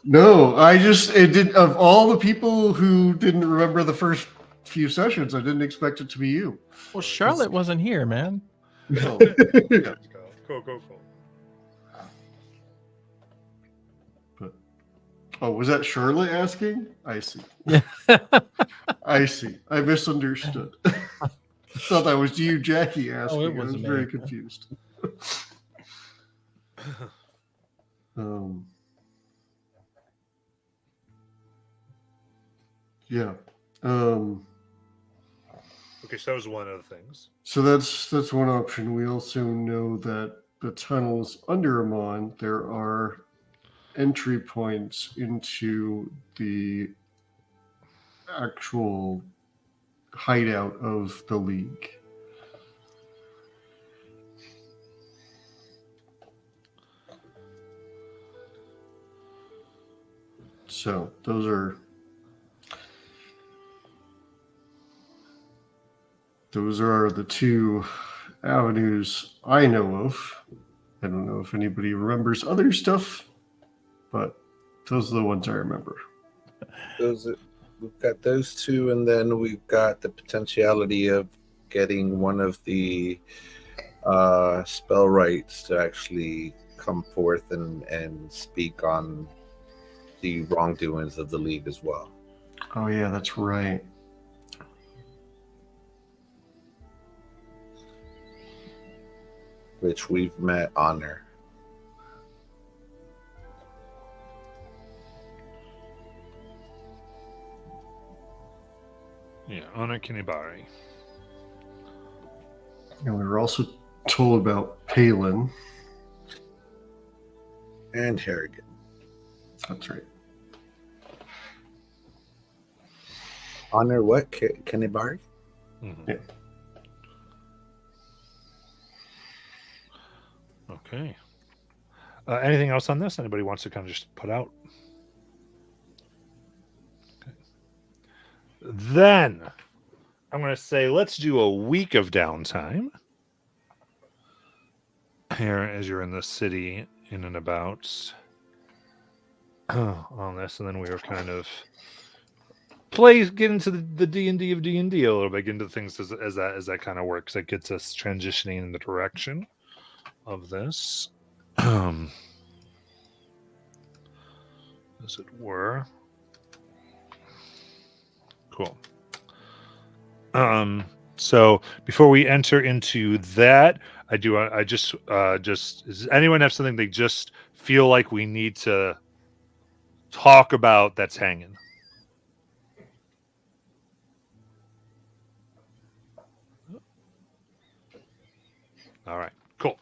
No, it did. Of all the people who didn't remember the first few sessions, I didn't expect it to be you. well, Charlotte wasn't here, man. Oh, Yeah, go. oh, was that Charlotte asking? I see. Yeah. I see. I misunderstood. Thought that was you, Jackie, asking. it I was wasn't me. very confused. Yeah. Okay, so that was one of the things. So that's one option. We also know that the tunnels under Amon, there are entry points into the actual hideout of the League. So those are the two avenues I know of. I don't know if anybody remembers other stuff, but those are the ones I remember. We've got those two, and then we've got the potentiality of getting one of the spell rights to actually come forth and speak on the wrongdoings of the League as well. Oh yeah, that's right. Which we've met Honor. Yeah, Honor Kinibari. And we were also told about Palin. And Harrigan. That's right. Honor what? Kanibari? Mm-hmm. Yeah. Okay. Anything else on this? Anybody wants to kind of just put out? Okay. Then I'm going to say let's do a week of downtime here as you're in the city in and about on this, and then we were kind of get into the D&D of D&D a little bit, get into things as that kind of works. That gets us transitioning in the direction of this, as it were. Cool. So before we enter into that, I just does anyone have something they just feel like we need to talk about that's hanging? All right, cool.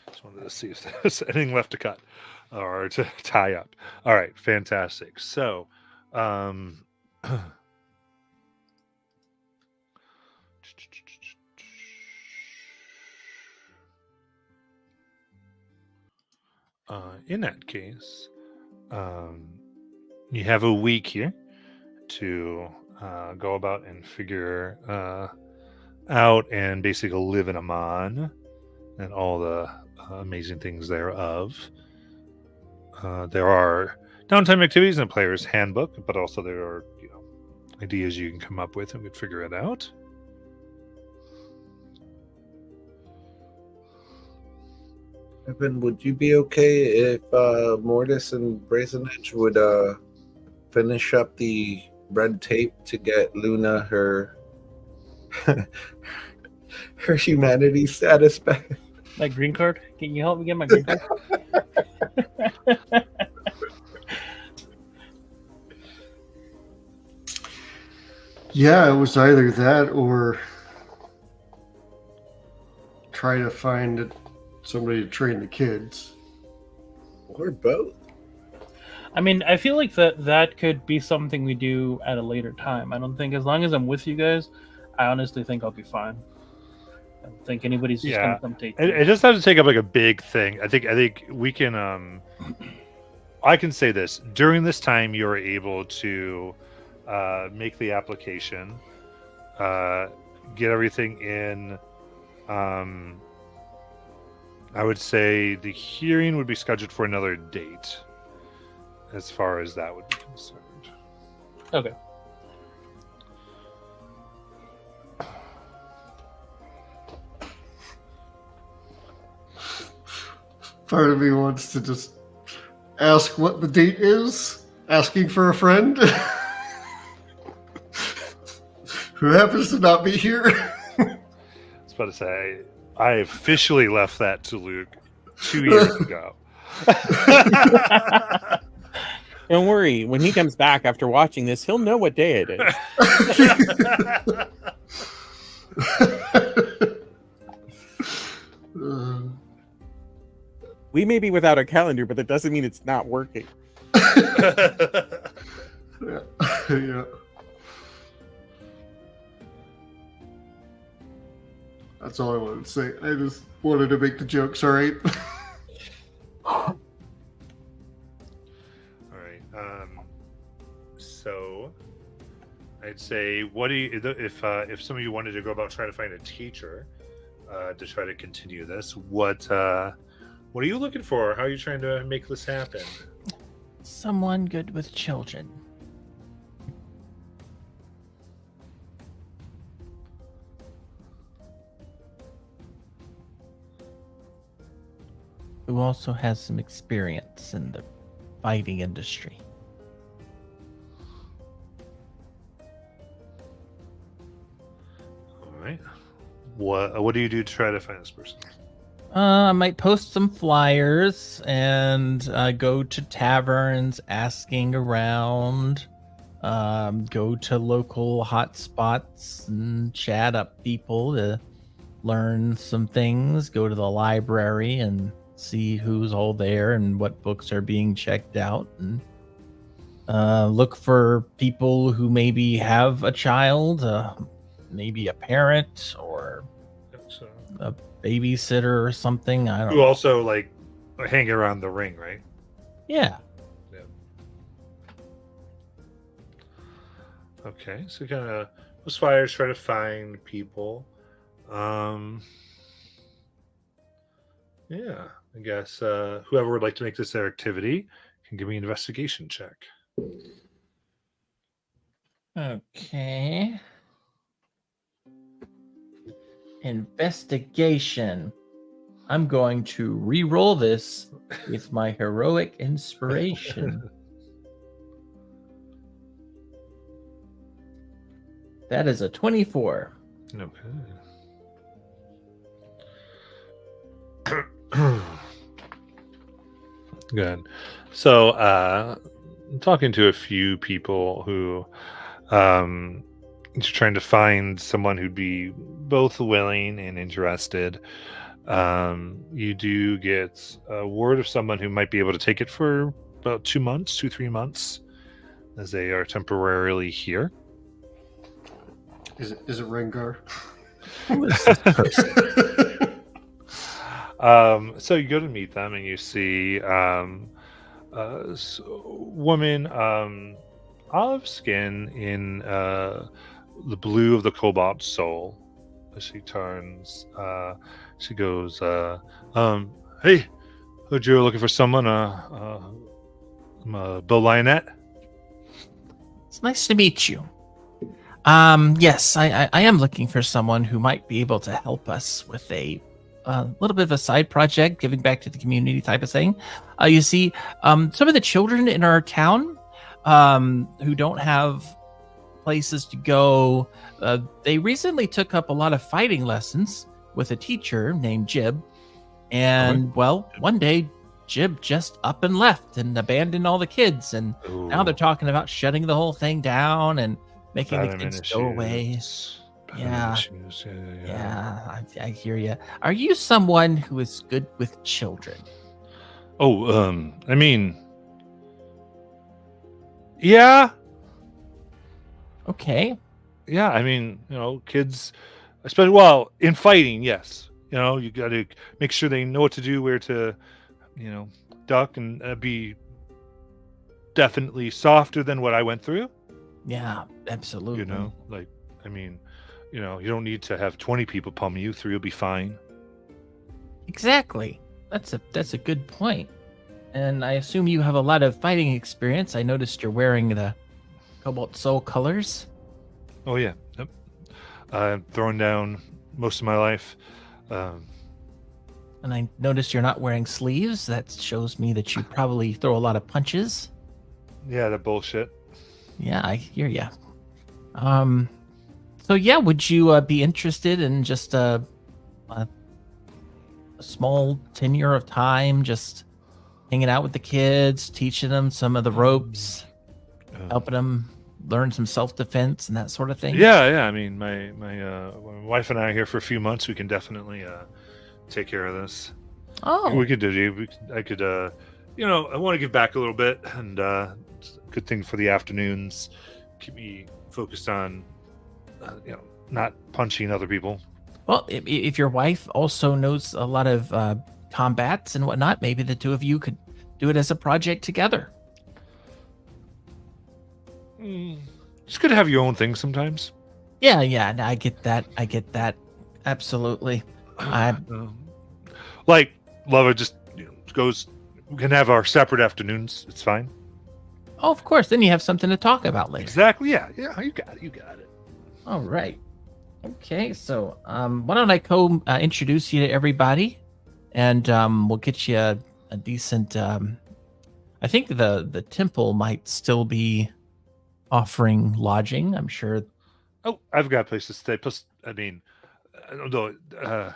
Just wanted to see if there's anything left to cut or to tie up. All right, fantastic. So, in that case, you have a week here to go about and figure out and basically live in Amman and all the amazing things thereof. There are downtime activities in the player's handbook, but also there are ideas you can come up with and we could figure it out. Evan, would you be okay if Mortis and Brazen Edge would finish up the red tape to get Luna her her humanity status back? My green card? Can you help me get my green card? Yeah, it was either that or try to find somebody to train the kids. Or both. I mean, I feel like that could be something we do at a later time. I don't think, as long as I'm with you guys, I honestly think I'll be fine. I don't think anybody's just gonna come take me. It just has to take up like a big thing. I think we can I can say this. During this time you're able to make the application, get everything in. I would say the hearing would be scheduled for another date, as far as that would be concerned. Okay. Part of me wants to just ask what the date is, asking for a friend who happens to not be here. I was about to say, I officially left that to Luke 2 years ago. Don't worry. When he comes back after watching this, he'll know what day it is. We may be without a calendar, but that doesn't mean it's not working. Yeah. That's all I wanted to say. I just wanted to make the jokes, all right? All right. So I'd say, what do you, if some of you wanted to go about trying to find a teacher to try to continue this, what are you looking for? How are you trying to make this happen? Someone good with children. Who also has some experience in the fighting industry. All right. What do you do to try to find this person? I might post some flyers and go to taverns asking around. Go to local hotspots and chat up people to learn some things. Go to the library and see who's all there and what books are being checked out. And look for people who maybe have a child, maybe a parent or a babysitter or something. I don't Who know. also like hang around the ring, right? Yeah. Okay, so kind of those flyers try to find people. Yeah, I guess whoever would like to make this their activity can give me an investigation check. Okay. Investigation. I'm going to re-roll this with my heroic inspiration. That is a 24. Okay. Good. So, I'm talking to a few people who trying to find someone who'd be both willing and interested. You do get a word of someone who might be able to take it for about 2 months, 3 months, as they are temporarily here. Is it Rengar? Who is this person? So you go to meet them and you see woman, olive skin in the blue of the cobalt soul. As she turns, she goes, "Hey, heard you were looking for someone. I'm Bill Lionette." It's nice to meet you. Yes, I am looking for someone who might be able to help us with a little bit of a side project, giving back to the community type of thing. You see, some of the children in our town who don't have places to go, they recently took up a lot of fighting lessons with a teacher named Jib. And, well, one day, Jib just up and left and abandoned all the kids. And now they're talking about shutting the whole thing down and making the kids go away. Yeah. Yeah, I hear you. Are you someone who is good with children? Oh, I mean, yeah. Okay. Yeah, I mean, kids, especially, well, in fighting, yes. You got to make sure they know what to do, where to, duck, and be definitely softer than what I went through. Yeah, absolutely. You don't need to have 20 people pummel you through. You'll be fine. Exactly. That's a good point. And I assume you have a lot of fighting experience. I noticed you're wearing the Cobalt Soul colors. Oh, yeah. Yep. I've thrown down most of my life. And I noticed you're not wearing sleeves. That shows me that you probably throw a lot of punches. Yeah, that bullshit. Yeah, I hear ya. So yeah, would you be interested in just a small tenure of time, just hanging out with the kids, teaching them some of the ropes, helping them learn some self-defense and that sort of thing? Yeah. I mean, my wife and I are here for a few months. We can definitely take care of this. Oh, We could do. I could. I want to give back a little bit, and it's a good thing for the afternoons. Keep me focused on, not punching other people. well, if your wife also knows a lot of combats and whatnot, maybe the two of you could do it as a project together. It's good to have your own thing sometimes. Yeah, no, I get that. Absolutely. Like Lava just goes. We can have our separate afternoons. It's fine. Oh, of course. Then you have something to talk about later. Exactly. Yeah. You got it. All right. Okay, so why don't I introduce you to everybody, and we'll get you a decent. I think the temple might still be offering lodging. I'm sure. Oh, I've got a place to stay. Plus, I mean, although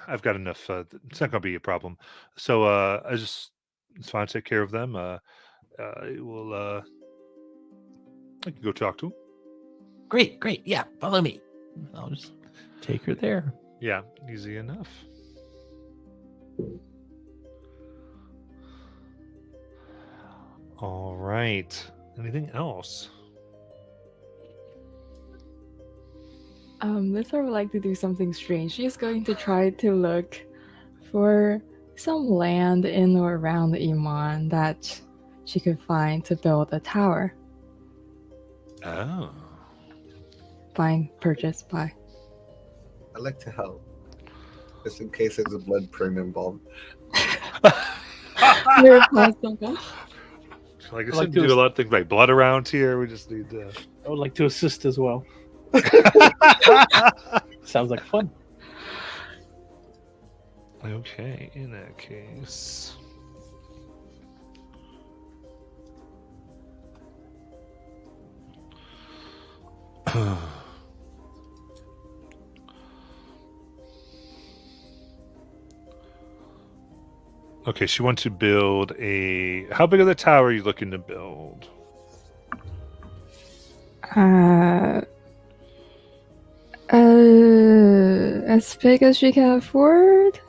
I've got enough. It's not going to be a problem. So it's fine to take care of them. I can go talk to them. Great. Yeah, follow me. I'll just take her there. Yeah, easy enough. All right. Anything else? Lisa would like to do something strange. She's going to try to look for some land in or around Iman that she could find to build a tower. Oh. Find, purchase, buy. I'd like to help, just in case there's a blood print involved. You're possible. Like I I'd said, like we to do a lot of things like blood around here. We just need to. I would like to assist as well. Sounds like fun. Okay, in that case. Okay, she wants to build a. How big of the tower are you looking to build? As big as she can afford.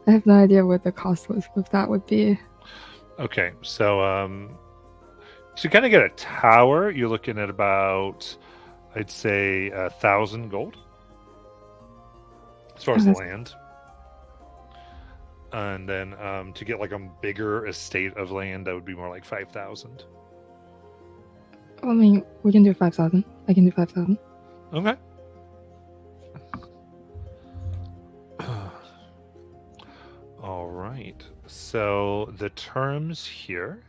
I have no idea what the cost of that would be. Okay, so to kind of get a tower, you're looking at about, I'd say, 1,000 gold as far as the land. And then to get like a bigger estate of land, that would be more like 5,000. I mean, we can do 5,000. I can do 5,000. Okay. All right. So the terms here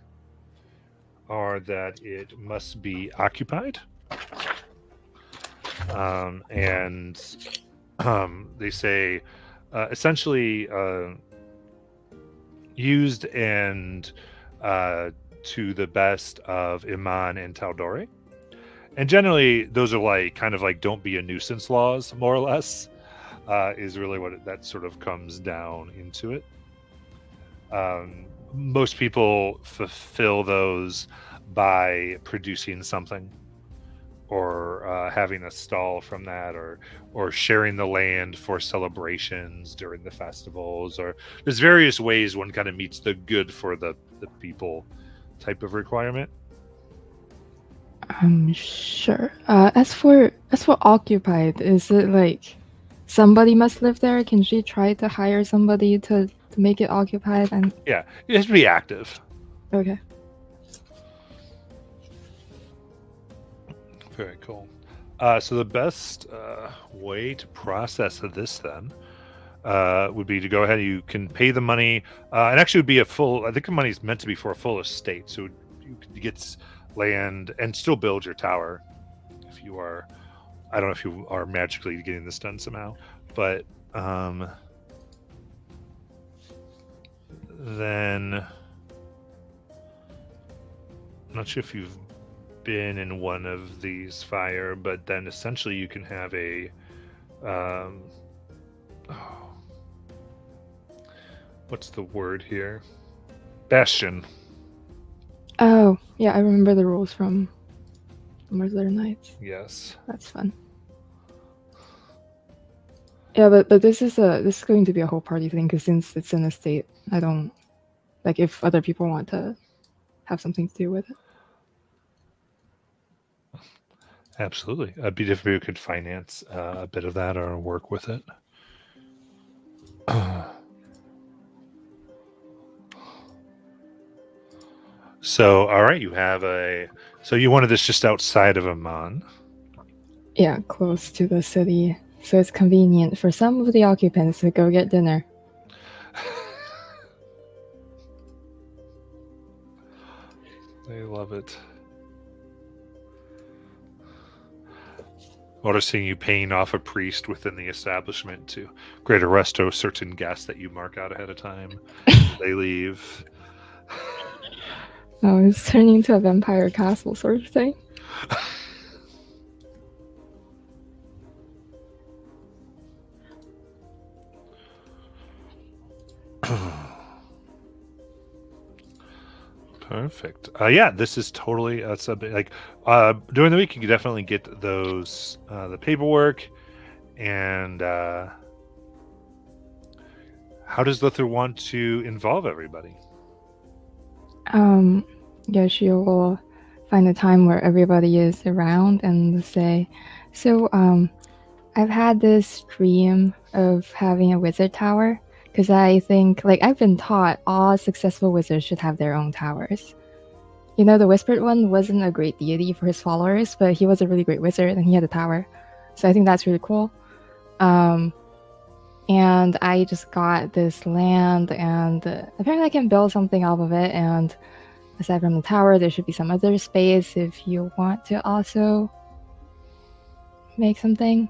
are that it must be occupied. And they say essentially used and to the best of Iman and Tal'Dorei. And generally, those are like kind of like don't be a nuisance laws, more or less, is really what that sort of comes down into it. Most people fulfill those by producing something or having a stall from that or sharing the land for celebrations during the festivals, or there's various ways one kind of meets the good for the people type of requirement. Sure. As for occupied, is it like somebody must live there? Can she try to hire somebody to make it occupied? And Yeah, it has to be active. okay. Very cool. So the best way to process this then would be to go ahead. You can pay the money, and actually would be a full. I think the money is meant to be for a full estate, so you could get land and still build your tower. If you are, I don't know if you are magically getting this done somehow, but then I'm not sure if you've been in one of these fire, but then essentially you can have a what's the word here? Bastion. Oh, yeah, I remember the rules from Mercer Knights. Yes. That's fun. Yeah, but this is going to be a whole party thing, because since it's an estate, I don't like if other people want to have something to do with it. Absolutely. It'd be if we could finance a bit of that or work with it. So, all right, you have a. So you wanted this just outside of Amman. Yeah, close to the city, so it's convenient for some of the occupants to go get dinner. I love it. Noticing you paying off a priest within the establishment to grant arresto certain guests that you mark out ahead of time. They leave. Oh, it's turning into a vampire castle sort of thing. Perfect. Yeah, this is totally that's a bit like during the week you can definitely get those the paperwork and how does Luther want to involve everybody? Yeah, she will find a time where everybody is around and say, so, I've had this dream of having a wizard tower because I think, like, I've been taught all successful wizards should have their own towers. You know, the Whispered One wasn't a great deity for his followers, but he was a really great wizard and he had a tower. So I think that's really cool. And I just got this land, and apparently I can build something off of it. And aside from the tower, there should be some other space if you want to also make something,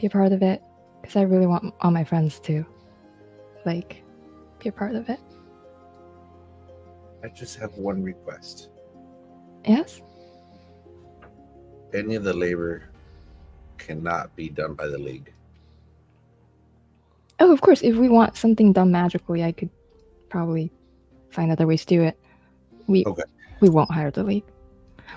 be a part of it. Because I really want all my friends to, like, be a part of it. I just have one request. Yes? Any of the labor cannot be done by the League. Oh, of course, if we want something done magically, I could probably find other ways to do it. We won't hire the League.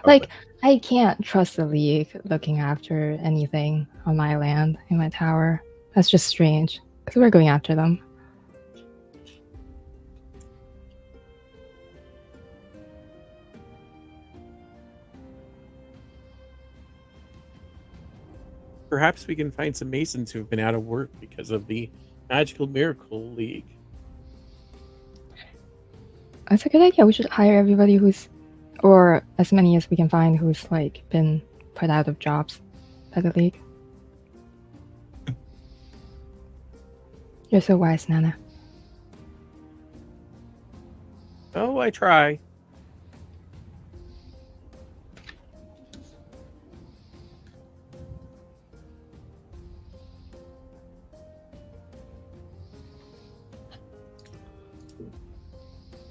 Like, I can't trust the League looking after anything on my land, in my tower. That's just strange, because we're going after them. Perhaps we can find some masons who have been out of work because of the Magical Miracle League. That's a good idea. We should hire everybody who's, or as many as we can find who's, like, been put out of jobs by the League. You're so wise, Nana. Oh, I try.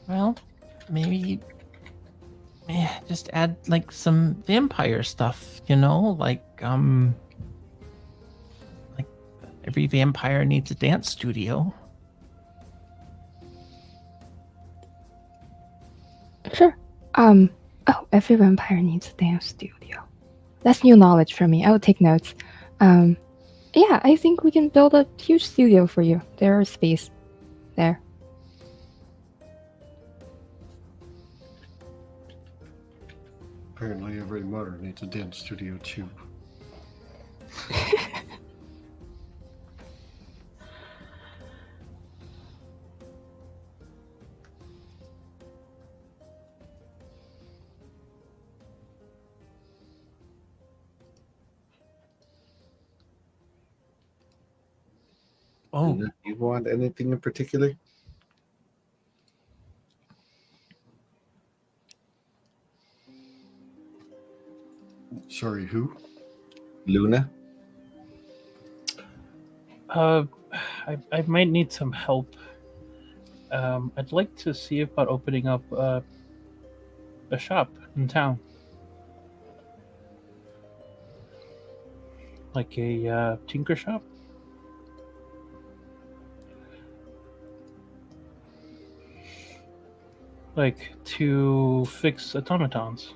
Well, maybe just add like some vampire stuff, you know, like every vampire needs a dance studio. Sure. Oh, every vampire needs a dance studio. That's new knowledge for me. I will take notes. Yeah, I think we can build a huge studio for you. There's space there. Apparently, every mother needs a dance studio too. Oh, Do you want anything in particular? Sorry, who? Luna? I might need some help. I'd like to see about opening up a shop in town, like a tinker shop. Like to fix automatons.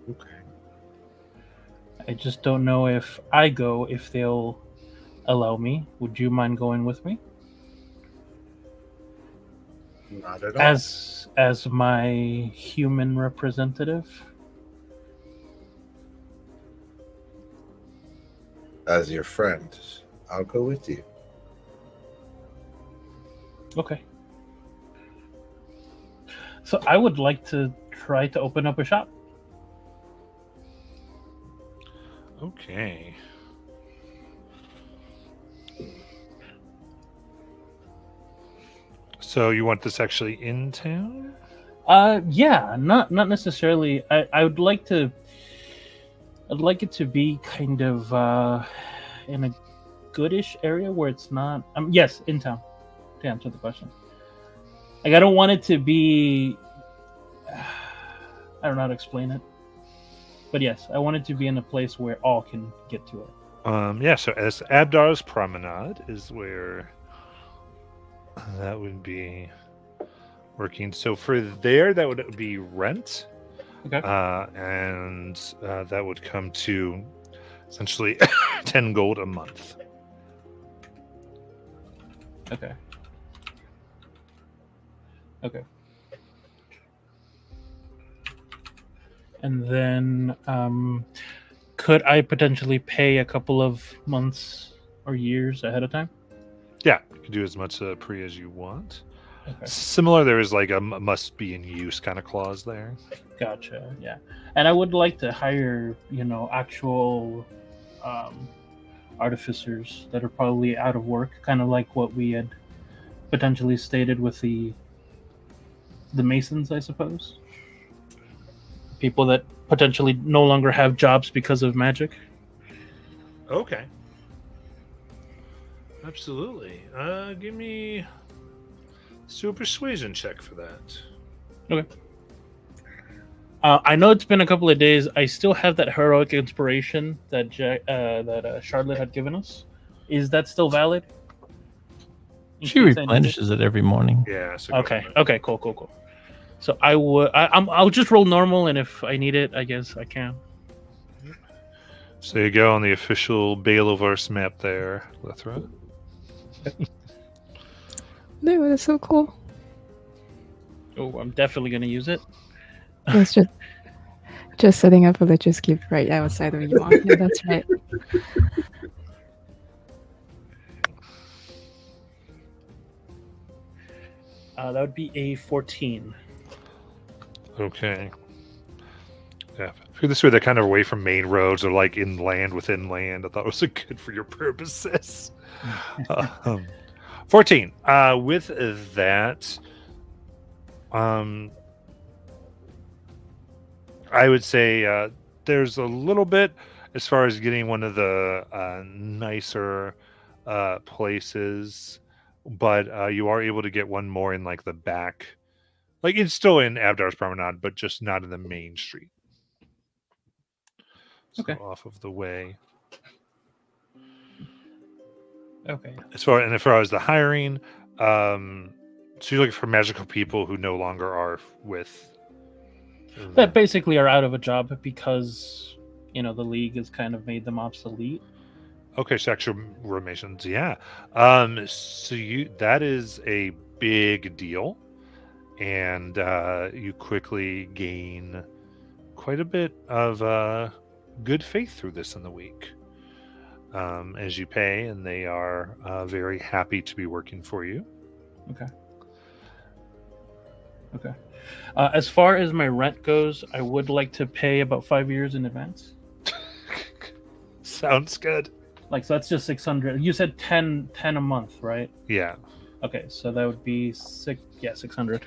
Okay. I just don't know if they'll allow me. Would you mind going with me? Not at all. As my human representative? As your friend, I'll go with you. Okay. So I would like to try to open up a shop. Okay. So you want this actually in town? Yeah, not necessarily. I would like to. I'd like it to be kind of in a goodish area where it's not. Yes, in town. To answer the question, like I don't want it to be. I don't know how to explain it, but yes, I want it to be in a place where all can get to it. Yeah. So as Abdar's Promenade is where that would be working. So for there, that would be rent. Okay. And that would come to essentially 10 gold a month. Okay. Okay. And then, could I potentially pay a couple of months or years ahead of time? Yeah, you can do as much pre as you want. Okay. Similar, there is like a must be in use kind of clause there. Gotcha. Yeah, and I would like to hire, actual artificers that are probably out of work, kind of like what we had potentially stated with the Masons, I suppose. People that potentially no longer have jobs because of magic. Okay. Absolutely. Give me a persuasion check for that. Okay. I know it's been a couple of days. I still have that heroic inspiration that Charlotte had given us. Is that still valid? She replenishes it every morning. Yeah. So Okay. Okay. Cool. So I would. I'll just roll normal, and if I need it, I guess I can. So you go on the official Baloverse map there, Lithra. No, that's so cool. Oh, I'm definitely gonna use it. It's just setting up a Lich's Cube right outside of Yawon. Yeah, that's right. That would be a 14. Okay. Yeah. Figure this way, they're kind of away from main roads or like inland within land. I thought it was good for your purposes. 14. With that, I would say there's a little bit as far as getting one of the nicer places, but you are able to get one more in like the back. Like it's still in Abdar's Promenade, but just not in the main street. So Okay. off of the way. Okay. As far as the hiring, so you're looking for magical people who no longer are with. That basically are out of a job because the league has kind of made them obsolete. Okay, sexual relations, yeah. So that is a big deal, and you quickly gain quite a bit of good faith through this in the week. As you pay, and they are very happy to be working for you. Okay. As far as my rent goes, I would like to pay about 5 years in advance. Sounds good. Like, so that's just 600. You said 10 a month, right? Yeah. Okay, so that would be 600.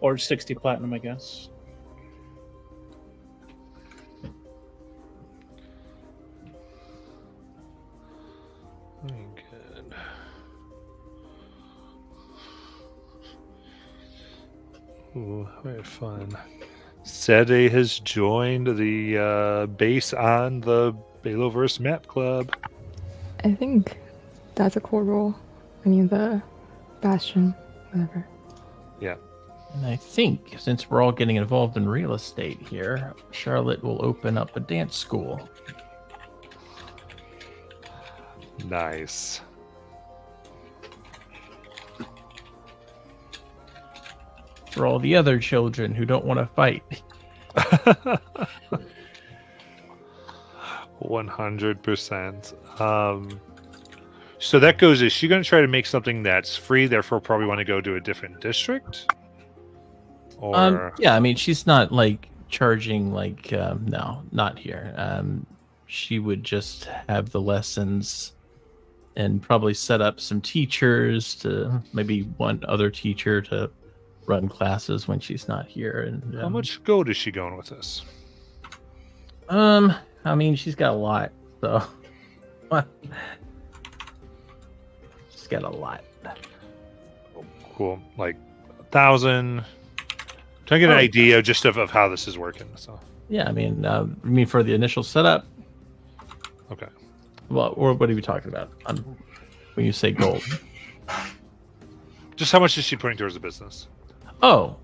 Or 60 platinum, I guess. Very good. Ooh, very fun. Sede has joined the base on the Baloverse Map Club. I think that's a cool role. I mean, the Bastion, whatever. Yeah. And I think since we're all getting involved in real estate here, Charlotte will open up a dance school. Nice. For all the other children who don't want to fight. 100%. So that goes, is she going to try to make something that's free, therefore probably want to go to a different district? Or Yeah, I mean, she's not like charging like no, not here. She would just have the lessons and probably set up some teachers to maybe one other teacher to run classes when she's not here. And how much gold is she going with this? I mean, she's got a lot, so she's got a lot. Cool. Like 1,000. Trying to get an idea just of how this is working. So Yeah, I mean for the initial setup. okay. Well, or what are we talking about when you say gold? Just how much is she putting towards the business? Oh,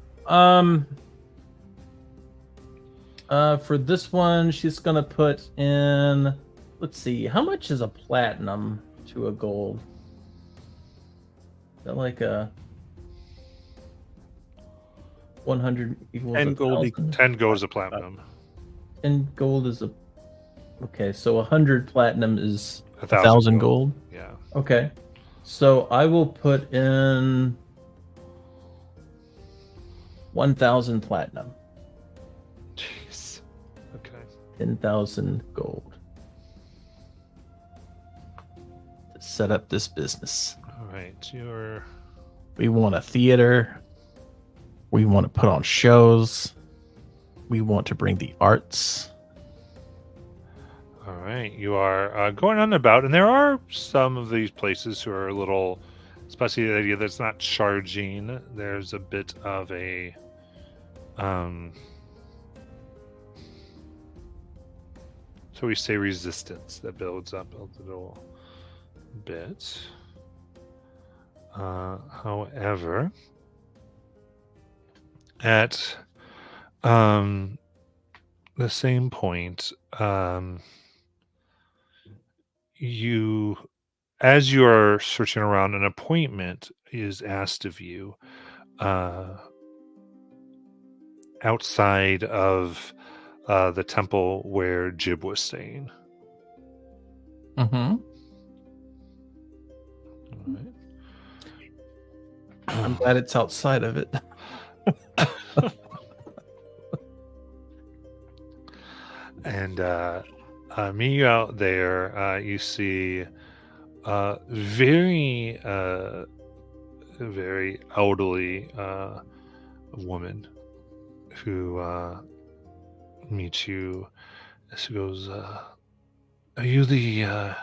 for this one, she's gonna put in. Let's see, how much is a platinum to a gold? Is that like a 100 equals 10 gold 1,000? 10 gold is a platinum. 10 gold is a. Okay, so 100 platinum is 1,000 1,000 gold. Yeah. Okay, so I will put in 1,000 platinum, Jeez. Okay. 10,000 gold to set up this business. All right. You're We want a theater. We want to put on shows. We want to bring the arts. all right. You are going on about, and there are some of these places who are a little, especially the idea that's not charging. There's a bit of a, so we say resistance that builds up a little bit. However, at the same point, you, as you are searching around, an appointment is asked of you outside of the temple where Jib was staying. Mm-hmm. All right. I'm glad it's outside of it. And meeting you out there, you see very very elderly woman who meets you. She goes, "Are you the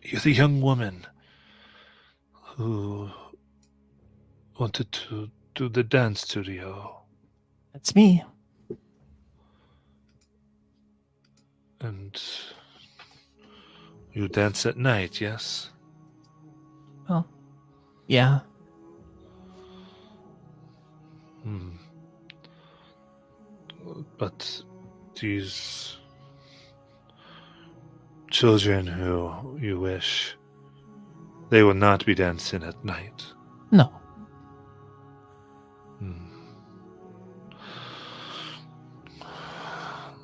you're the young woman who wanted to do the dance studio, That's me. and you dance at night, yes?" Well, yeah. Hmm. But these children who you wish, they will not be dancing at night. No. Hmm.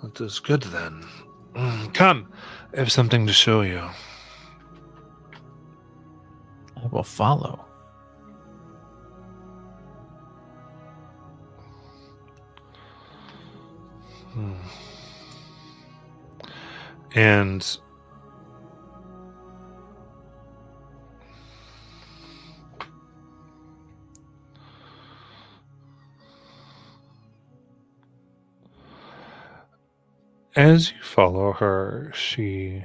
That is good then. Come, I have something to show you. I will follow. And as you follow her, she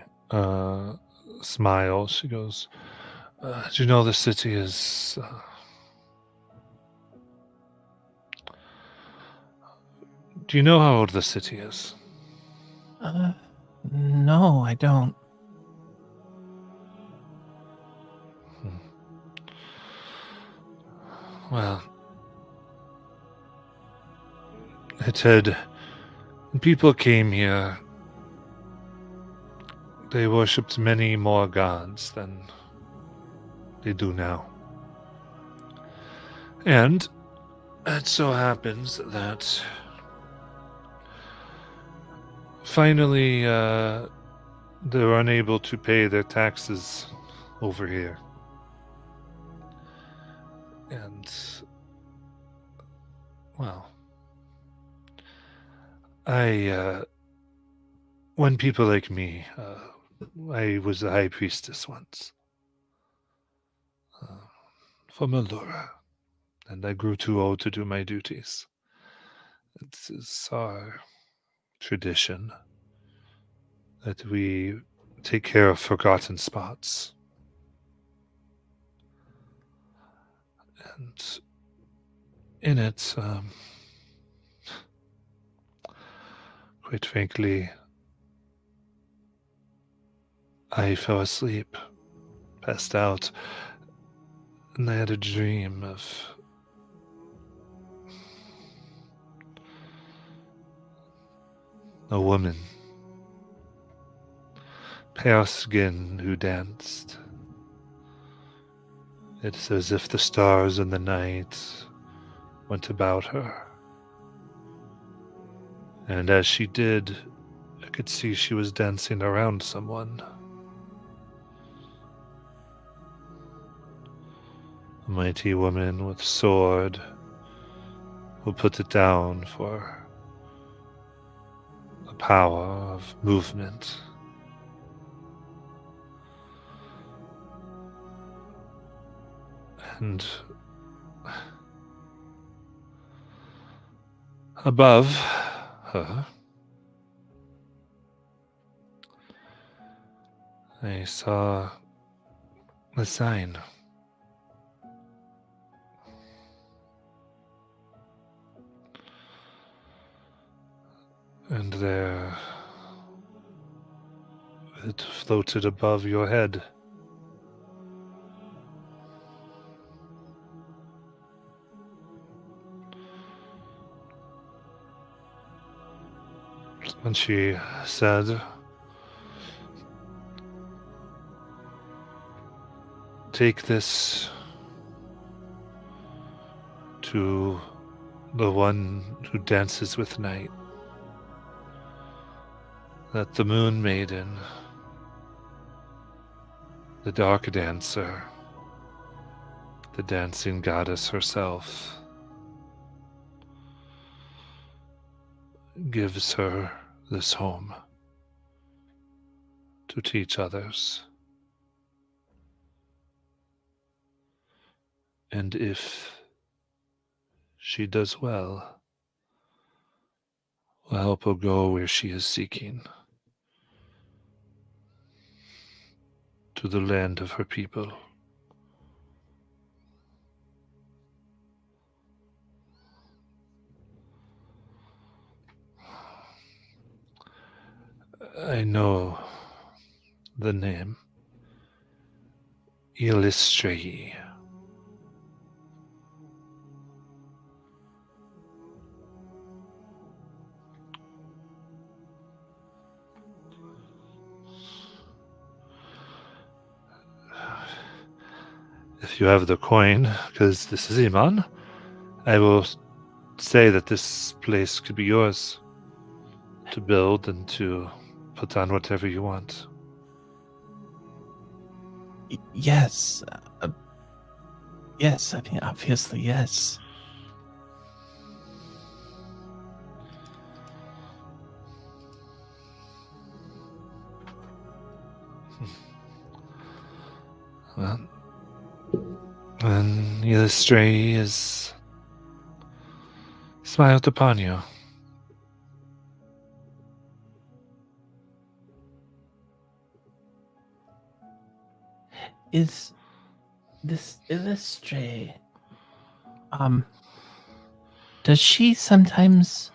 smiles. She goes, "Do you know the city is do you know how old the city is?" No, I don't. Well, it had, when people came here, they worshipped many more gods than they do now. And it so happens that finally they're unable to pay their taxes over here. And, well, when people like me, I was a high priestess once for Mildura, and I grew too old to do my duties. It is our tradition that we take care of forgotten spots. And in it, quite frankly, I fell asleep, passed out, and I had a dream of a woman, pale skin, who danced. It's as if the stars in the night went about her. And as she did, I could see she was dancing around someone. A mighty woman with sword who put it down for the power of movement. And above her, I saw a sign. And there it floated above your head. And she said, "Take this to the one who dances with night, that the Moon Maiden, the Dark Dancer, the dancing goddess herself, gives her this home to teach others. And if she does well, will help her go where she is seeking, to the land of her people." I know the name. Illustrae. If you have the coin, because this is Iman, I will say that this place could be yours to build and to put on whatever you want. Yes. Yes, I mean, obviously, yes. Well, then Illustrae is smiled upon you. Is this Illustrae, does she sometimes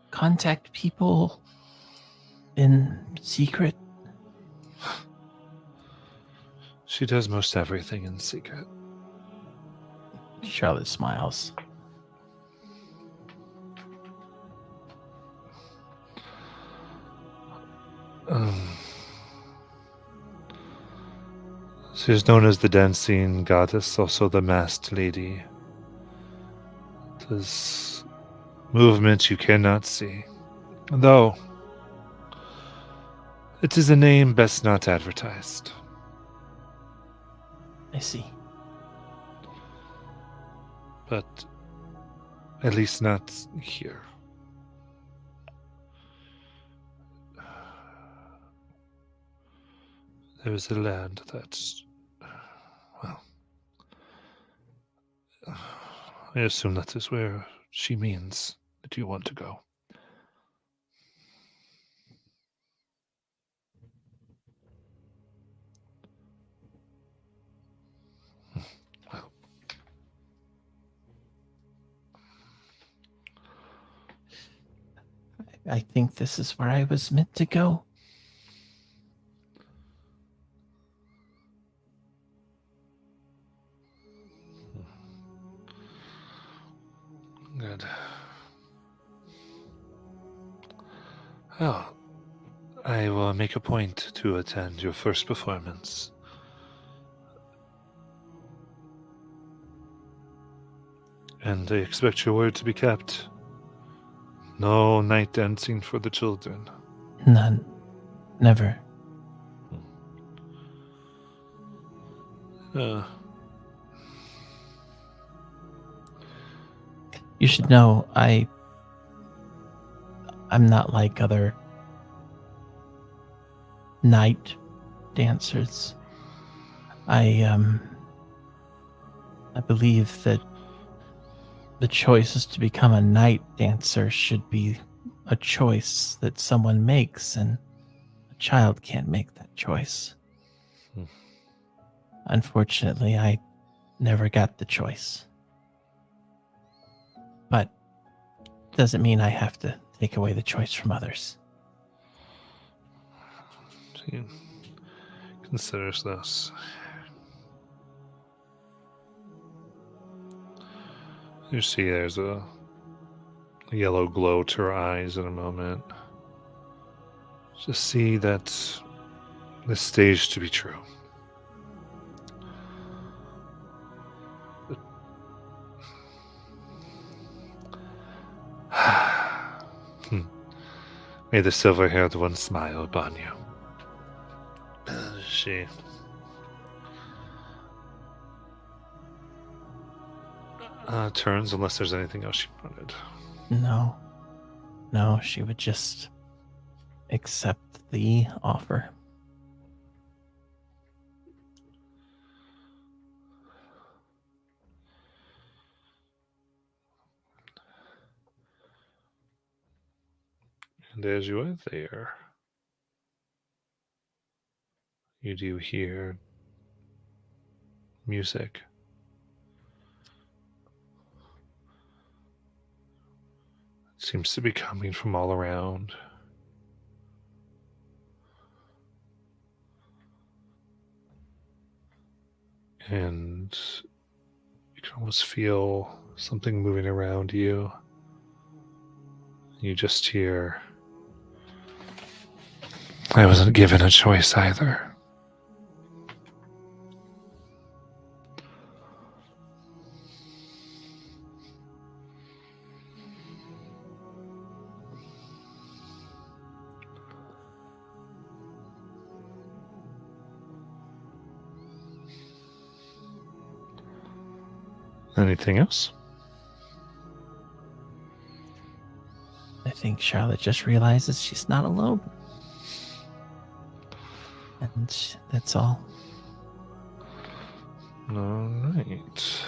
contact people in secret? She does most everything in secret. Charlotte smiles. She is known as the dancing goddess, also the masked lady. It is movement you cannot see. Though, It is a name best not advertised. I see. But at least not here. There is a land that's, well, I assume that is where she means that you want to go. Well, I think this is where I was meant to go. good. Well, I will make a point to attend your first performance. And I expect your word to be kept. No night dancing for the children. None. Never. You should know I'm not like other night dancers. I believe that the choice to become a night dancer should be a choice that someone makes, and a child can't make that choice. Unfortunately, I never got the choice. But doesn't mean I have to take away the choice from others. He considers this. You see there's a yellow glow to her eyes in a moment. Just see that this stage to be true. May the silver-haired one smile upon you. She turns unless there's anything else she wanted. No, she would just accept the offer. And as you are there, you do hear music. It seems to be coming from all around. And you can almost feel something moving around you. You just hear, I wasn't given a choice either. Anything else? I think Charlotte just realizes she's not alone. And that's all. All right.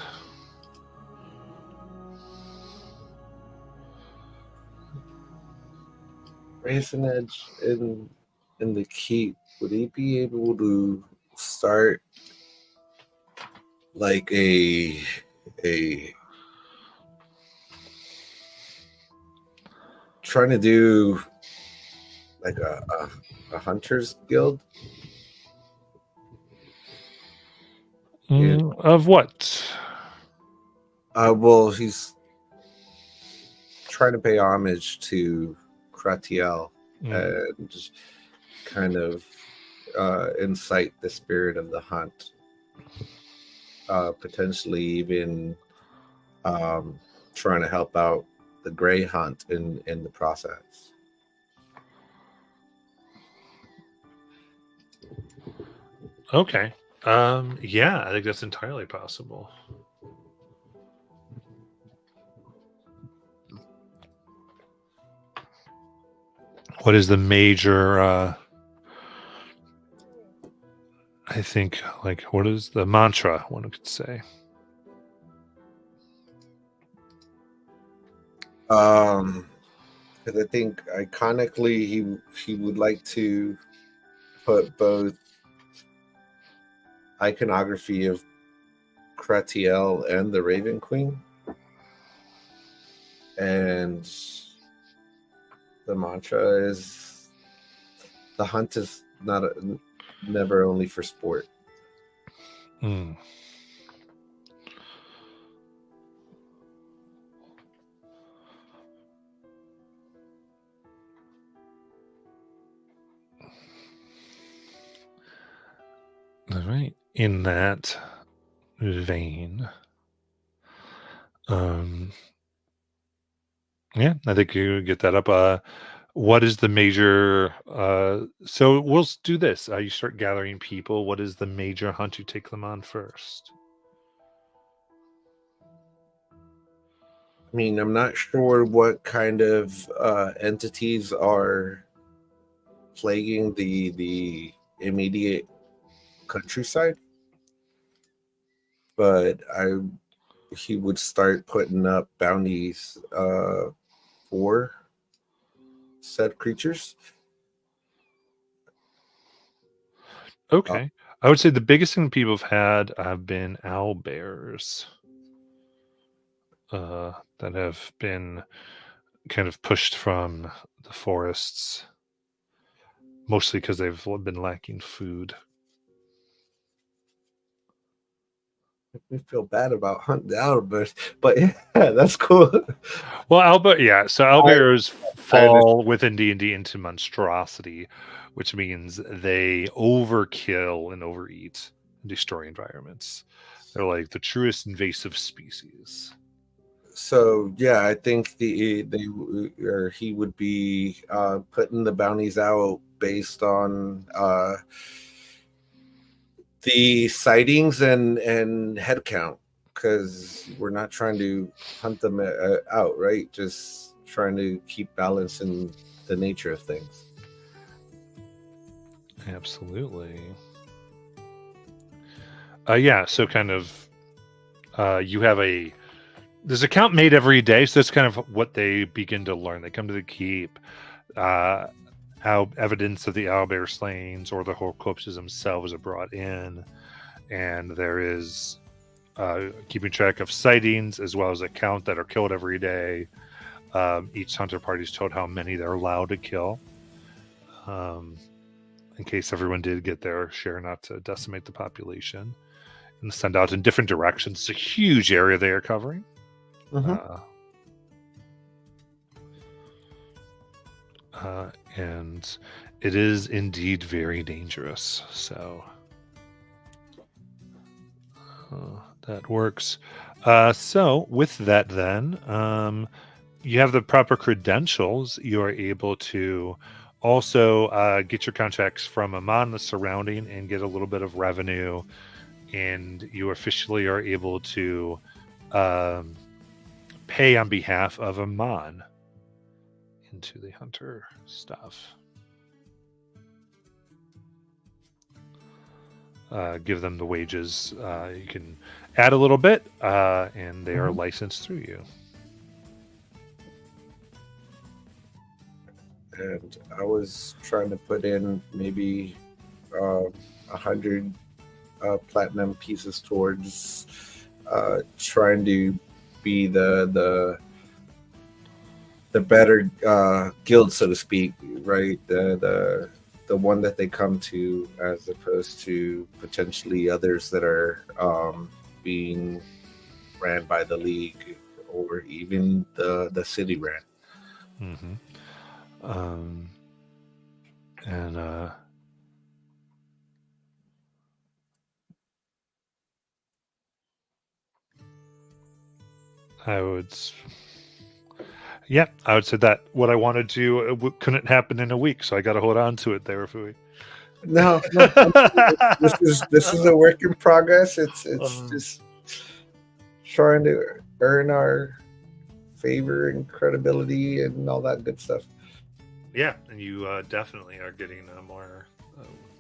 Raisin Edge in the keep, would he be able to start like a trying to do like a hunter's guild? Of what? Well, he's trying to pay homage to Kratiel and just kind of incite the spirit of the hunt. Potentially even trying to help out the Grey Hunt in the process. Okay. Yeah, I think that's entirely possible. What is the major I think, like, what is the mantra one could say? Because I think iconically he would like to put both iconography of Kratiel and the Raven Queen, and the mantra is the hunt is never only for sport. Hmm. All right. In that vein, yeah, I think you get that up. What is the major? So we'll do this. You start gathering people. What is the major hunt you take them on first? I mean, I'm not sure what kind of entities are plaguing the immediate countryside, but he would start putting up bounties for said creatures. Okay. I would say the biggest thing people have had have been owl bears that have been kind of pushed from the forests, mostly because they've been lacking food. We feel bad about hunting owlbears, but yeah, that's cool. Well, so owlbears fall within D&D into monstrosity, which means they overkill and overeat and destroy environments. They're like the truest invasive species. So yeah, I think he would be putting the bounties out based on the sightings and head count, because we're not trying to hunt them out, right? Just trying to keep balance in the nature of things. Absolutely. Yeah, so kind of you have there's a count made every day, so that's kind of what they begin to learn. They come to the keep, how evidence of the owlbear slayings or the whole corpses themselves are brought in, and there is keeping track of sightings as well as a count that are killed every day. Each hunter party is told how many they're allowed to kill, in case everyone did get their share, not to decimate the population, and send out in different directions. It's a huge area they are covering. And it is indeed very dangerous. So that works. So with that, then, you have the proper credentials. You are able to also get your contracts from Amon, the surrounding, and get a little bit of revenue. And you officially are able to pay on behalf of Amon into the hunter stuff. Give them the wages. You can add a little bit, and they are licensed through you. And I was trying to put in maybe 100 platinum pieces towards trying to be the better guild, so to speak, right? The one that they come to, as opposed to potentially others that are being ran by the league or even the city ran. Mm-hmm. I would say that what I wanted to couldn't happen in a week, so I got to hold on to it there for a week. No, no. This is a work in progress. It's just trying to earn our favor and credibility and all that good stuff. Yeah, and you definitely are getting more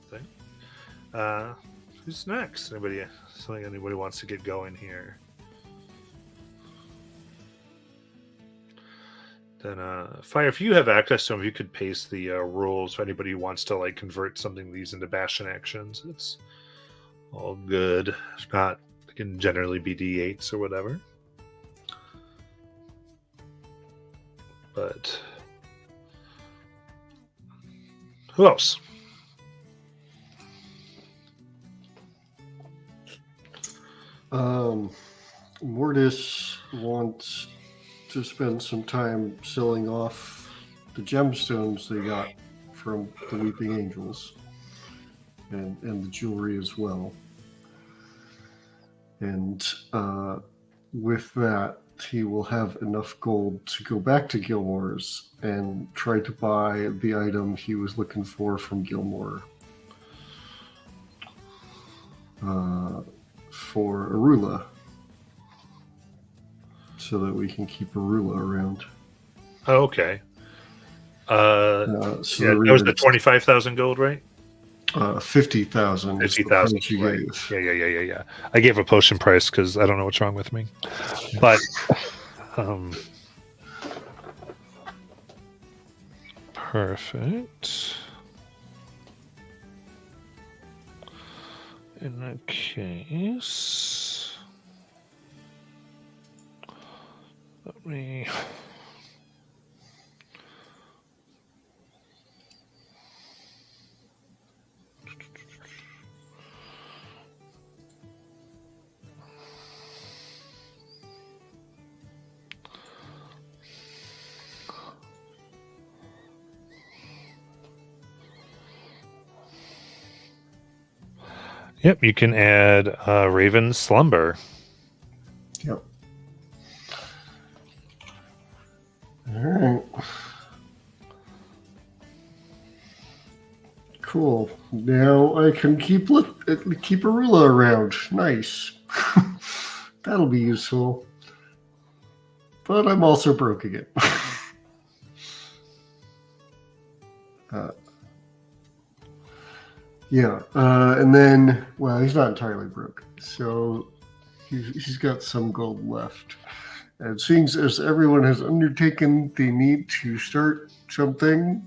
thing. Who's next? Anybody wants to get going here? Then, Fire, if you have access to them, you could paste the rules for anybody who wants to like convert something of these into Bastion actions. It's all good. If not, it can generally be D8s or whatever. But who else? Mortis wants to spend some time selling off the gemstones they got from the Weeping Angels and the jewelry as well. And with that, he will have enough gold to go back to Gilmore's and try to buy the item he was looking for from Gilmore for Arula, so that we can keep Arula around. Oh, okay. So yeah, that was the 25,000 gold, right? 50,000. 50,000. Right. Yeah. I gave a potion price because I don't know what's wrong with me. But perfect. In that case, let me. Yep, you can add Raven Slumber. Yep. All right. Cool. Now I can keep Arula around. Nice. That'll be useful. But I'm also broke again. Yeah, and then, well, he's not entirely broke, so he's got some gold left. And seeing as everyone has undertaken the need to start something,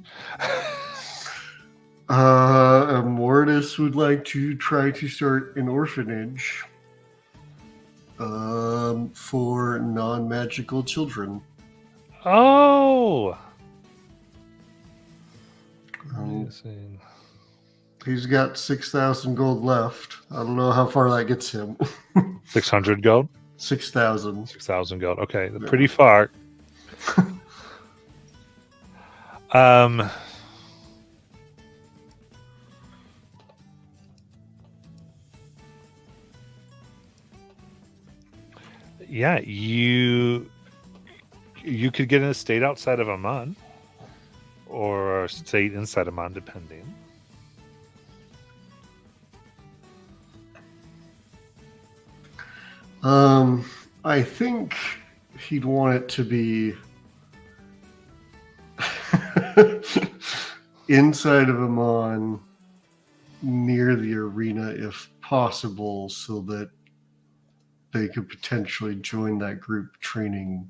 Mortis would like to try to start an orphanage for non-magical children. Oh! Amazing. He's got 6,000 gold left. I don't know how far that gets him. 600 gold? 6,000. 6,000 gold. Okay, pretty far. Yeah, you could get an estate outside of Amman, or a estate inside Amman, depending. I think he'd want it to be inside of Amman, near the arena if possible, so that they could potentially join that group training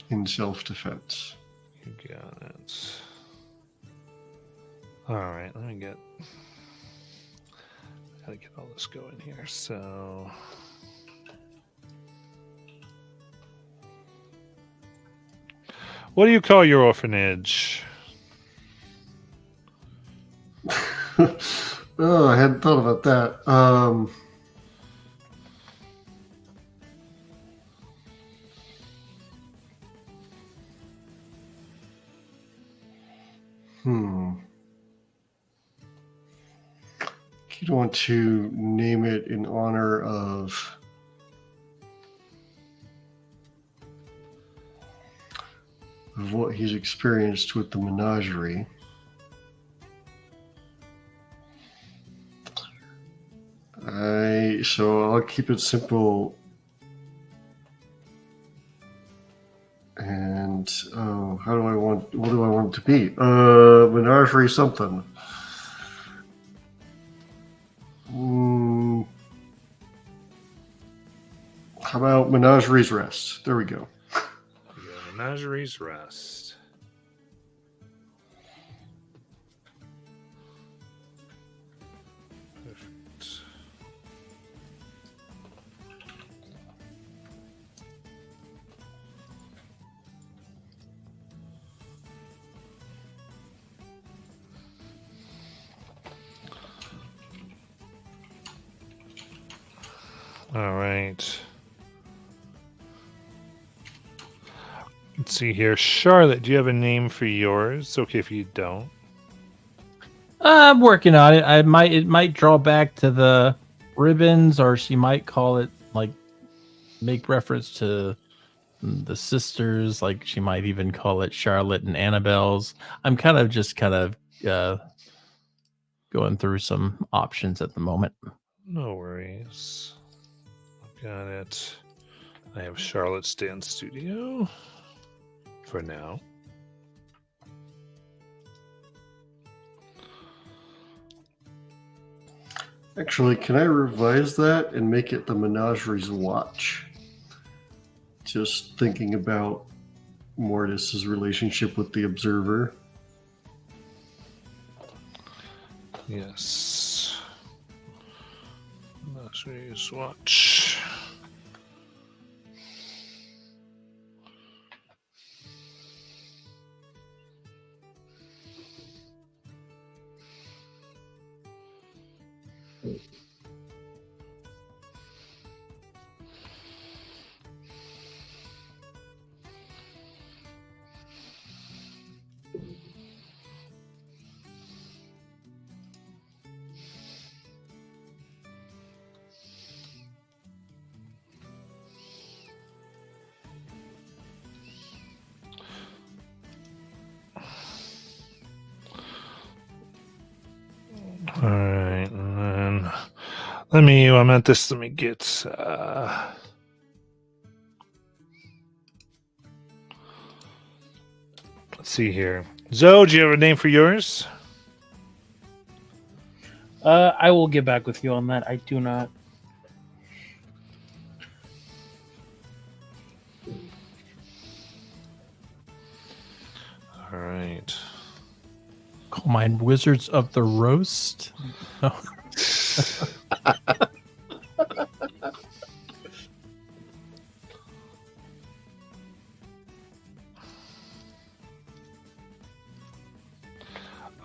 in self-defense. You got it. All right, let me get... Gotta get all this going here. So, what do you call your orphanage? Oh, I hadn't thought about that. You'd want to name it in honor of what he's experienced with the menagerie. Okay, so I'll keep it simple. And what do I want it to be? Menagerie something. How about Menagerie's Rest? There we go. Yeah, Menagerie's Rest. Perfect. All right. Let's see here. Charlotte, do you have a name for yours? It's okay if you don't. I'm working on it. It might draw back to the ribbons, or she might call it like make reference to the sisters. Like she might even call it Charlotte and Annabelle's. I'm kind of going through some options at the moment. No worries. Got it. I have Charlotte's Dance Studio for now. Actually, can I revise that and make it the Menagerie's Watch? Just thinking about Mortis's relationship with the Observer. Yes. Menagerie's Watch. All right, and then let me get let's see here. Zoe, do you have a name for yours? I will get back with you on that. I do not. All right. Call mine Wizards of the Roast. No.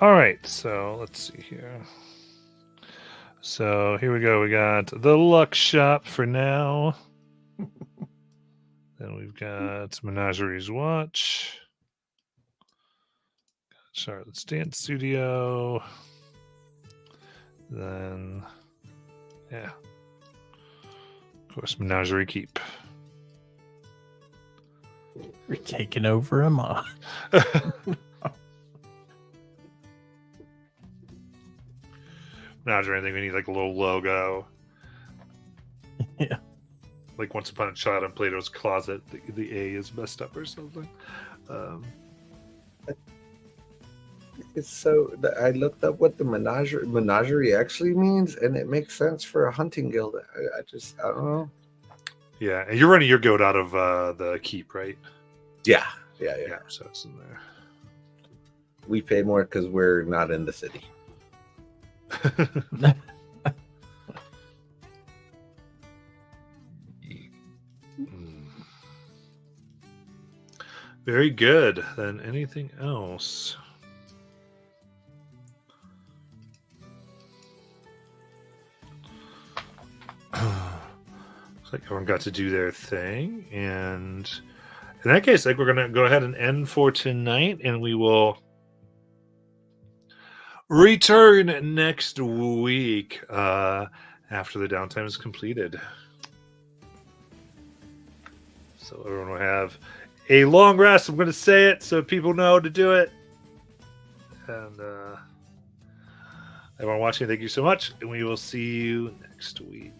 All right, so let's see here. So here we go. We got the Luck Shop for now. Then we've got Menagerie's Watch. Charlotte's Dance Studio. Then, yeah. Of course, Menagerie Keep. You're taking over him. Menagerie, I think we need like a little logo. Yeah. Like Once Upon a Child in Plato's Closet, the A is messed up or something. So I looked up what the menagerie actually means, and it makes sense for a hunting guild. I don't know. Yeah, and you're running your guild out of the keep, right? Yeah. So it's in there. We pay more because we're not in the city. Very good. Then anything else? Looks like everyone got to do their thing, and in that case, I think we're going to go ahead and end for tonight, and we will return next week after the downtime is completed. So everyone will have a long rest. I'm going to say it so people know to do it. And everyone watching, thank you so much, and we will see you next week.